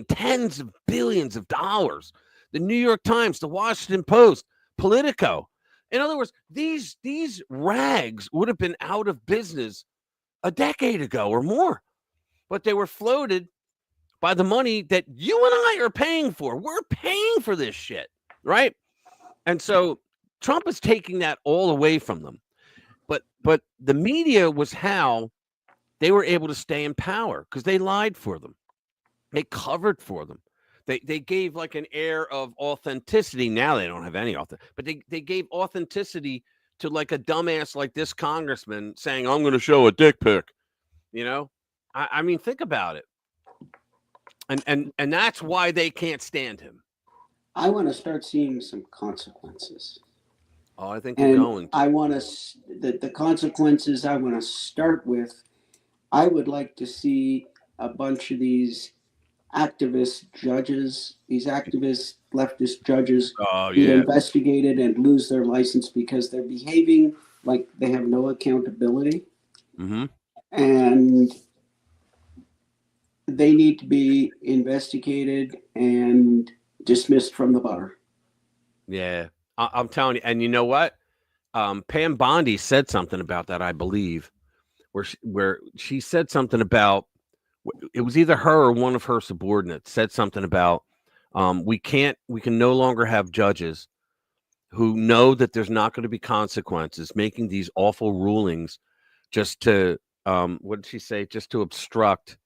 Tens of billions of dollars. The New York Times, the Washington Post, Politico. In other words, these rags would have been out of business a decade ago or more, but they were floated by the money that you and I are paying for. We're paying for this shit, right? And so Trump is taking that all away from them. But the media was how they were able to stay in power because they lied for them. They covered for them. They gave like an air of authenticity. Now they don't have any authenticity, but they gave authenticity to like a dumbass like this congressman saying, I'm going to show a dick pic. You know, I mean, think about it. And that's why they can't stand him. I want to start seeing some consequences. Oh, I think you're going to. I want the consequences I want to start with. I would like to see a bunch of these activist judges, these activist leftist judges be investigated and lose their license because they're behaving like they have no accountability. Mm-hmm. And they need to be investigated and dismissed from the bar. Yeah, I'm telling you. And you know what? Pam Bondi said something about that, I believe, where she said something about, it was either her or one of her subordinates said something about we can no longer have judges who know that there's not going to be consequences making these awful rulings just to what did she say? Just to obstruct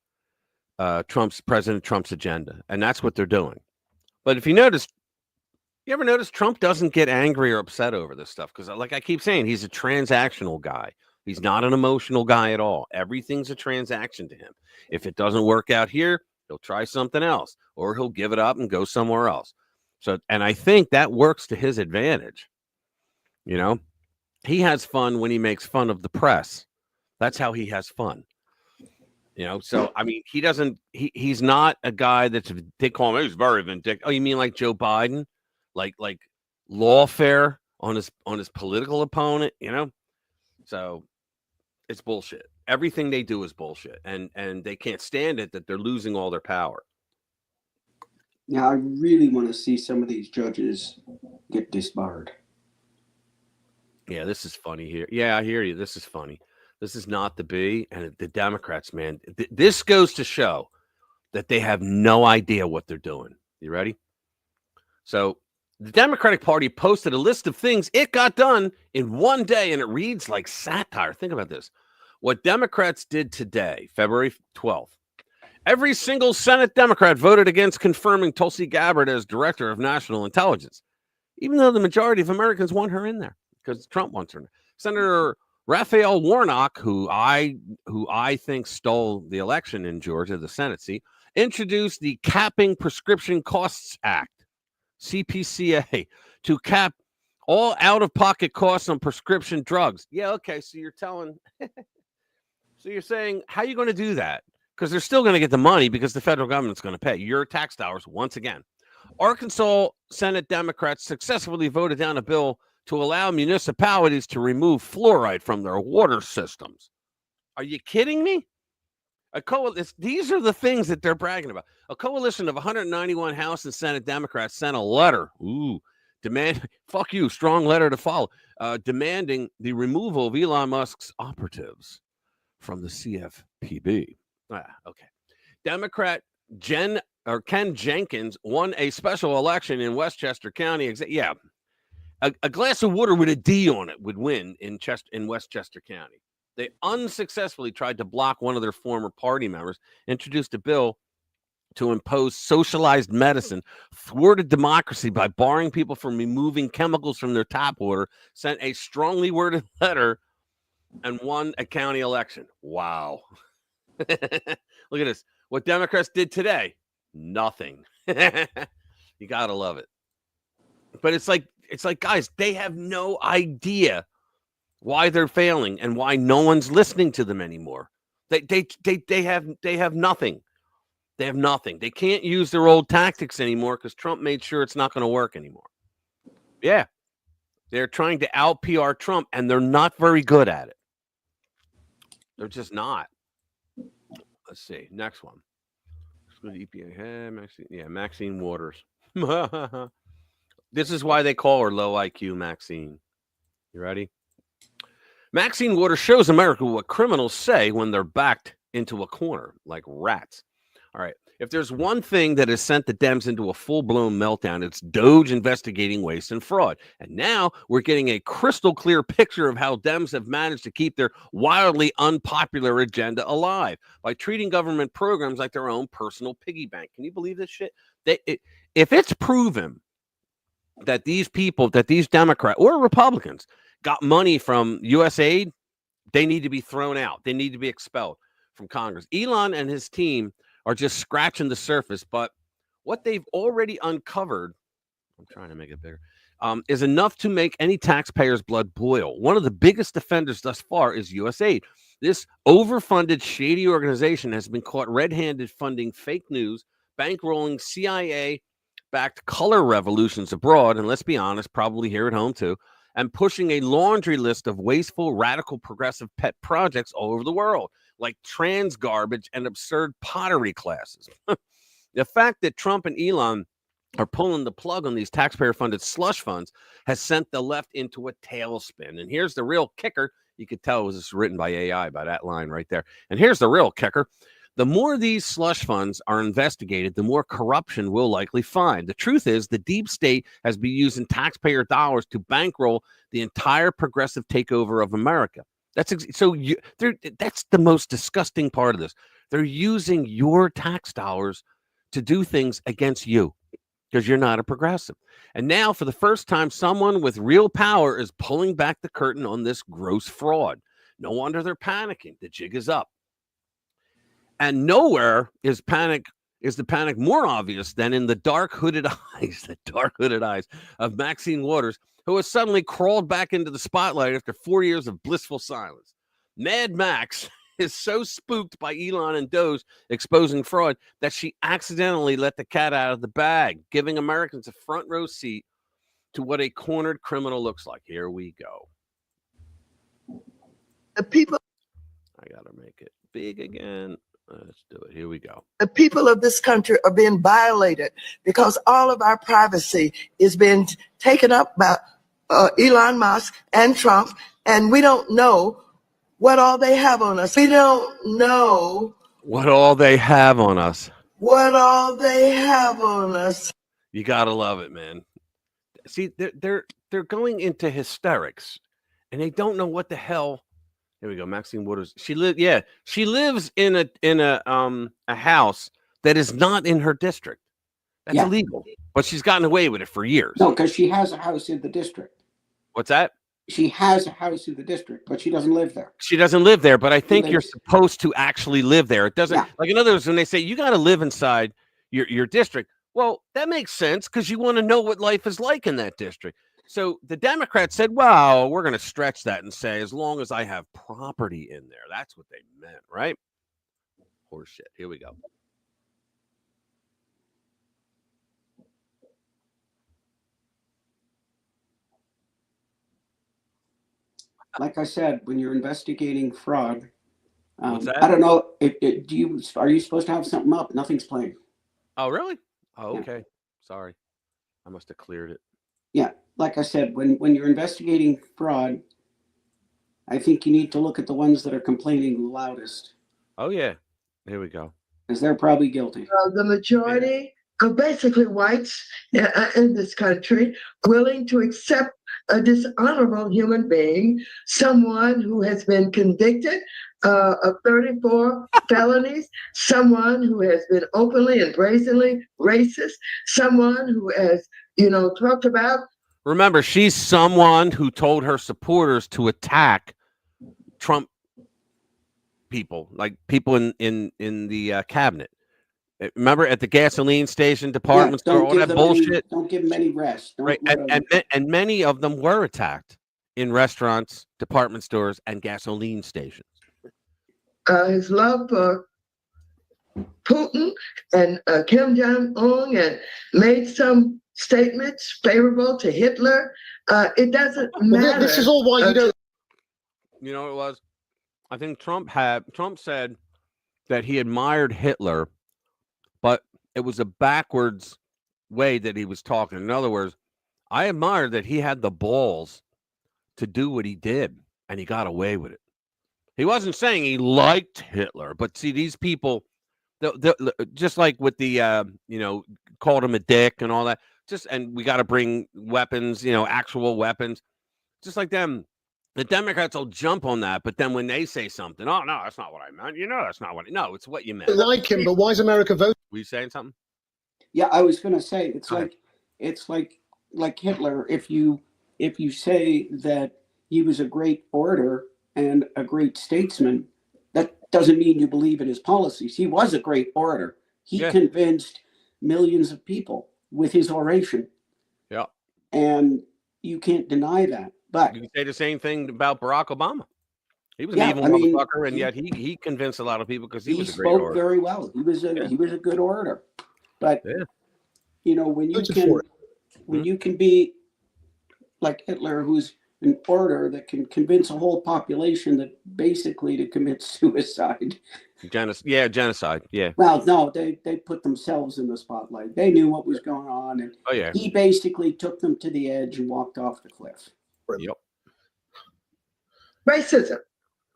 President Trump's agenda. And that's what they're doing. But if you ever notice Trump doesn't get angry or upset over this stuff? Because like I keep saying, he's a transactional guy. He's not an emotional guy at all. Everything's a transaction to him. If it doesn't work out here, he'll try something else, or he'll give it up and go somewhere else. So, and I think that works to his advantage. You know, he has fun when he makes fun of the press. That's how he has fun. You know, so I mean, he's not a guy they call him, he's very vindictive. Oh, you mean like Joe Biden? Like lawfare on his political opponent, you know? So it's bullshit. Everything they do is bullshit. And they can't stand it that they're losing all their power. Now, I really want to see some of these judges get disbarred. Yeah, this is funny here. Yeah, I hear you. This is funny. This is not the B. And the Democrats, man, this goes to show that they have no idea what they're doing. You ready? So the Democratic Party posted a list of things it got done in one day, and it reads like satire. Think about this. What Democrats did today, February 12th. Every single Senate Democrat voted against confirming Tulsi Gabbard as Director of National Intelligence, even though the majority of Americans want her in there because Trump wants her in there. Senator Raphael Warnock, who I think stole the election in Georgia, the Senate seat, introduced the Capping Prescription Costs Act, CPCA, to cap all out-of-pocket costs on prescription drugs. Yeah, okay, so you're saying, how are you going to do that? because they're still going to get the money because the federal government's going to pay your tax dollars once again. Arkansas Senate Democrats successfully voted down a bill to allow municipalities to remove fluoride from their water systems. Are you kidding me? These are the things that they're bragging about. A coalition of 191 House and Senate Democrats sent a letter, fuck you, strong letter to follow, demanding the removal of Elon Musk's operatives from the CFPB. Okay. Democrat Ken Jenkins won a special election in Westchester County. A glass of water with a D on it would win in Westchester County. They unsuccessfully tried to block one of their former party members, introduced a bill to impose socialized medicine, thwarted democracy by barring people from removing chemicals from their tap water, sent a strongly worded letter, and won a county election. Wow. Look at this. What Democrats did today, nothing. You got to love it. But it's like, guys, they have no idea why they're failing and why no one's listening to them anymore. They have nothing. They have nothing. They can't use their old tactics anymore because Trump made sure it's not going to work anymore. Yeah. They're trying to out PR Trump, and they're not very good at it. They're just not. Let's see. Next one. Maxine Waters. This is why they call her low IQ Maxine. You ready? Maxine Waters shows America what criminals say when they're backed into a corner like rats. All right. If there's one thing that has sent the Dems into a full-blown meltdown, it's Doge investigating waste and fraud. And now we're getting a crystal clear picture of how Dems have managed to keep their wildly unpopular agenda alive by treating government programs like their own personal piggy bank. Can you believe this shit? If it's proven that these people, that these Democrats or Republicans got money from USAID, they need to be thrown out. They need to be expelled from Congress. Elon and his team are just scratching the surface, but what they've already uncovered, I'm trying to make it bigger, is enough to make any taxpayer's blood boil. One of the biggest offenders thus far is USAID. This overfunded, shady organization has been caught red-handed funding fake news, bankrolling CIA-backed color revolutions abroad, and let's be honest, probably here at home too, and pushing a laundry list of wasteful, radical, progressive pet projects all over the world, like trans garbage and absurd pottery classes. The fact that Trump and Elon are pulling the plug on these taxpayer-funded slush funds has sent the left into a tailspin. And here's the real kicker. You could tell it was written by AI by that line right there. And here's the real kicker. The more these slush funds are investigated, the more corruption we'll likely find. The truth is the deep state has been using taxpayer dollars to bankroll the entire progressive takeover of America. That's the most disgusting part of this. They're using your tax dollars to do things against you because you're not a progressive. And now, for the first time, someone with real power is pulling back the curtain on this gross fraud. No wonder they're panicking. The jig is up. And nowhere is the panic more obvious than in the dark hooded eyes of Maxine Waters, who has suddenly crawled back into the spotlight after 4 years of blissful silence. Mad Max is so spooked by Elon and Doge exposing fraud that she accidentally let the cat out of the bag, giving Americans a front row seat to what a cornered criminal looks like. Here we go. I gotta make it big again. Let's do it. Here we go. The people of this country are being violated because all of our privacy is being taken up by Elon Musk and Trump, and we don't know what all they have on us. We don't know what all they have on us. What all they have on us. You gotta love it, man. See, they're going into hysterics, and they don't know what the hell. Here we go, Maxine Waters. She lives in a house that is not in her district. That's illegal, but she's gotten away with it for years. No, because she has a house in the district. What's that? She has a house in the district, but she doesn't live there. She doesn't live there, but I think you're supposed to actually live there. It doesn't, like in other words, when they say you got to live inside your district, well, that makes sense because you want to know what life is like in that district. So the Democrats said, well, we're going to stretch that and say, as long as I have property in there. That's what they meant, right? horse shit. Here we go. Like I said, when you're investigating fraud, What's that? I don't know. Are you supposed to have something up? Nothing's playing. Oh, really? Oh, Yeah. okay. Sorry. I must have cleared it. Yeah, like I said, when you're investigating fraud, I think you need to look at the ones that are complaining the loudest, Oh, yeah. Here we go. because they're probably guilty. The majority of basically whites in this country willing to accept a dishonorable human being, someone who has been convicted of 34 felonies, someone who has been openly and brazenly racist, someone who has, talked about. Remember, she's someone who told her supporters to attack Trump people, like people in the cabinet. Remember at the gasoline station, department store, all that bullshit. Don't give them any rest. Don't Right, and many of them were attacked in restaurants, department stores, and gasoline stations. His love for Putin and Kim Jong-un, and made some statements favorable to Hitler. It doesn't matter. This is all why you don't. You know what it was? I think Trump said that he admired Hitler, but it was a backwards way that he was talking. In other words, I admired that he had the balls to do what he did, and he got away with it. He wasn't saying he liked Hitler, but see, these people, just like with the, called him a dick and all that, and we got to bring weapons, actual weapons, just like them. The Democrats will jump on that, but then when they say something, oh, no, that's not what I meant. That's not what. No, it's what you meant. I like him, but why is America voting? Were you saying something? Yeah, I was going to say it's like Hitler. If you say that he was a great orator and a great statesman, that doesn't mean you believe in his policies. He was a great orator. He convinced millions of people with his oration. Yeah, and you can't deny that. But you can say the same thing about Barack Obama. He was an evil motherfucker, and yet he convinced a lot of people because he was a great orator. He spoke very well. He was a good orator. But when you can be like Hitler, who's an orator that can convince a whole population that basically to commit suicide. Genocide. Yeah. Well, no, they put themselves in the spotlight. They knew what was going on, and he basically took them to the edge and walked off the cliff. Yep. Racism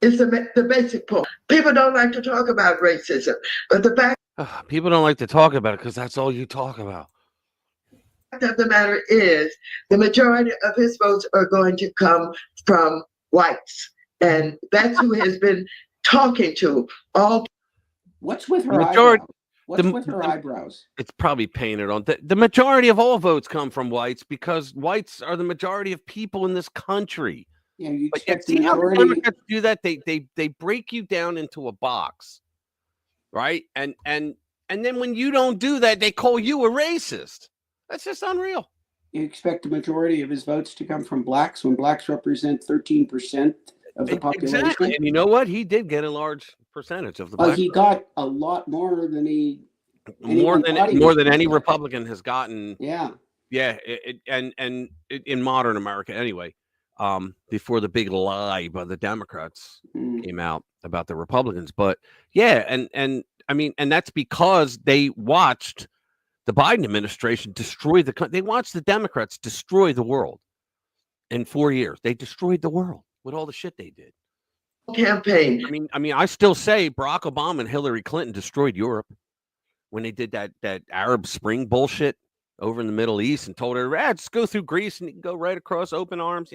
is the basic point. People don't like to talk about racism, but the fact people don't like to talk about it because that's all you talk about. of the matter is the majority of his votes are going to come from whites, and that's who has been talking to all. What's with her eyebrows? What's with her eyebrows? It's probably painted on. The majority of all votes come from whites because whites are the majority of people in this country. Yeah, you but expect see the how the majority. Democrats do that? They break you down into a box, right? And then when you don't do that, they call you a racist. That's just unreal. You expect the majority of his votes to come from blacks when blacks represent 13% of the population. Exactly. And you know what? He did get a large percentage of the black he vote. got a lot more than more than any Republican has gotten. Yeah. Yeah, and in modern America anyway. Before the big lie by the Democrats came out about the Republicans, but yeah, and I mean, and that's because they watched the Biden administration destroy the country. They watched the Democrats destroy the world in 4 years. They destroyed the world with all the shit they did. Campaign. I mean, I still say Barack Obama and Hillary Clinton destroyed Europe when they did that Arab Spring bullshit over in the Middle East and told her, just go through Greece and you can go right across, open arms,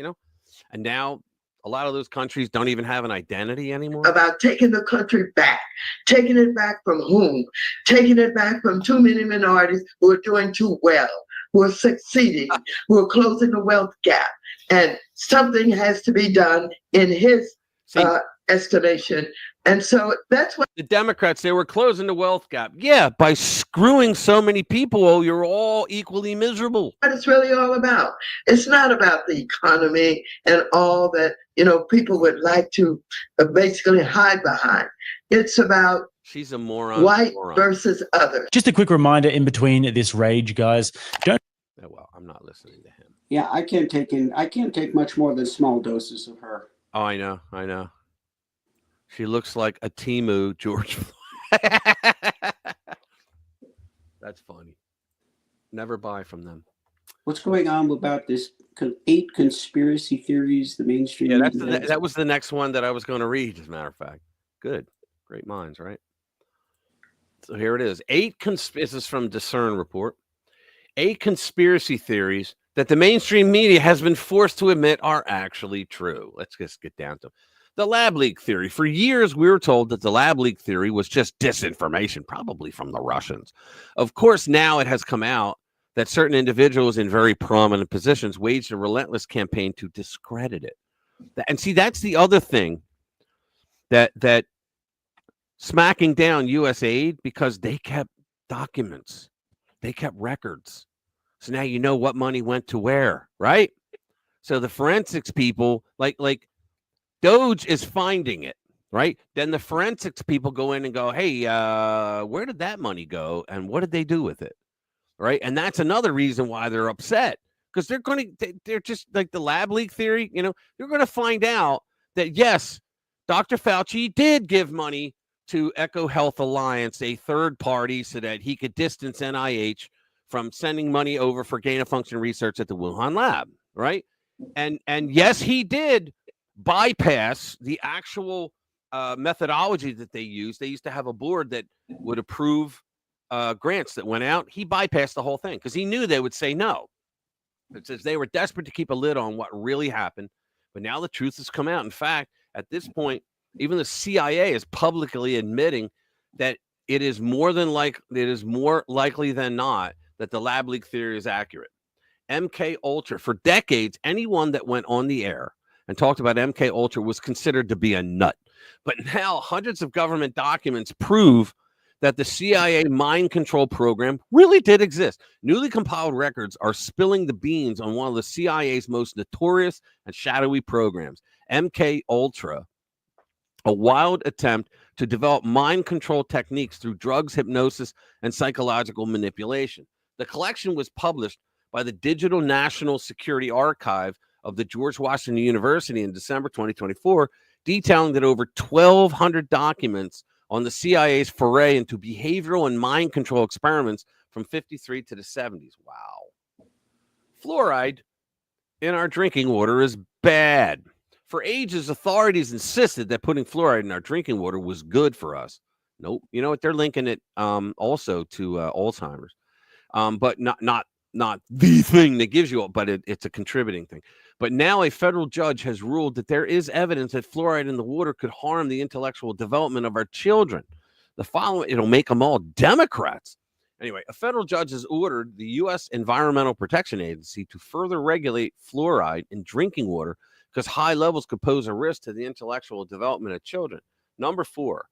And now a lot of those countries don't even have an identity anymore. About taking the country back. Taking it back from whom? Taking it back from too many minorities who are doing too well, who are succeeding, who are closing the wealth gap. And something has to be done in his estimation. And so that's what the Democrats, they were closing the wealth gap. Yeah, by screwing so many people, you're all equally miserable. What it's really all about. It's not about the economy and all that, people would like to basically hide behind. It's about She's a moron. White versus other. Just a quick reminder in between this rage, guys. Don't. Oh, well, I'm not listening to him. Yeah, I can't take much more than small doses of her. Oh, I know. She looks like a Temu George. That's funny. Never buy from them. What's going on about this 8 conspiracy theories the mainstream media has? That was the next one that I was going to read, as a matter of fact. Good. Great minds, right? So here it is. 8 this is from Discern Report. 8 conspiracy theories that the mainstream media has been forced to admit are actually true. Let's just get down to the lab leak theory. For years, we were told that the lab leak theory was just disinformation, probably from the Russians. Of course, now it has come out that certain individuals in very prominent positions waged a relentless campaign to discredit it. And see, that's the other thing that smacking down U.S. aid, because they kept documents. They kept records. So now you know what money went to where, right? So the forensics people, like Doge is finding it, right? Then the forensics people go in and go, hey, where did that money go? And what did they do with it? Right. And that's another reason why they're upset, because they're just like the lab leak theory. You know, you're going to find out that, yes, Dr. Fauci did give money to Echo Health Alliance, a third party, so that he could distance NIH from sending money over for gain of function research at the Wuhan lab. Right. And yes, he did bypass the actual methodology that they used. They used to have a board that would approve grants that went out. He bypassed the whole thing because he knew they would say no. It says they were desperate to keep a lid on what really happened. But now the truth has come out. In fact, at this point, even the CIA is publicly admitting that it is more likely than not that the lab leak theory is accurate. MK Ultra, for decades, anyone that went on the air and talked about MK Ultra was considered to be a nut. But now hundreds of government documents prove that the CIA mind control program really did exist. Newly compiled records are spilling the beans on one of the CIA's most notorious and shadowy programs, MK Ultra, a wild attempt to develop mind control techniques through drugs, hypnosis, and psychological manipulation. The collection was published by the Digital National Security Archive of the George Washington University in December 2024, detailing that over 1,200 documents on the CIA's foray into behavioral and mind control experiments from 53 to the 70s. Wow. Fluoride in our drinking water is bad. For ages, authorities insisted that putting fluoride in our drinking water was good for us. Nope. You know what? They're linking it also to Alzheimer's, but not the thing that gives you, but it's a contributing thing. But now a federal judge has ruled that there is evidence that fluoride in the water could harm the intellectual development of our children. The following, it'll make them all Democrats. Anyway, a federal judge has ordered the U.S. Environmental Protection Agency to further regulate fluoride in drinking water because high levels could pose a risk to the intellectual development of children. Number 4,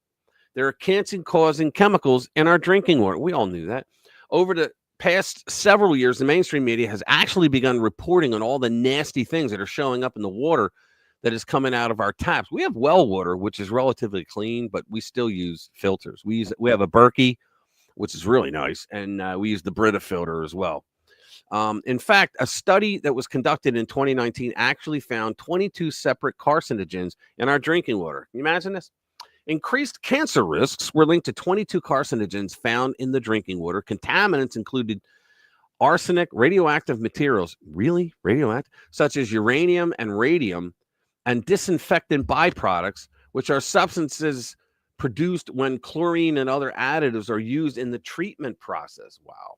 there are cancer-causing chemicals in our drinking water. We all knew that. Over the past several years, the mainstream media has actually begun reporting on all the nasty things that are showing up in the water that is coming out of our taps. We have well water, which is relatively clean, but we still use filters. We have a Berkey, which is really nice, and we use the Brita filter as well. In fact, a study that was conducted in 2019 actually found 22 separate carcinogens in our drinking water. Can you imagine this? Increased cancer risks were linked to 22 carcinogens found in the drinking water. Contaminants included arsenic, radioactive materials, really radioactive, such as uranium and radium, and disinfectant byproducts, which are substances produced when chlorine and other additives are used in the treatment process. Wow.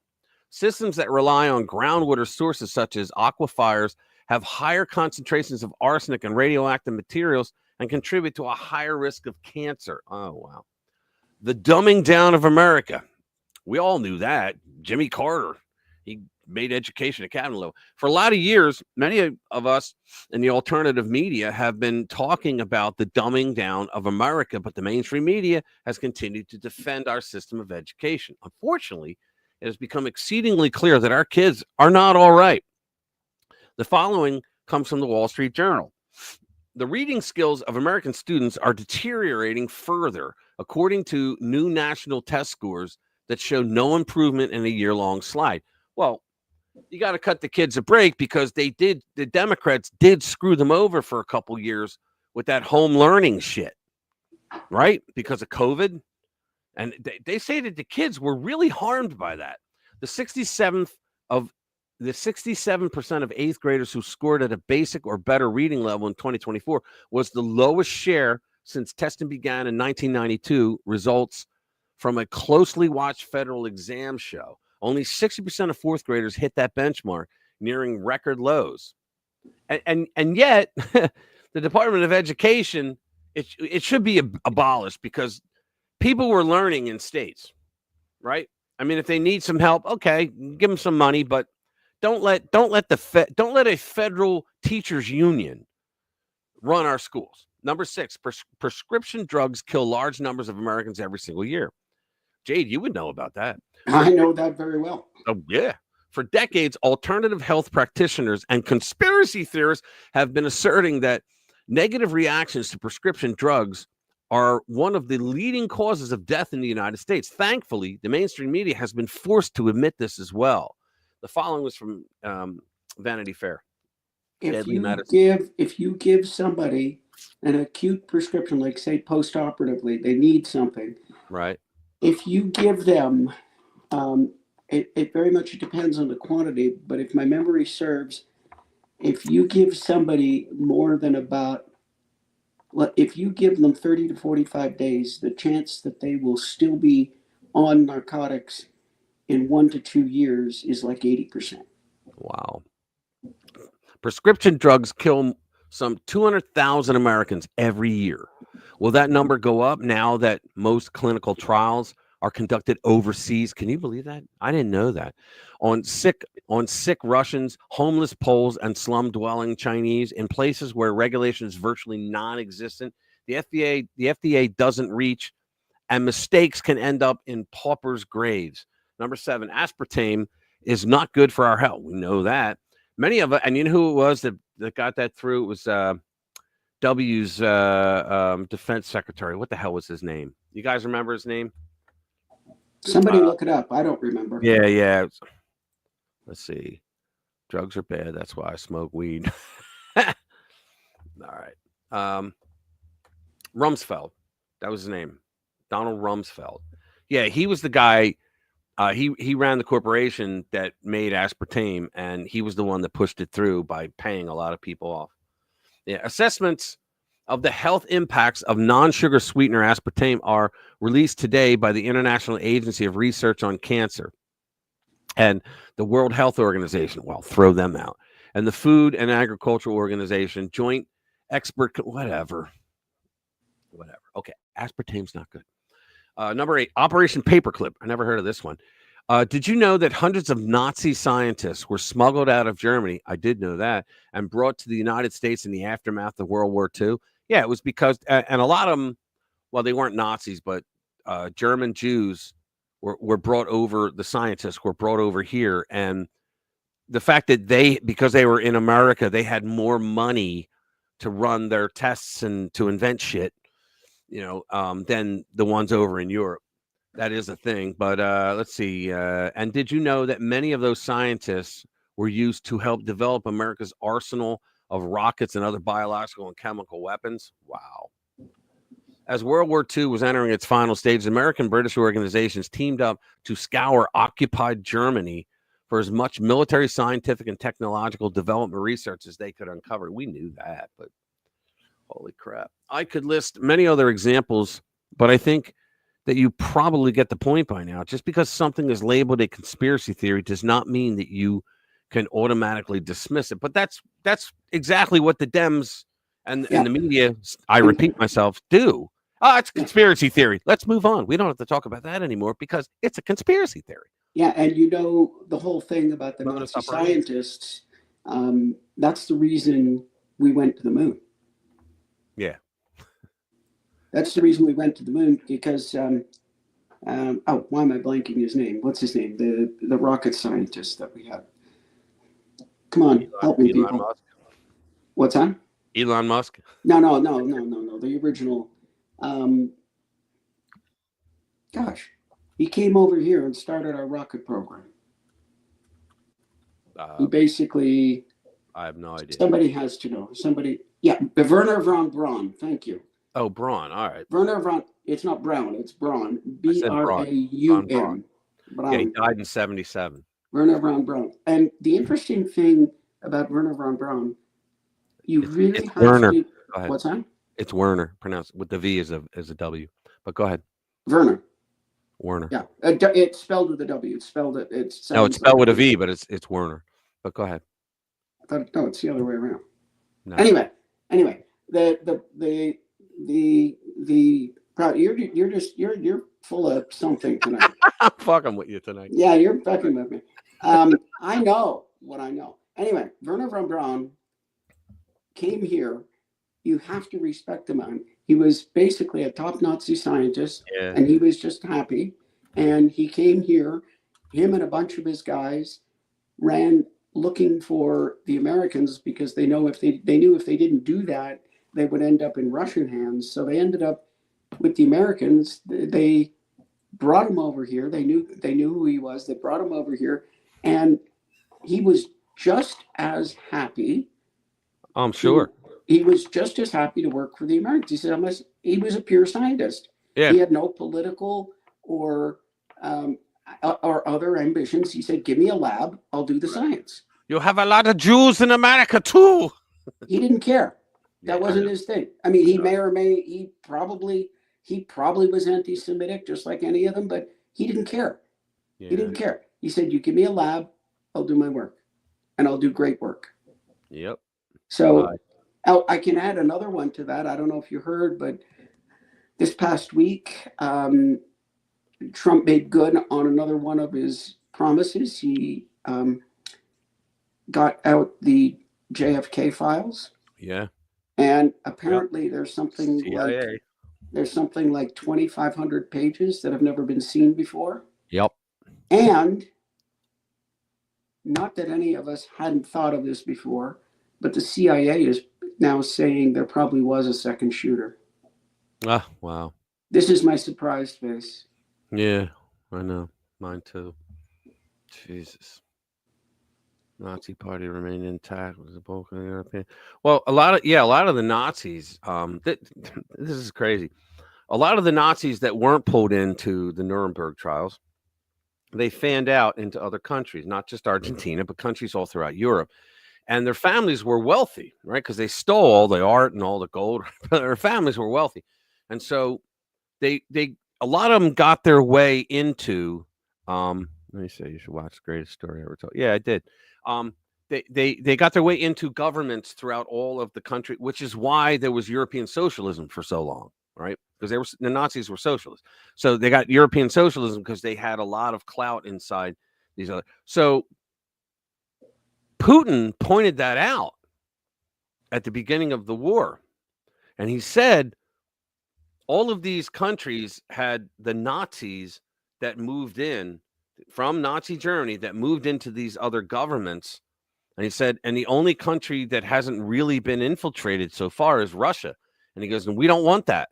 Systems that rely on groundwater sources such as aquifers have higher concentrations of arsenic and radioactive materials and contribute to a higher risk of cancer. Oh, wow. The dumbing down of America. We all knew that. Jimmy Carter, he made education a cabinet level. For a lot of years, many of us in the alternative media have been talking about the dumbing down of America, but the mainstream media has continued to defend our system of education. Unfortunately, it has become exceedingly clear that our kids are not all right. The following comes from the Wall Street Journal. the reading skills of American students are deteriorating further, according to new national test scores that show no improvement in a year-long slide. Well, you got to cut the kids a break because the Democrats did screw them over for a couple years with that home learning shit, right? Because of COVID. And they say that the kids were really harmed by that. The 67% of 8th graders who scored at a basic or better reading level in 2024 was the lowest share since testing began in 1992, results from a closely watched federal exam show. Only 60% of 4th graders hit that benchmark, nearing record lows. And yet, the Department of Education, it should be abolished because people were learning in states, right? I mean, if they need some help, okay, give them some money, but don't let a federal teachers union run our schools. Number 6, prescription drugs kill large numbers of Americans every single year. Jade, you would know about that. I know that very well. Oh, yeah. For decades, alternative health practitioners and conspiracy theorists have been asserting that negative reactions to prescription drugs are one of the leading causes of death in the United States. Thankfully, the mainstream media has been forced to admit this as well. The following was from Vanity Fair. If you give somebody an acute prescription, like say post-operatively, they need something. Right. If you give them, it very much depends on the quantity, but if my memory serves, if you give somebody more than if you give them 30 to 45 days, the chance that they will still be on narcotics in 1 to 2 years is like 80%. Wow. Prescription drugs kill some 200,000 Americans every year. Will that number go up now that most clinical trials are conducted overseas? Can you believe that? I didn't know that. On sick Russians, homeless Poles, and slum-dwelling Chinese in places where regulation is virtually non-existent, the FDA doesn't reach, and mistakes can end up in paupers' graves. Number 7, aspartame is not good for our health. We know that. Many of it, and you know who it was that got that through? It was W's defense secretary. What the hell was his name? You guys remember his name? Somebody look it up. I don't remember. Yeah. Let's see. Drugs are bad. That's why I smoke weed. All right. Rumsfeld. That was his name. Donald Rumsfeld. Yeah, he was the guy. He ran the corporation that made aspartame, and he was the one that pushed it through by paying a lot of people off. Yeah, assessments of the health impacts of non-sugar sweetener aspartame are released today by the International Agency of Research on Cancer and the World Health Organization. Well, throw them out. And the Food and Agricultural Organization, joint expert, whatever. Okay, aspartame's not good. Number 8, Operation Paperclip. I never heard of this one. Did you know that hundreds of Nazi scientists were smuggled out of Germany? I did know that, and brought to the United States in the aftermath of World War II. Yeah, it was because, and a lot of them, well, they weren't Nazis, but German Jews were brought over. The scientists were brought over here, and the fact that because they were in America, they had more money to run their tests and to invent shit, than the ones over in Europe. That is a thing. But let's see. And did you know that many of those scientists were used to help develop America's arsenal of rockets and other biological and chemical weapons? Wow. As World War II was entering its final stages, American British organizations teamed up to scour occupied Germany for as much military, scientific, and technological development research as they could uncover. We knew that, but holy crap. I could list many other examples, but I think that you probably get the point by now. Just because something is labeled a conspiracy theory does not mean that you can automatically dismiss it. But that's exactly what the Dems and the media, I repeat myself, do. It's a conspiracy theory. Let's move on. We don't have to talk about that anymore because it's a conspiracy theory. Yeah, and the whole thing about the Nazi scientists, that's the reason we went to the moon. Yeah. That's the reason we went to the moon, because why am I blanking his name? What's his name? The rocket scientist that we had. Come on, help me, people. Musk. What's that? Elon Musk? No. The original. Gosh, he came over here and started our rocket program. He basically. I have no idea. Somebody has to know. Yeah, Werner von Braun. Thank you. Oh, Braun. All right. Werner von. It's not Brown. It's Braun. I said Braun. Braun. Yeah, he died in 1977. Werner von Braun. And the interesting thing about Werner von Braun, it's have Werner. to. Go ahead. What's that? It's Werner, pronounced with the V as a W. But go ahead. Werner. Yeah, it's spelled with a W. It's spelled it. It's spelled with a V, but it's Werner. But go ahead. No, it's the other way around. No. Anyway, you're full of something tonight. I'm fucking with you tonight. Yeah, you're fucking with me. I know what I know. Anyway, Werner von Braun came here. You have to respect the man. He was basically a top Nazi scientist, and he was just happy. And he came here. Him and a bunch of his guys ran looking for the Americans because they knew if they didn't do that, they would end up in Russian hands. So they ended up with the Americans. They brought him over here. They knew who he was. They brought him over here, and he was just as happy. I'm sure. He was just as happy to work for the Americans. He said, unless he was a pure scientist. Yeah. He had no political or other ambitions. He said, give me a lab, I'll do the science. You have a lot of Jews in America too. He didn't care. That wasn't his thing. I mean, he probably was anti-Semitic just like any of them, but he didn't care. Yeah. He didn't care. He said, you give me a lab, I'll do my work, and I'll do great work. Yep. So I can add another one to that. I don't know if you heard, but this past week, Trump made good on another one of his promises. He got out the JFK files. Yeah. And apparently there's something like 2,500 pages that have never been seen before. Yep. And not that any of us hadn't thought of this before, but the CIA is now saying there probably was a second shooter. Ah, wow. This is my surprise face. Yeah, I know. Mine too. Jesus. Nazi party remained intact with the bulk of the European. Well, a lot of the Nazis. This is crazy. A lot of the Nazis that weren't pulled into the Nuremberg trials, they fanned out into other countries, not just Argentina, but countries all throughout Europe. And their families were wealthy, right? Because they stole all the art and all the gold. But their families were wealthy, and so a lot of them got their way into. Let me say, you should watch the Greatest Story Ever Told. Yeah, I did. They got their way into governments throughout all of the country, which is why there was European socialism for so long, right? Because the Nazis were socialists, so they got European socialism because they had a lot of clout inside these other. So Putin pointed that out at the beginning of the war, and he said all of these countries had the Nazis that moved in from Nazi Germany that moved into these other governments. And he said, and the only country that hasn't really been infiltrated so far is Russia. And he goes, and we don't want that.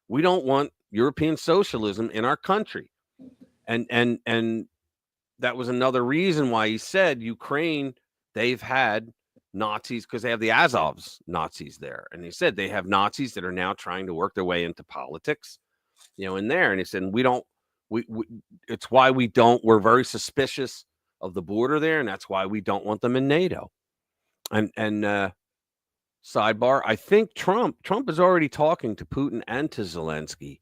We don't want European socialism in our country. And that was another reason why he said Ukraine, they've had Nazis because they have the Azovs Nazis there. And he said they have Nazis that are now trying to work their way into politics, in there. And he said, it's why we're very suspicious of the border there. And that's why we don't want them in NATO. And sidebar, I think Trump is already talking to Putin and to Zelensky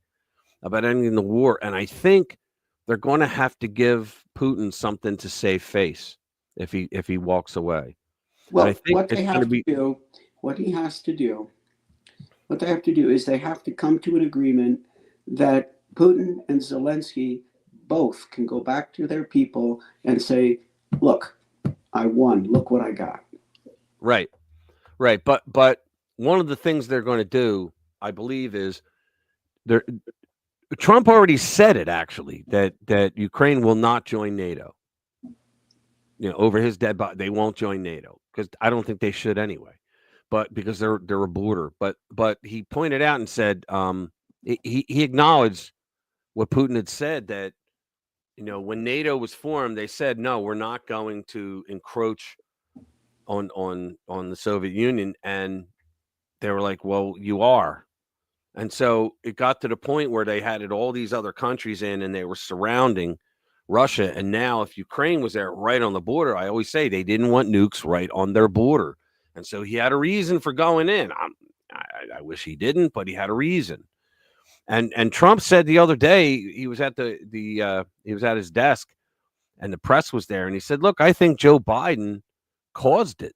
about ending the war. And I think they're going to have to give Putin something to save face if he walks away. Well, what they have to do is they have to come to an agreement that Putin and Zelensky both can go back to their people and say, look, I won. Look what I got. Right. But one of the things they're going to do, I believe, is Trump already said it, actually, that Ukraine will not join NATO. Over his dead body, they won't join NATO because I don't think they should anyway. but because they're a border. But he pointed out and said he acknowledged what Putin had said, that when NATO was formed, they said no, we're not going to encroach on the Soviet Union, and they were like, well, you are. And so it got to the point where they had all these other countries in, and they were surrounding Russia. And now if Ukraine was there right on the border, I always say they didn't want nukes right on their border. And so he had a reason for going in. I wish he didn't, but he had a reason. And Trump said the other day, he was at he was at his desk, and the press was there, and he said, look, I think Joe Biden caused it.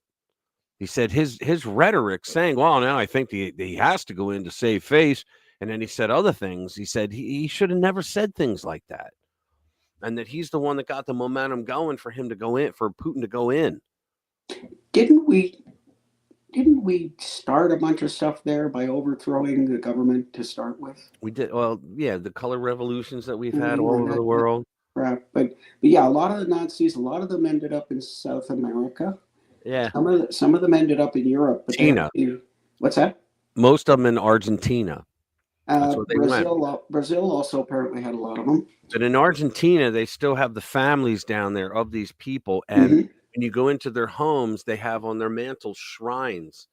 He said his rhetoric saying, well, now I think he has to go in to save face. And then he said other things. He said he should have never said things like that. And that he's the one that got the momentum going for him to go in, for Putin to go in. Didn't we start a bunch of stuff there by overthrowing the government to start with? We did. Well, yeah, the color revolutions that we've had all over the world. Right. But yeah, a lot of the Nazis, a lot of them ended up in South America. Yeah. Some of them ended up in Europe. But what's that? Most of them in Argentina. That's where they went. Brazil also apparently had a lot of them. But in Argentina, they still have the families down there of these people. And when you go into their homes, they have on their mantles shrines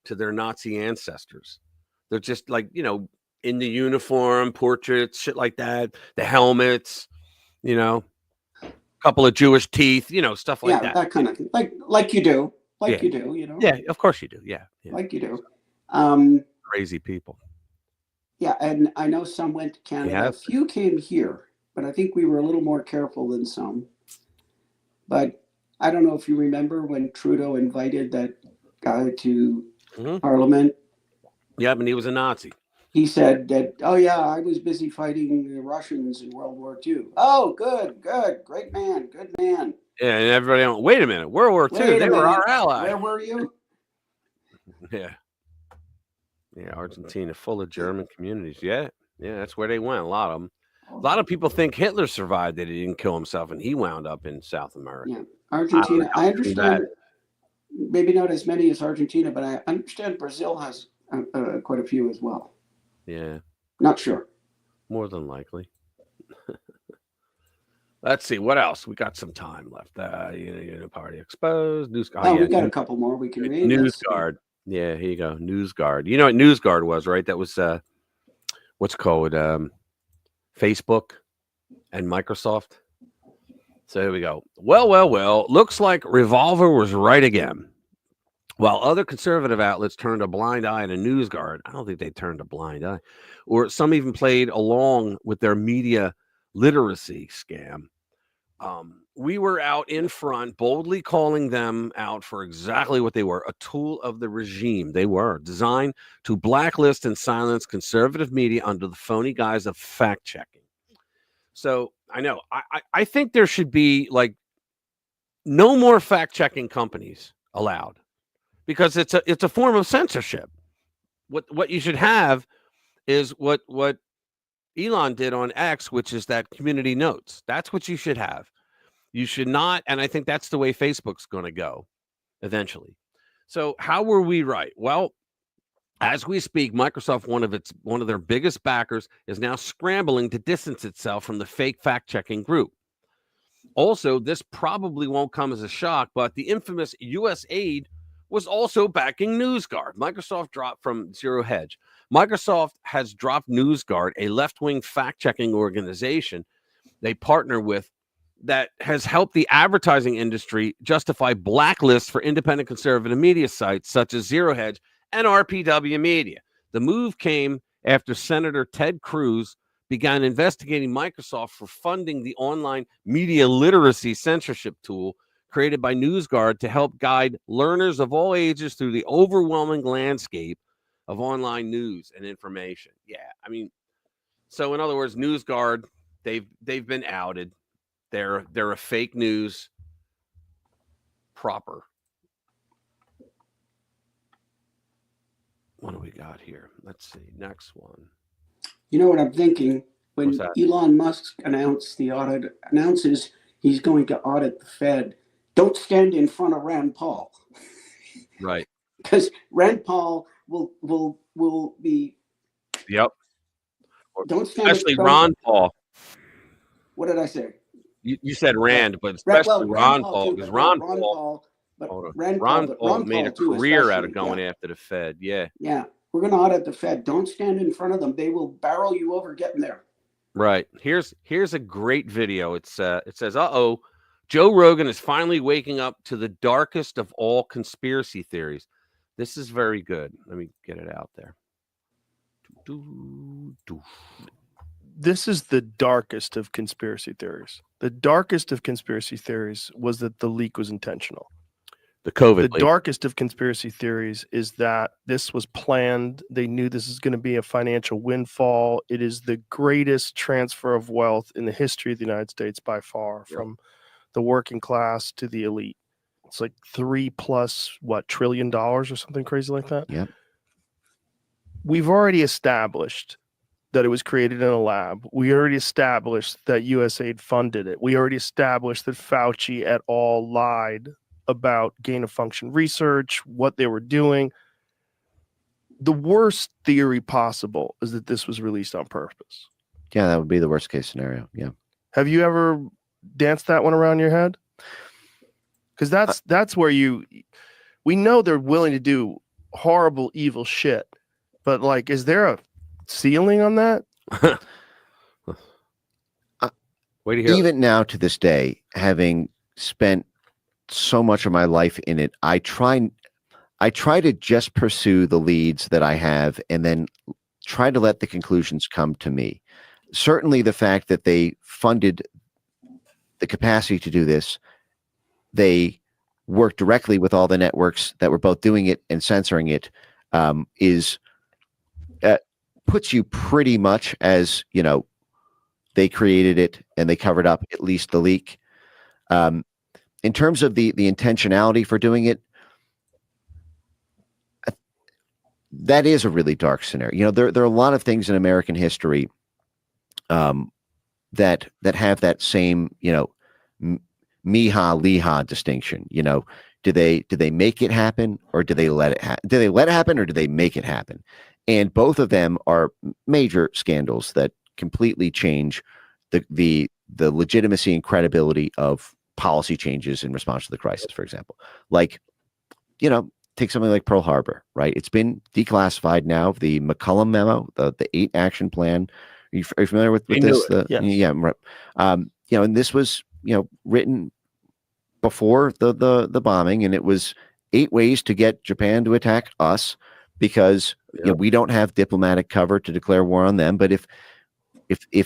to their Nazi ancestors. They're just like, in the uniform, portraits, shit like that, the helmets, a couple of Jewish teeth, stuff like that. That kind of thing. Like you do. You do, Yeah, of course you do. Yeah. Like you do. Crazy people. Yeah, and I know some went to Canada. A few came here, but I think we were a little more careful than some. But I don't know if you remember when Trudeau invited that guy to Parliament. Yeah, but he was a Nazi. He said that, oh yeah, I was busy fighting the Russians in World War II. Oh, good, great man, good man. Yeah, and everybody went, wait a minute, World War II, they were our ally. Where were you? Yeah. Yeah, Argentina, full of German communities. Yeah, that's where they went. A lot of them. A lot of people think Hitler survived, that he didn't kill himself, and he wound up in South America. Yeah, Argentina. I understand. Maybe not as many as Argentina, but I understand Brazil has quite a few as well. Yeah. Not sure. More than likely. Let's see what else. We got some time left. Party exposed. News. We got a couple more we can read. NewsGuard. Yeah, here you go. NewsGuard. You know what NewsGuard was, right? That was what's called Facebook and Microsoft. So here we go. Well. Looks like Revolver was right again. While other conservative outlets turned a blind eye to NewsGuard, I don't think they turned a blind eye, or some even played along with their media literacy scam. We were out in front, boldly calling them out for exactly what they were, a tool of the regime. They were designed to blacklist and silence conservative media under the phony guise of fact-checking. So I know, I think there should be no more fact-checking companies allowed, because it's a form of censorship. What you should have is what Elon did on X, which is that community notes. That's what you should have. You should not, and I think that's the way Facebook's going to go eventually. So how were we right? Well, as we speak, Microsoft, one of their biggest backers, is now scrambling to distance itself from the fake fact-checking group. Also, this probably won't come as a shock, but the infamous U.S. aid was also backing NewsGuard. Microsoft dropped from Zero Hedge. Microsoft has dropped NewsGuard, a left-wing fact-checking organization they partner with that has helped the advertising industry justify blacklists for independent conservative media sites such as Zero Hedge and RPW Media. The move came after Senator Ted Cruz began investigating Microsoft for funding the online media literacy censorship tool created by NewsGuard to help guide learners of all ages through the overwhelming landscape of online news and information. Yeah, I mean, so in other words, NewsGuard, they've been outed. They're a fake news proper. What do we got here? Let's see. Next one. You know what I'm thinking? When Elon Musk announces he's going to audit the Fed, don't stand in front of Rand Paul. Right. Because Rand Paul will be. Yep. Don't stand Especially in front Ron Paul. What did I say? You said Rand, but especially Ron Paul, because Ron Paul made a too, career out of especially, going yeah. after the Fed. Yeah. Yeah, we're going to audit the Fed. Don't stand in front of them. They will barrel you over getting there. Right. Here's a great video. It says, "Uh-oh, Joe Rogan is finally waking up to the darkest of all conspiracy theories." This is very good. Let me get it out there. This is the darkest of conspiracy theories. The darkest of conspiracy theories was that the leak was intentional. The COVID The leak. darkest of conspiracy theories is that this was planned. They knew this is going to be a financial windfall. It is the greatest transfer of wealth in the history of the United States by far, from the working class to the elite. It's like $3+ trillion or something crazy like that. Yep. We've already established that it was created in a lab. We already established that USAID funded it. We already established that Fauci et al. Lied about gain of function research, what they were doing. The worst theory possible is that this was released on purpose. Yeah, that would be the worst case scenario. Yeah. Have you ever danced that one around your head? Because that's where we know they're willing to do horrible, evil shit. But like, is there a ceiling on that? Wait to hear. Even now to this day, having spent so much of my life in it, I try to just pursue the leads that I have and then try to let the conclusions come to me. Certainly the fact that they funded the capacity to do this, they work directly with all the networks that were both doing it and censoring it, puts you pretty much as, they created it and they covered up at least the leak. In terms of the intentionality for doing it, that is a really dark scenario. There are a lot of things in American history that have that same, Miha-Liha distinction. Do they make it happen, or do they let it happen? Do they let it happen, or do they make it happen? And both of them are major scandals that completely change the legitimacy and credibility of policy changes in response to the crisis. For example, like, take something like Pearl Harbor, right? It's been declassified now. The McCollum memo, the 8 action plan. Are you familiar with this? Yes. Yeah. Right. And this was, written before the bombing, and it was 8 ways to get Japan to attack us, because we don't have diplomatic cover to declare war on them. But if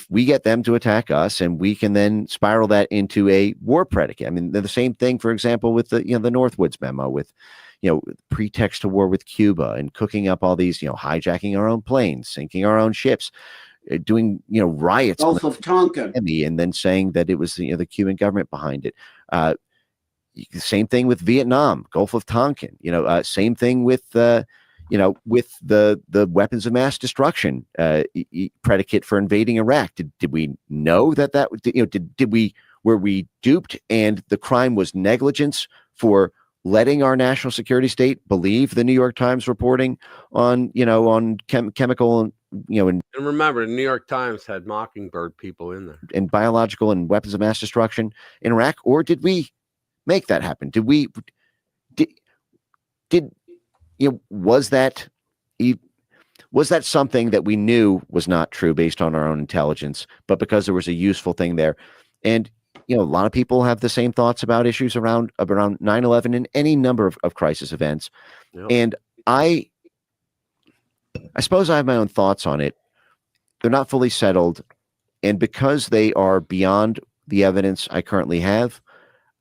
we get them to attack us, and we can then spiral that into a war predicate. I mean, they're the same thing, for example, with the Northwoods memo, with pretext to war with Cuba, and cooking up all these, hijacking our own planes, sinking our own ships, doing riots, Gulf of Tonkin, and then saying that it was the Cuban government behind it. Same thing with Vietnam, Gulf of Tonkin. Same thing with with the weapons of mass destruction predicate for invading Iraq. Did we know that were we duped, and the crime was negligence for letting our national security state believe the New York Times reporting on chemical and remember, the New York Times had Mockingbird people in there, and biological and weapons of mass destruction in Iraq? Or did we make that happen? Was that something that we knew was not true based on our own intelligence, but because there was a useful thing there? And a lot of people have the same thoughts about issues around 9/11 and any number of crisis events. Yep. And I suppose I have my own thoughts on it. They're not fully settled, and because they are beyond the evidence I currently have,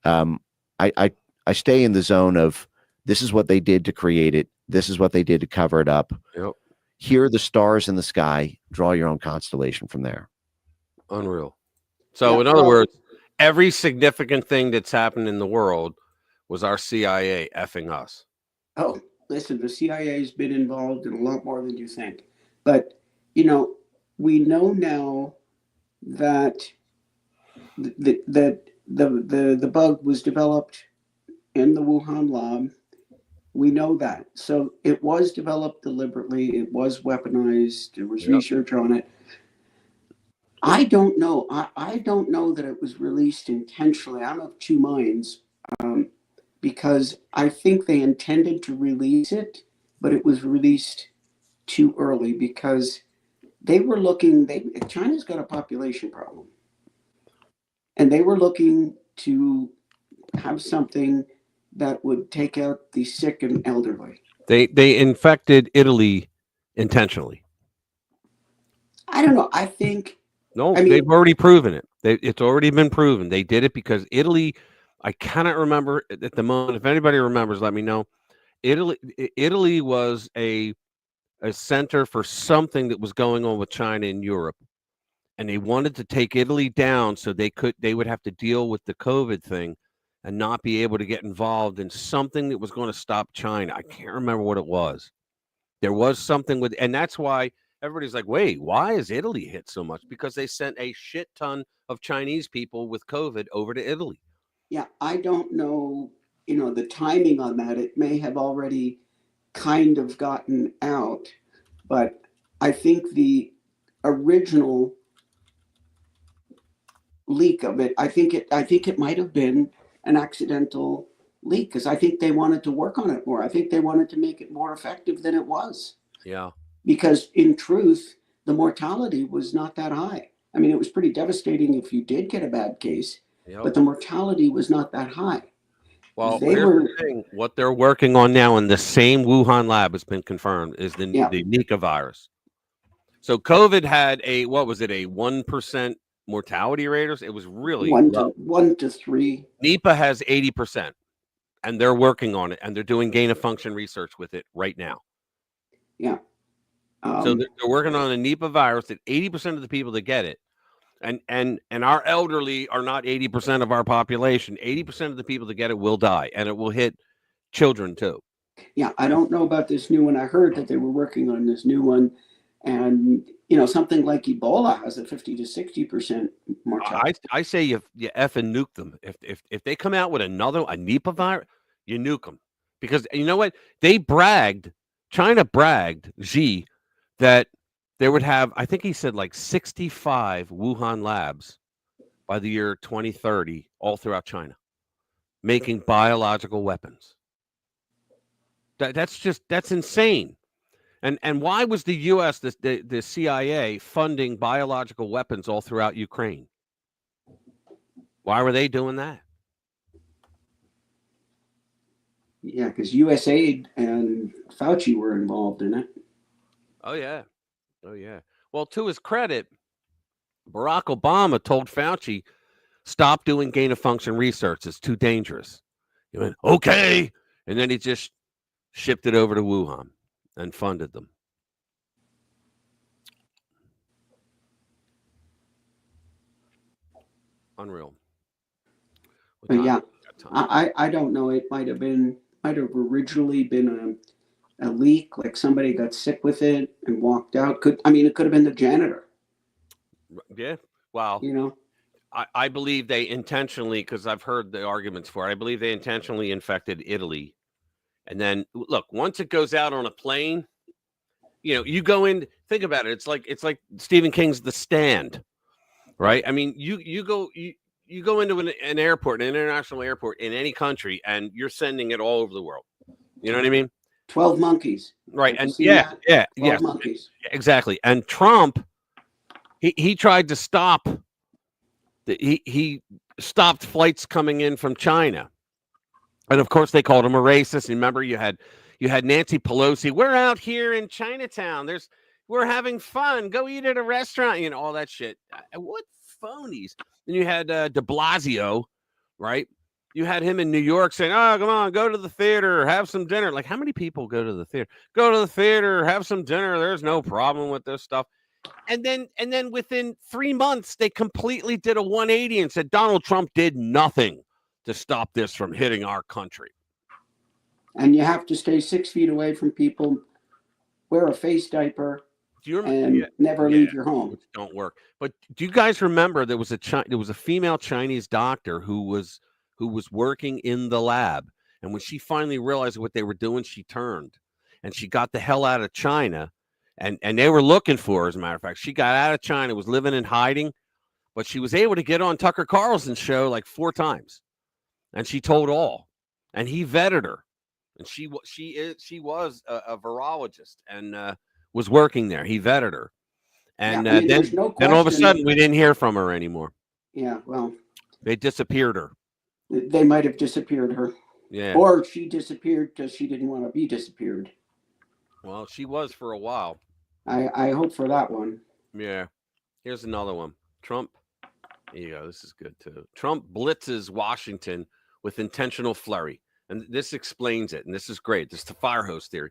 I stay in the zone of, this is what they did to create it. This is what they did to cover it up. Yep. Here are the stars in the sky. Draw your own constellation from there. Unreal. So in other words, every significant thing that's happened in the world was our CIA effing us. Oh, listen, the CIA has been involved in a lot more than you think. But, we know now that the bug was developed in the Wuhan lab, We know that. So it was developed deliberately. It was weaponized. There was research on it. I don't know. I don't know that it was released intentionally. I'm of two minds, because I think they intended to release it, but it was released too early because they were looking. China's got a population problem, and they were looking to have something that would take out the sick and elderly. They infected Italy intentionally. I don't know. I think they've already proven it. It's already been proven. They did it because Italy, I cannot remember at the moment. If anybody remembers, let me know. Italy was a center for something that was going on with China and Europe. And they wanted to take Italy down so they would have to deal with the COVID thing and not be able to get involved in something that was going to stop China. I can't remember what it was. There was something with, and that's why everybody's like, wait, why is Italy hit so much? Because they sent a shit ton of Chinese people with COVID over to Italy. Yeah, I don't know, the timing on that. It may have already kind of gotten out, but I think the original leak of it, I think it might have been an accidental leak because I think they wanted to work on it more. I think they wanted to make it more effective than it was. Yeah. Because in truth, the mortality was not that high. I mean, it was pretty devastating if you did get a bad case, but the mortality was not that high. Well, here's the thing. What they're working on now in the same Wuhan lab has been confirmed is the Nika virus. So COVID had a 1% mortality rate. It was really 1 to 3. Nipah has 80%, and they're working on it, and they're doing gain of function research with it right now. Yeah. So they're working on a Nipah virus that 80% of the people that get it, and our elderly are not 80% of our population. 80% of the people that get it will die, and it will hit children too. Yeah, I don't know about this new one. I heard that they were working on this new one, and something like Ebola has a 50 to 60% mortality. I say you effing nuke them. If they come out with a Nipah virus, you nuke them, because you know what? China bragged, Xi, that they would have, I think he said like 65 Wuhan labs by the year 2030 all throughout China, making biological weapons. That's insane. And why was the U.S., the CIA, funding biological weapons all throughout Ukraine? Why were they doing that? Yeah, because USAID and Fauci were involved in it. Oh, yeah. Well, to his credit, Barack Obama told Fauci, stop doing gain of function research. It's too dangerous. He went, okay. And then he just shipped it over to Wuhan and funded them. Unreal. But yeah, I don't know. It might have originally been a leak, like somebody got sick with it and walked out. It could have been the janitor. Yeah. Wow. I believe they intentionally, because I've heard the arguments for it, I believe they intentionally infected Italy. And then look, once it goes out on a plane, you go in, think about it. It's like Stephen King's The Stand, right? I mean, you go into an airport, an international airport in any country, and you're sending it all over the world. You know what I mean? 12 monkeys. Right. And yes, monkeys. Exactly. And Trump, he tried to stop he stopped flights coming in from China. And of course they called him a racist. And remember, you had Nancy Pelosi. We're out here in Chinatown. We're having fun. Go eat at a restaurant, all that shit. What phonies? And you had de Blasio, right? You had him in New York saying, oh, come on, go to the theater, have some dinner. Like, how many people go to the theater? Go to the theater, have some dinner. There's no problem with this stuff. And then within 3 months, they completely did a 180 and said Donald Trump did nothing to stop this from hitting our country. And you have to stay 6 feet away from people, wear a face diaper, and never leave your home. Which don't work. But do you guys remember there was a female Chinese doctor who was working in the lab, And when she finally realized what they were doing, she turned and she got the hell out of China. And they were looking for her, as a matter of fact. She got out of China, was living in hiding, but she was able to get on Tucker Carlson's show like 4 times. And she told all. And he vetted her. And she was a virologist and was working there. He vetted her. And then all of a sudden, we didn't hear from her anymore. Yeah, well. They disappeared her. They might have disappeared her. Yeah. Or she disappeared because she didn't want to be disappeared. Well, she was for a while. I hope for that one. Yeah. Here's another one. Trump. Here you go. This is good, too. Trump blitzes Washington with intentional flurry. And this explains it. And this is great. This is the fire hose theory.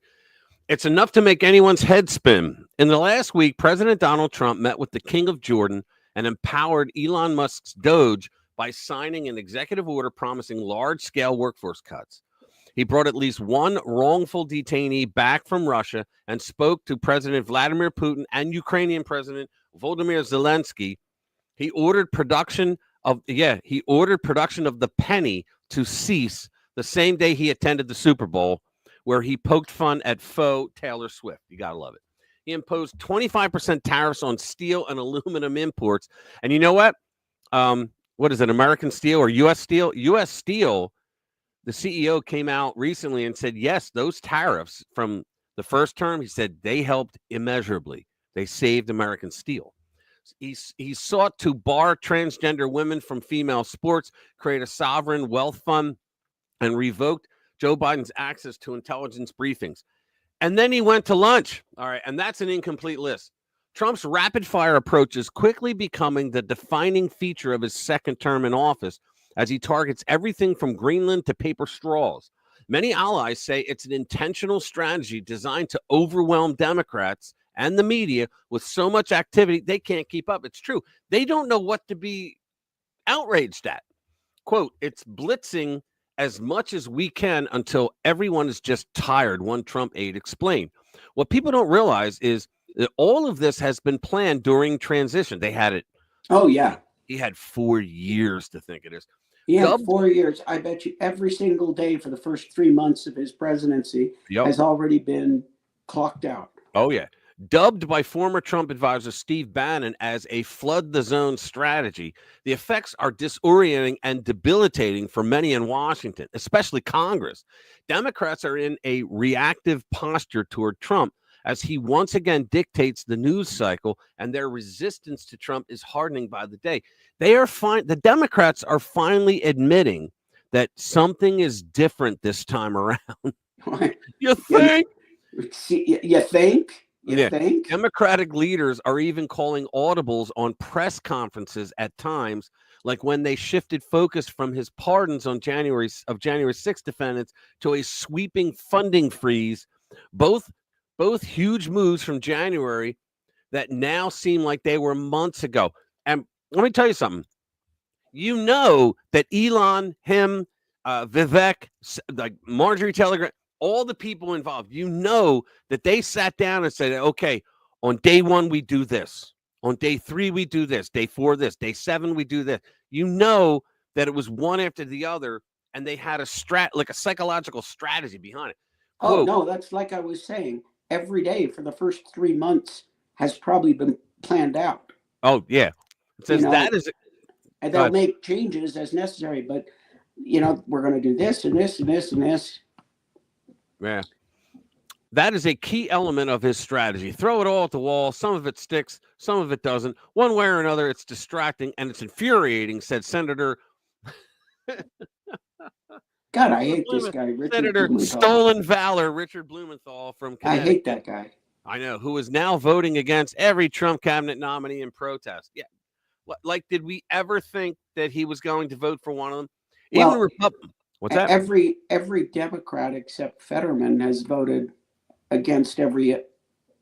It's enough to make anyone's head spin. In the last week, President Donald Trump met with the King of Jordan and empowered Elon Musk's Doge by signing an executive order promising large-scale workforce cuts. He brought at least one wrongful detainee back from Russia and spoke to President Vladimir Putin and Ukrainian President Volodymyr Zelensky. He ordered production of the penny to cease the same day he attended the Super Bowl, where he poked fun at faux Taylor Swift. You gotta love it. He imposed 25% tariffs on steel and aluminum imports. And you know what? What is it, American Steel or U.S. Steel? U.S. Steel, the CEO came out recently and said, yes, those tariffs from the first term, he said they helped immeasurably. They saved American Steel. He sought to bar transgender women from female sports, create a sovereign wealth fund, and revoked Joe Biden's access to intelligence briefings. And then he went to lunch. All right, and that's an incomplete list. Trump's rapid-fire approach is quickly becoming the defining feature of his second term in office as he targets everything from Greenland to paper straws. Many allies say it's an intentional strategy designed to overwhelm Democrats and the media with so much activity they can't keep up. It's true. They don't know what to be outraged at. Quote, it's blitzing as much as we can until everyone is just tired, one Trump aide explained. What people don't realize is that all of this has been planned during transition. They had it. Oh, yeah. He had 4 years to think of this. He had 4 years. I bet you every single day for the first 3 months of his presidency has already been clocked out. Oh, yeah. Dubbed by former Trump advisor Steve Bannon as a flood the zone strategy, the effects are disorienting and debilitating for many in Washington, especially Congress. Democrats are in a reactive posture toward Trump as he once again dictates the news cycle, and their resistance to Trump is hardening by the day. The Democrats are finally admitting that something is different this time around. You think? You think? You think? Democratic leaders are even calling audibles on press conferences at times, like when they shifted focus from his pardons on January 6th defendants to a sweeping funding freeze. Both huge moves from January that now seem like they were months ago. And let me tell you something. You know that Elon, him, Vivek, like Marjorie Taylor Greene, all the people involved, you know that they sat down and said, okay, on day 1, we do this. On day 3, we do this. Day 4, this. Day 7, we do this. You know that it was one after the other, and they had a psychological strategy behind it. Quote, no, that's like I was saying. Every day for the first 3 months has probably been planned out. Oh, yeah. It says that is... And they'll make changes as necessary, but, we're going to do this and this and this and this. Yeah. That is a key element of his strategy. Throw it all at the wall. Some of it sticks. Some of it doesn't. One way or another, it's distracting and it's infuriating, said Senator... God, I hate this guy, Richard Senator Blumenthal. Stolen Valor, Richard Blumenthal from Connecticut. I hate that guy. I know, who is now voting against every Trump cabinet nominee in protest. Yeah. Like, did we ever think that he was going to vote for one of them? Even the Republican. What's that? Every Democrat except Fetterman has voted against every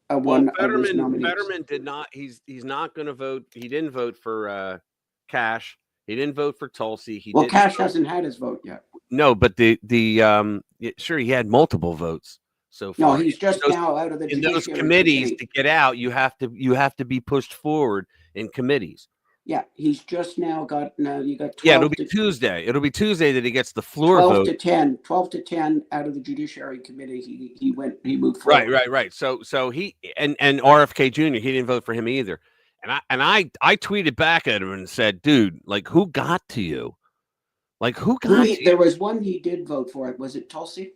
one of his nominees. Fetterman did not. He's not going to vote. He didn't vote for Cash. He didn't vote for Tulsi. Cash hasn't had his vote yet. No, but sure, he had multiple votes so far. No, he's just now out of the in those committees to get out. You have to be pushed forward in committees. Yeah, he's just now got, you got 12 Yeah, it'll be Tuesday. It'll be Tuesday that he gets the floor 12 vote. to 10, 12 to 10 out of the Judiciary Committee. He moved forward. Right. So he and RFK Jr. He didn't vote for him either. And I tweeted back at him and said, dude, like, who got to you? Like, who got to you? There was one he did vote for. Was it Tulsi?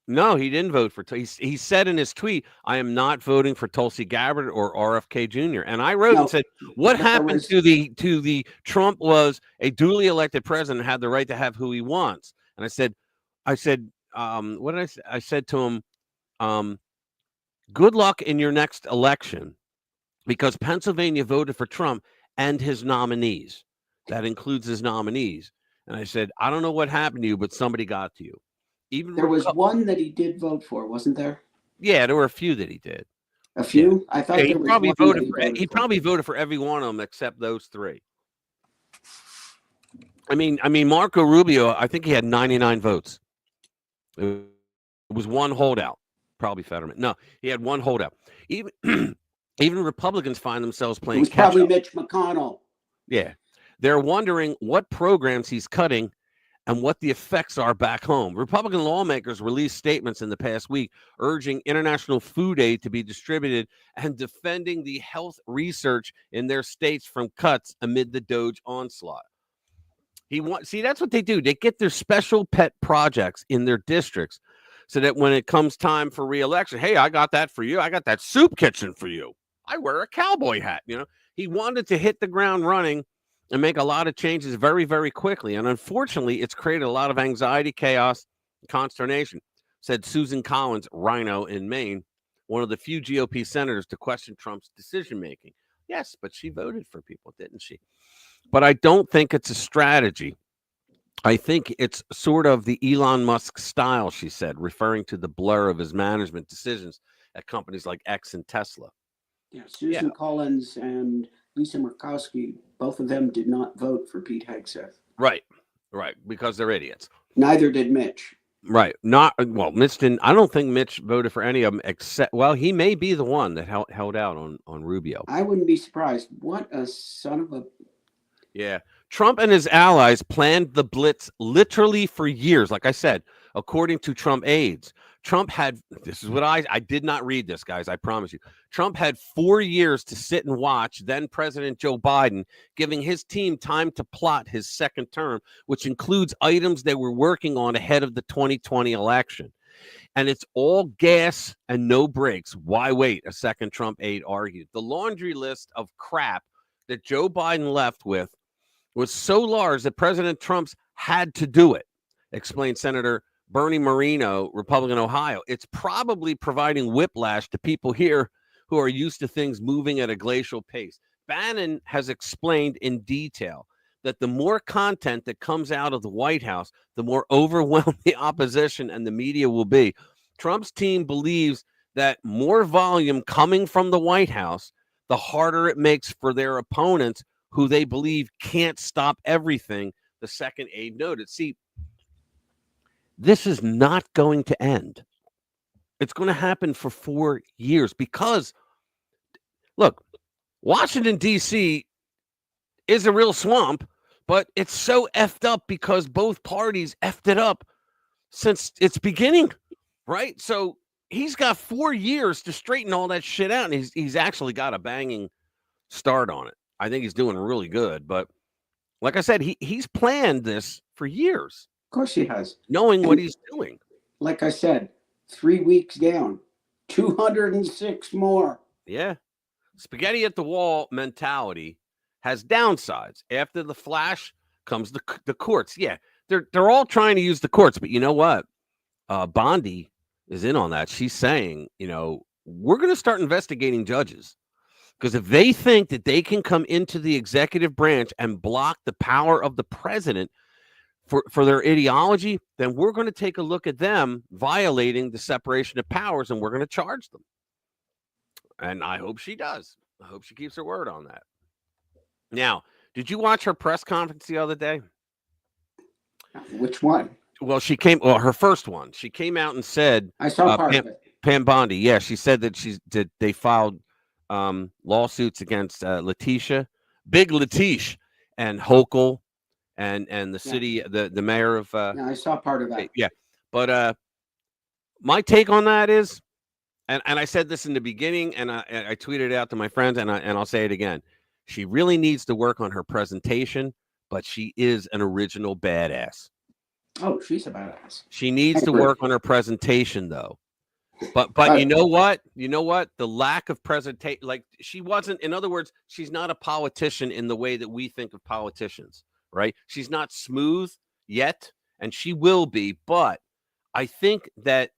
No, he didn't vote for. He said in his tweet, "I am not voting for Tulsi Gabbard or RFK Jr." And I wrote and said, "What happened to the Trump was a duly elected president, had the right to have who he wants." And I said, what did I say? I said to him, "Good luck in your next election, because Pennsylvania voted for Trump and his nominees. That includes his nominees." And I said, "I don't know what happened to you, but somebody got to you." Even there was one that he did vote for, wasn't there? Yeah, there were a few that he did. A few? Yeah. I thought he probably voted for. He probably voted for every one of them except those three. I mean, Marco Rubio. I think he had 99 votes. It was one holdout, probably Fetterman. No, he had one holdout. Even Republicans find themselves playing. It was probably Mitch McConnell. Yeah, they're wondering what programs he's cutting and what the effects are back home. Republican lawmakers released statements in the past week urging international food aid to be distributed and defending the health research in their states from cuts amid the Doge onslaught. See, that's what they do. They get their special pet projects in their districts so that when it comes time for re-election, hey, I got that for you. I got that soup kitchen for you. I wear a cowboy hat. He wanted to hit the ground running and make a lot of changes very, very quickly. And unfortunately, it's created a lot of anxiety, chaos, consternation, said Susan Collins, Rhino in Maine, one of the few GOP senators to question Trump's decision-making. Yes, but she voted for people, didn't she? But I don't think it's a strategy. I think it's sort of the Elon Musk style, she said, referring to the blur of his management decisions at companies like X and Tesla. Yeah, Susan Collins and Lisa Murkowski, both of them did not vote for Pete Hegseth. Right, because they're idiots. Neither did Mitch. Right, Mitch didn't. I don't think Mitch voted for any of them except, he may be the one that held out on Rubio. I wouldn't be surprised. What a son of a... Yeah, Trump and his allies planned the blitz literally for years. Like I said, according to Trump aides, Trump had, this is what I did not read this, guys, I promise you. Trump had 4 years to sit and watch then President Joe Biden, giving his team time to plot his second term, which includes items they were working on ahead of the 2020 election. And it's all gas and no brakes. Why wait? A second Trump aide argued. The laundry list of crap that Joe Biden left with was so large that President Trump's had to do it, explained Senator Bernie Moreno, Republican, Ohio. It's probably providing whiplash to people here who are used to things moving at a glacial pace. Bannon has explained in detail that the more content that comes out of the White House, the more overwhelmed the opposition and the media will be. Trump's team believes that more volume coming from the White House, the harder it makes for their opponents, who they believe can't stop everything, the second aide noted. See, this is not going to end. It's going to happen for 4 years because, look, Washington, D.C. is a real swamp, but it's so effed up because both parties effed it up since its beginning, right? So he's got 4 years to straighten all that shit out, and he's actually got a banging start on it. I think he's doing really good, but like I said, he's planned this for years. Of course he has. Knowing what he's doing. Like I said, 3 weeks down, 206 more. Yeah. Spaghetti at the wall mentality has downsides. After the flash comes the courts. Yeah, they're all trying to use the courts, but you know what? Bondi is in on that. She's saying, we're going to start investigating judges. Because if they think that they can come into the executive branch and block the power of the president for their ideology, then we're going to take a look at them violating the separation of powers, and we're going to charge them. And I hope she does. I hope she keeps her word on that. Now, did you watch her press conference the other day? Which one? Well, her first one. She came out and said, I saw part of it. Pam Bondi. Yeah, she said that they filed lawsuits against Letitia Big Latish and Hochul and the city, the mayor of. Yeah, I saw part of that. Yeah, but my take on that is, and I said this in the beginning, and I tweeted it out to my friends, and I'll say it again. She really needs to work on her presentation, but she is an original badass. Oh, she's a badass. She needs to work on her presentation, though. But you know what? You know what? The lack of presentation, like she wasn't. In other words, she's not a politician in the way that we think of politicians, right? She's not smooth yet, and she will be. But I think that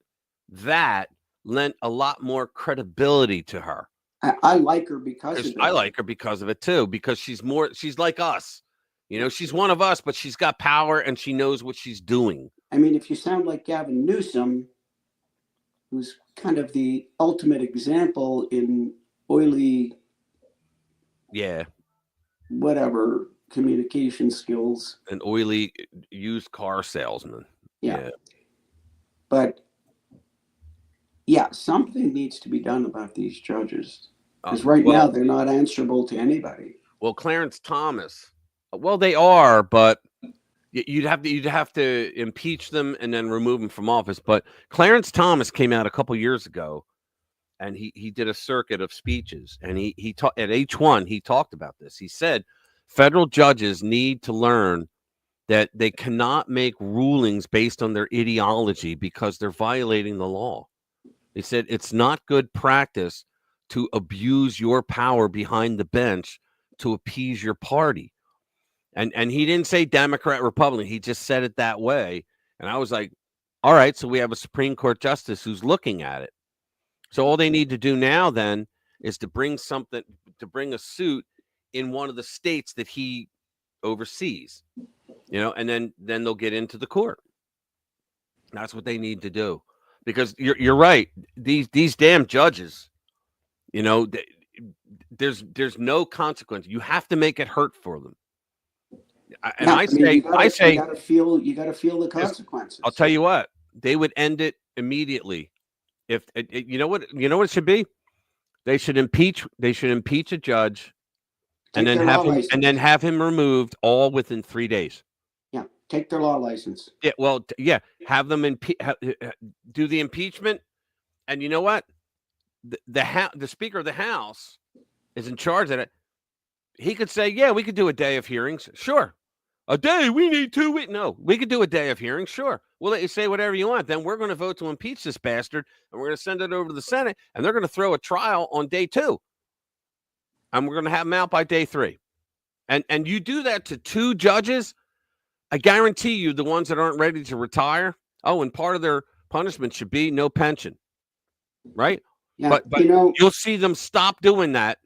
lent a lot more credibility to her. I like her because of it. I like her because of it too, because she's like us. You know, she's one of us, but she's got power and she knows what she's doing. I mean, if you sound like Gavin Newsom, who's kind of the ultimate example in oily, whatever communication skills, an oily used car salesman. Yeah. But yeah, something needs to be done about these judges, because right now they're not answerable to anybody. Well, Clarence Thomas, well, they are, but you'd have to impeach them and then remove them from office. But Clarence Thomas came out a couple years ago, and he did a circuit of speeches, and he taught at H1. He talked about this. He said federal judges need to learn that they cannot make rulings based on their ideology because they're violating the law. He said it's not good practice to abuse your power behind the bench to appease your party. And he didn't say Democrat, Republican. He just said it that way. And I was like, all right, so we have a Supreme Court justice who's looking at it. So all they need to do now then is to bring a suit in one of the states that he oversees, you know, and then they'll get into the court. That's what they need to do. Because you're right. These damn judges, you know, there's no consequence. You have to make it hurt for them. And I say, you got to feel the consequences. I'll tell you what, they would end it immediately. If you know what it should be, they should impeach a judge, and then have him removed all within 3 days. Yeah, take their law license. Yeah, well, have them do the impeachment, and you know what, the Speaker of the House is in charge of it. He could say, yeah, we could do a day of hearings. Sure. A day, we need 2 weeks. No, we could do a day of hearings. Sure. We'll let you say whatever you want. Then we're going to vote to impeach this bastard, and we're going to send it over to the Senate, and they're going to throw a trial on day 2. And we're going to have them out by day 3. And you do that to 2 judges, I guarantee you the ones that aren't ready to retire, and part of their punishment should be no pension. Right? Yeah, but you know, you'll see them stop doing that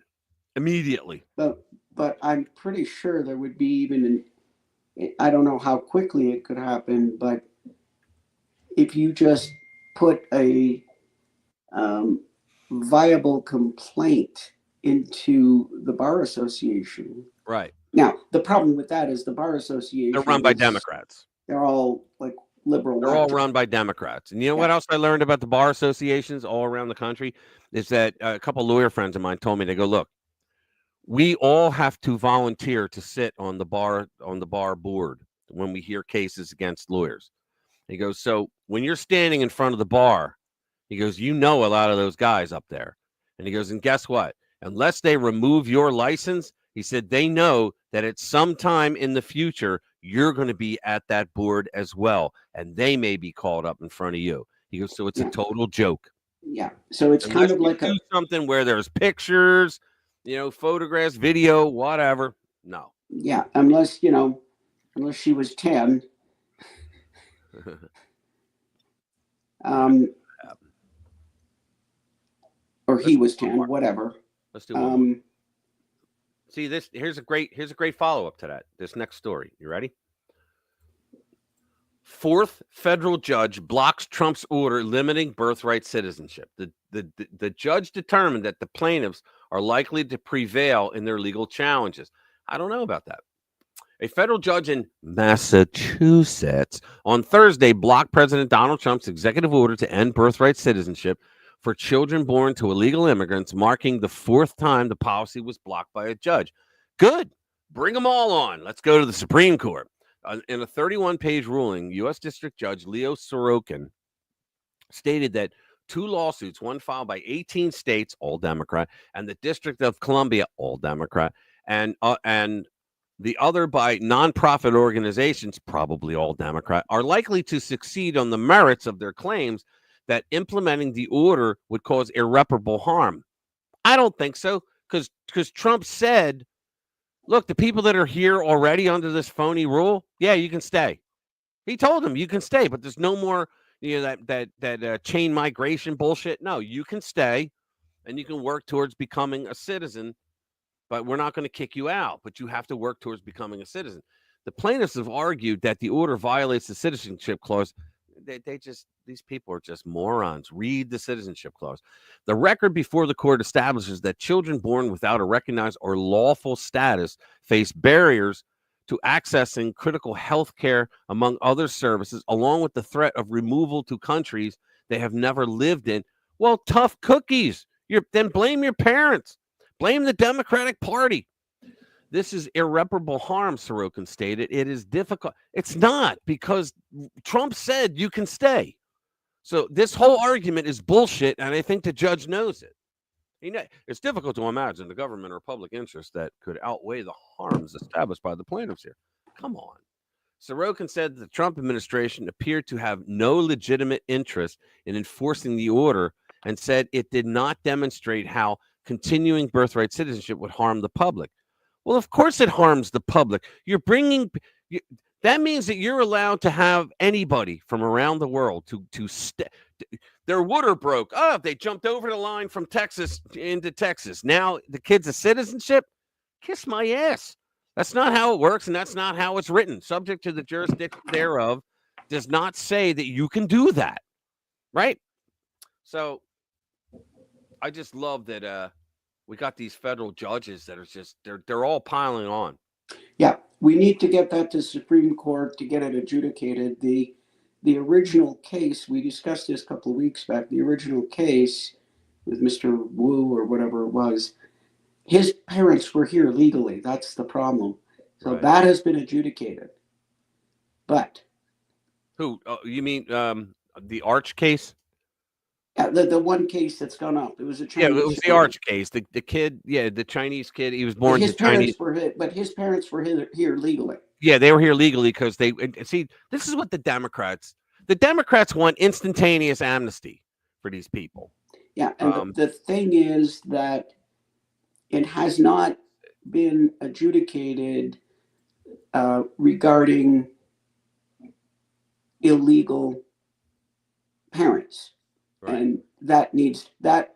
immediately. But I'm pretty sure there would be even I don't know how quickly it could happen, but if you just put a viable complaint into the Bar Association. Right. Now, the problem with that is the Bar Association. They're run by Democrats. They're all like liberal. They're all run by Democrats. And you know what else I learned about the bar associations all around the country is that a couple of lawyer friends of mine told me, they go, look, we all have to volunteer to sit on the bar board when we hear cases against lawyers. He goes, so when you're standing in front of the bar, he goes, you know a lot of those guys up there. And he goes, and guess what? Unless they remove your license, he said, they know that at some time in the future, you're going to be at that board as well. And they may be called up in front of you. He goes, so it's a total joke. Yeah. So it's kind of like something where there's pictures, photographs, video, whatever. No. Yeah. Unless she was 10. Or he was 10, whatever. Let's do one. See this. Here's a great follow-up to that. This next story. You ready? 4th federal judge blocks Trump's order limiting birthright citizenship. The judge determined that the plaintiffs are likely to prevail in their legal challenges. I don't know about that. A federal judge in Massachusetts on Thursday blocked President Donald Trump's executive order to end birthright citizenship for children born to illegal immigrants, marking the 4th time the policy was blocked by a judge. Good. Bring them all on. Let's go to the Supreme Court. In a 31-page ruling, U.S. District Judge Leo Sorokin stated that 2 lawsuits, one filed by 18 states, all Democrat, and the District of Columbia, all Democrat, and the other by nonprofit organizations, probably all Democrat, are likely to succeed on the merits of their claims that implementing the order would cause irreparable harm. I don't think so, because Trump said, look, the people that are here already under this phony rule, yeah, you can stay. He told them you can stay, but there's no more that chain migration bullshit. No, you can stay and you can work towards becoming a citizen, but we're not going to kick you out, but you have to work towards becoming a citizen. The plaintiffs have argued that the order violates the citizenship clause. These people are just morons. Read the citizenship clause. The record before the court establishes that children born without a recognized or lawful status face barriers to accessing critical health care, among other services, along with the threat of removal to countries they have never lived in. Well, tough cookies. Then blame your parents. Blame the Democratic Party. This is irreparable harm, Sorokin stated. It is difficult. It's not, because Trump said you can stay. So this whole argument is bullshit, and I think the judge knows it. It's difficult to imagine the government or public interest that could outweigh the harms established by the plaintiffs here. Come on. Sorokin said the Trump administration appeared to have no legitimate interest in enforcing the order and said it did not demonstrate how continuing birthright citizenship would harm the public. Well, of course it harms the public. That means that you're allowed to have anybody from around the world their water broke. Oh, they jumped over the line from Texas into Texas. Now the kid's a citizenship? Kiss my ass. That's not how it works, and that's not how it's written. Subject to the jurisdiction thereof does not say that you can do that, right? So I just love that we got these federal judges that are just they're all piling on. Yeah, we need to get that to Supreme Court to get it adjudicated. The original case, we discussed this a couple of weeks back, the original case with Mr. Wu or whatever it was, his parents were here legally. That's the problem. So Right. that has been adjudicated. But Who? You mean the Arch case? yeah, the one case that's gone up, it was a Chinese. Yeah, it was the Arch case. The kid, the Chinese kid. He was born His to Chinese. His parents were here legally. Yeah, they were here legally because they see. This is what the Democrats want: instantaneous amnesty for these people. Yeah, and the thing is that it has not been adjudicated regarding illegal parents. Right. And that needs that,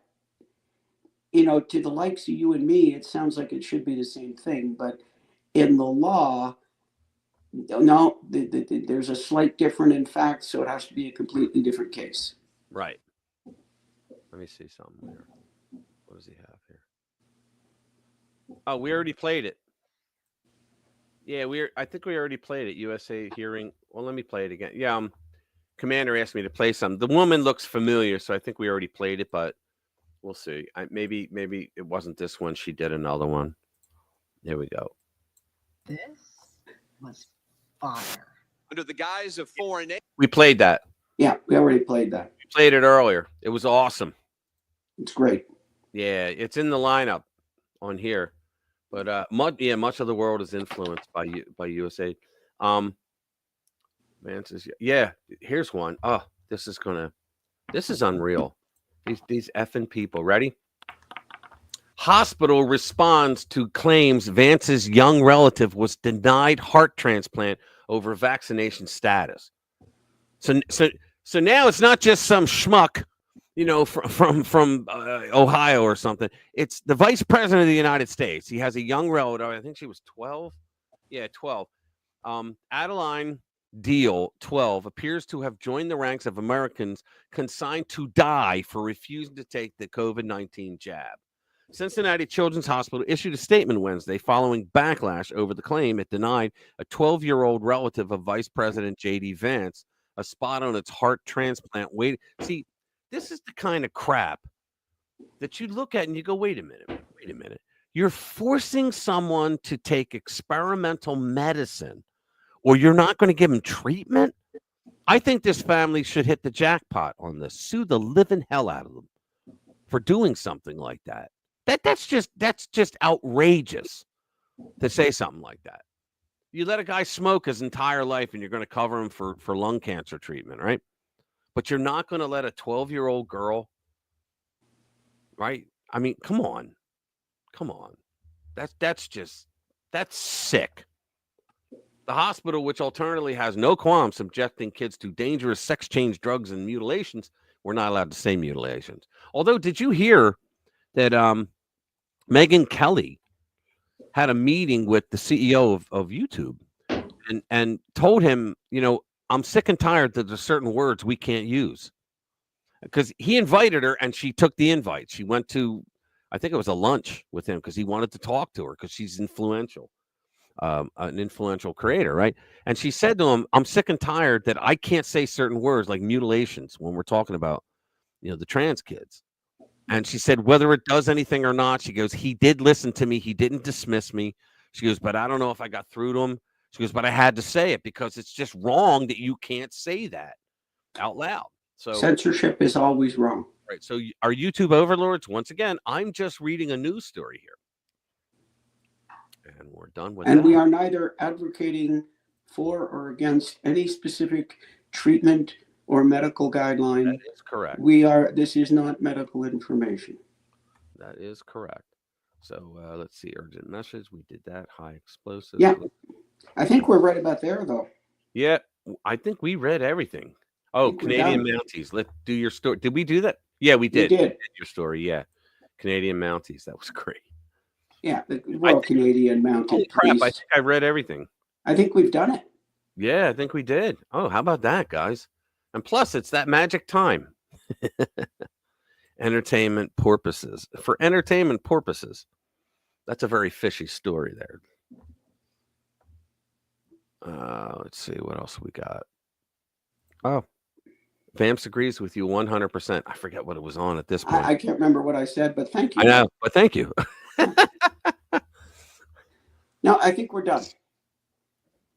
to the likes of you and me, it sounds like it should be the same thing, but in the law, no, there's a slight difference in fact, so it has to be a completely different case. Right. Let me see something here. What does he have here? Oh, we already played it. Yeah, I think we already played it. USA hearing. Well, let me play it again. Yeah, Commander asked me to play some. The woman looks familiar, so I think we already played it, but we'll see. Maybe it wasn't this one. She did another one. There we go. This was fire. Under the guise of foreign aid. We played that. Yeah, we already played that. We played it earlier. It was awesome. It's great. Yeah, it's in the lineup on here. But much of the world is influenced by USAID. Man says, yeah, here's one. Oh, this is unreal. These effing people. Ready? Hospital responds to claims Vance's young relative was denied heart transplant over vaccination status. So now it's not just some schmuck, from Ohio or something. It's the vice president of the United States. He has a young relative. I think she was 12. Yeah, 12. Adeline Deal, 12, appears to have joined the ranks of Americans consigned to die for refusing to take the COVID-19 jab. Cincinnati Children's Hospital issued a statement Wednesday following backlash over the claim it denied a 12-year-old relative of Vice President J.D. Vance a spot on its heart transplant. See, this is the kind of crap that you look at and you go, wait a minute. You're forcing someone to take experimental medicine, or you're not going to give them treatment. I think this family should hit the jackpot on this. Sue the living hell out of them for doing something like that. That's just outrageous to say something like that. You let a guy smoke his entire life and you're going to cover him for lung cancer treatment, right? But you're not going to let a 12-year-old girl, right? I mean, come on. That's sick. The hospital, which alternatively has no qualms subjecting kids to dangerous sex change drugs and mutilations, we're not allowed to say mutilations. Although, did you hear that Megyn Kelly had a meeting with the CEO of YouTube and told him, I'm sick and tired that there's certain words we can't use. Because he invited her and she took the invite. She went to, I think it was a lunch with him because he wanted to talk to her because she's influential. An influential creator, right? And she said to him, I'm sick and tired that I can't say certain words like mutilations when we're talking about, the trans kids. And she said, whether it does anything or not, she goes, he did listen to me. He didn't dismiss me. She goes, but I don't know if I got through to him. She goes, but I had to say it because it's just wrong that you can't say that out loud. So censorship is always wrong. Right. So our YouTube overlords, once again, I'm just reading a news story here. And we're done with that. And we are neither advocating for or against any specific treatment or medical guideline. That is correct. This is not medical information. That is correct. So let's see. Urgent message. We did that. High explosive. Yeah. I think we're right about there, though. Yeah. I think we read everything. Oh, Canadian Mounties. Let's do your story. Did we do that? Yeah, we did. We did. Your story. Yeah. Canadian Mounties. That was great. Yeah, the Royal Canadian Mounted Holy crap, Police. I think I read everything. I think we've done it. Yeah, I think we did. Oh, how about that, guys? And plus, it's that magic time. Entertainment purposes. For entertainment purposes. That's a very fishy story there. Let's see what else we got. Oh, Vamps agrees with you 100%. I forget what it was on at this point. I can't remember what I said, but thank you. I know, but thank you. No, I think we're done.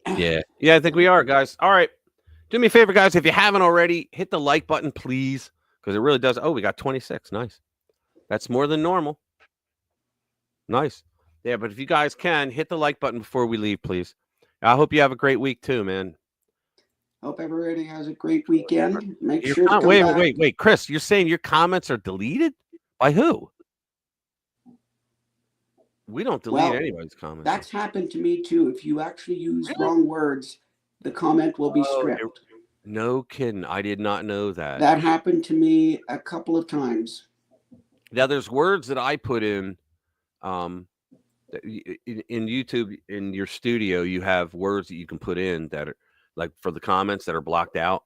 Yeah, I think we are, guys. All right. Do me a favor, guys. If you haven't already, hit the like button, please, because it really does. Oh, we got 26. Nice. That's more than normal. Nice. Yeah, but if you guys can, hit the like button before we leave, please. I hope you have a great week, too, man. Hope everybody has a great weekend. Make sure to come Wait, Chris, you're saying your comments are deleted? By who? We don't delete anybody's comments. That's happened to me too. If you actually use wrong words, the comment will be stripped. No kidding. I did not know that. That happened to me a couple of times. Now, there's words that I put in YouTube, in your studio, you have words that you can put in that are like for the comments that are blocked out.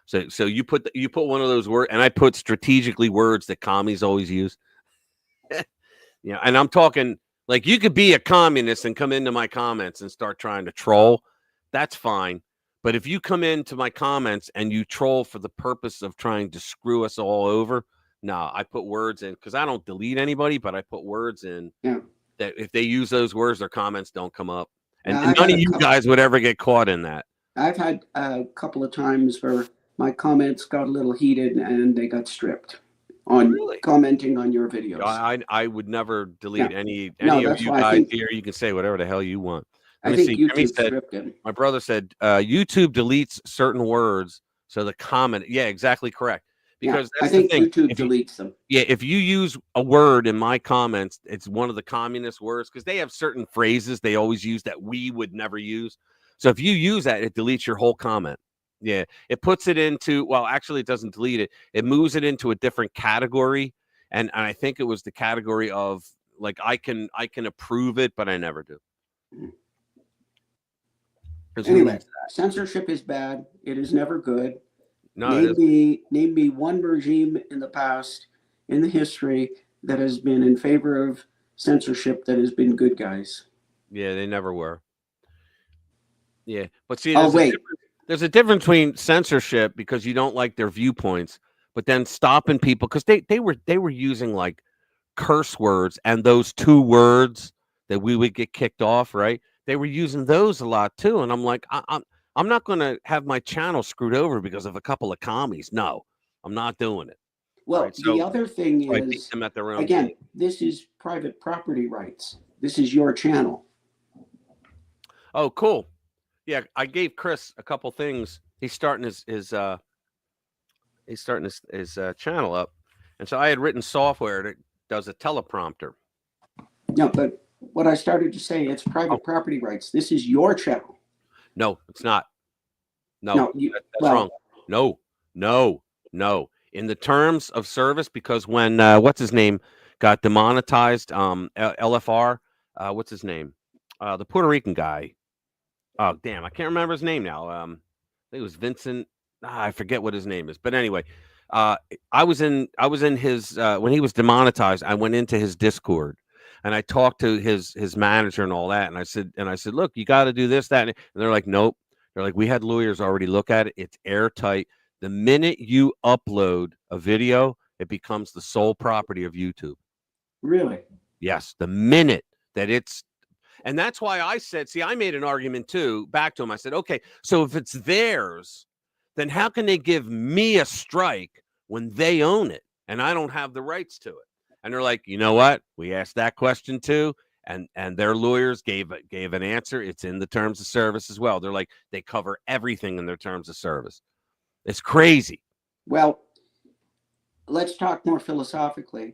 So you put one of those words, and I put strategically words that commies always use. And I'm talking like you could be a communist and come into my comments and start trying to troll. That's fine. But if you come into my comments and you troll for the purpose of trying to screw us all over, no, I put words in because I don't delete anybody, but I put words in that if they use those words, their comments don't come up. And none of you guys would ever get caught in that. I've had a couple of times where my comments got a little heated and they got stripped on commenting on your videos. I would never delete any of you guys here. You can say whatever the hell you want. Let me see. YouTube my brother said YouTube deletes certain words. So the comment, exactly correct. Because I think YouTube deletes them. Yeah, if you use a word in my comments, it's one of the communist words because they have certain phrases they always use that we would never use. So if you use that, it deletes your whole comment. Yeah, it puts it into, well, actually it doesn't delete it. It moves it into a different category. And I think it was the category of like, I can approve it, but I never do. Anyway, censorship is bad. It is never good. No, name me one regime in the past, in the history, that has been in favor of censorship that has been good guys. Yeah, they never were. Yeah, but see, there's a difference between censorship because you don't like their viewpoints, but then stopping people because they were using like curse words and those 2 words that we would get kicked off, right? They were using those a lot too. And I'm like, I'm not going to have my channel screwed over because of a couple of commies. No, I'm not doing it. Well, right? the other thing I beat is, them at their own again, game. this is private property rights. This is your channel. Oh, cool. Yeah, I gave Chris a couple things. He's starting his channel up, and so I had written software that does a teleprompter. No, but what I started to say, it's private property rights. This is your channel. No, it's not. No, No, that's wrong. No. In the terms of service, because when what's his name got demonetized, LFR, what's his name, the Puerto Rican guy. Oh damn, I can't remember his name now. I think it was Vincent. I forget what his name is, but anyway, I was in his when he was demonetized. I went into his Discord and I talked to his manager and all that, and I said, look, you got to do this, that, and they're like, nope. They're like, we had lawyers already look at it. It's airtight. The minute you upload a video, it becomes the sole property of YouTube. Really? Yes, the minute that it's, and that's why I said, see, I made an argument too back to him. I said, okay, so if it's theirs, then how can they give me a strike when they own it and I don't have the rights to it? And they're like, you know what? We asked that question too. And their lawyers gave an answer. It's in the terms of service as well. They're like, they cover everything in their terms of service. It's crazy. Well, let's talk more philosophically.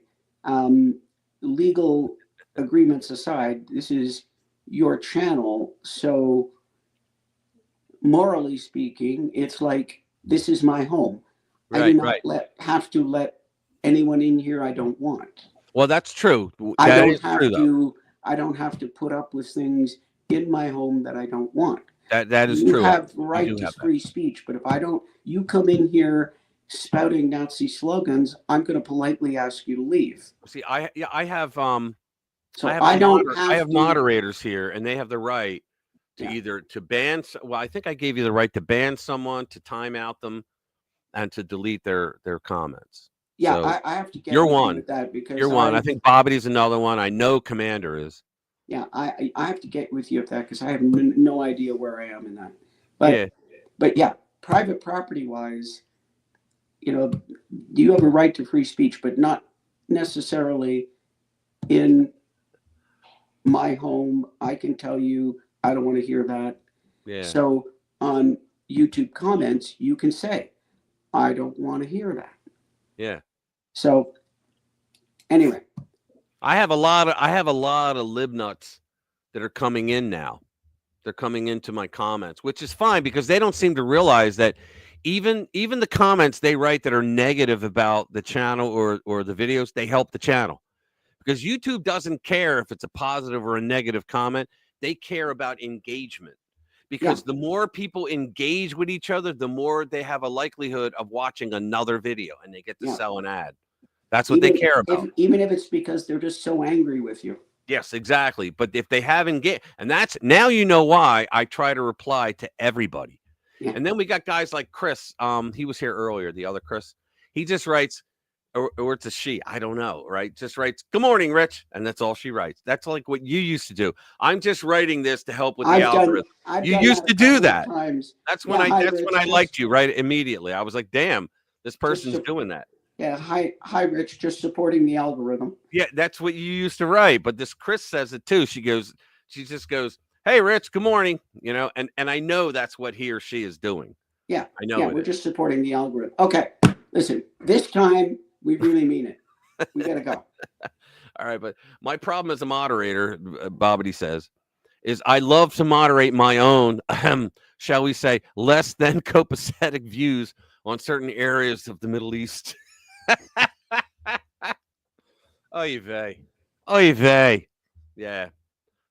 Legal agreements aside, this is your channel. So morally speaking, it's like, this is my home. I do not have to let anyone in here I don't want. Well, that's true. I don't have to put up with things in my home that I don't want. That is you true. You have right to free speech, but if you come in here spouting Nazi slogans, I'm going to politely ask you to leave. See, I have So I have moderators here, and they have the right to either to ban. Well, I think I gave you the right to ban someone, to time out them, and to delete their comments. Yeah, so I have to get you're one with that because you're one. I think Bobbity's another one. I know Commander is. Yeah, I have to get with you with that because I have no idea where I am in that. But yeah, private property wise, you have a right to free speech, but not necessarily in my home. I can tell you, I don't want to hear that. Yeah. So on YouTube comments, you can say, I don't want to hear that. Yeah. So anyway. I have a lot of lib nuts that are coming in now. They're coming into my comments, which is fine because they don't seem to realize that even the comments they write that are negative about the channel or the videos, they help the channel. Because YouTube doesn't care if it's a positive or a negative comment. They care about engagement. Because the more people engage with each other, the more they have a likelihood of watching another video and they get to sell an ad. That's what they care about. Even if it's because they're just so angry with you. Yes, exactly. But if they haven't and that's now you know why I try to reply to everybody. Yeah. And then we got guys like Chris. He was here earlier, the other Chris. He just writes, or it's a she, I don't know, right? Just writes, "Good morning, Rich," and that's all she writes. That's like what you used to do. I'm just writing this to help with the algorithm. You used to do that. That's when I liked you, right? Immediately. I was like, damn, this person's doing that. Yeah, hi, Rich, just supporting the algorithm. Yeah, that's what you used to write. But this Chris says it too. She just goes, "Hey, Rich, good morning." And I know that's what he or she is doing. Yeah, I know. Yeah, we're just supporting the algorithm. Okay, listen, this time we really mean it. We gotta go. All right, but my problem as a moderator, Bobbity says, is I love to moderate my own, shall we say, less than copacetic views on certain areas of the Middle East. Oy vey. Yeah.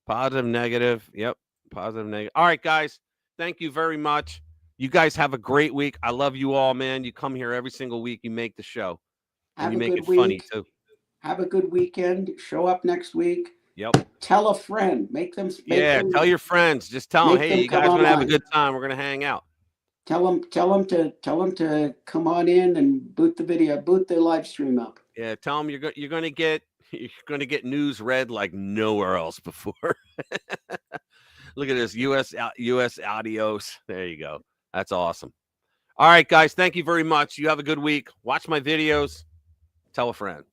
Positive, negative. Yep. Positive, negative. All right, guys. Thank you very much. You guys have a great week. I love you all, man. You come here every single week. You make the show. And you make it funny, too. Have a good weekend. Show up next week. Yep. Tell a friend. Tell your friends. Just tell them, hey, you guys want to have a good time. We're going to hang out. Tell them to come on in and boot the live stream up. Yeah, tell them you're going to get You're going to get news read like nowhere else before. Look at this, US Adios. There you go. That's awesome. All right, guys, thank you very much. You have a good week. Watch my videos. Tell a friend.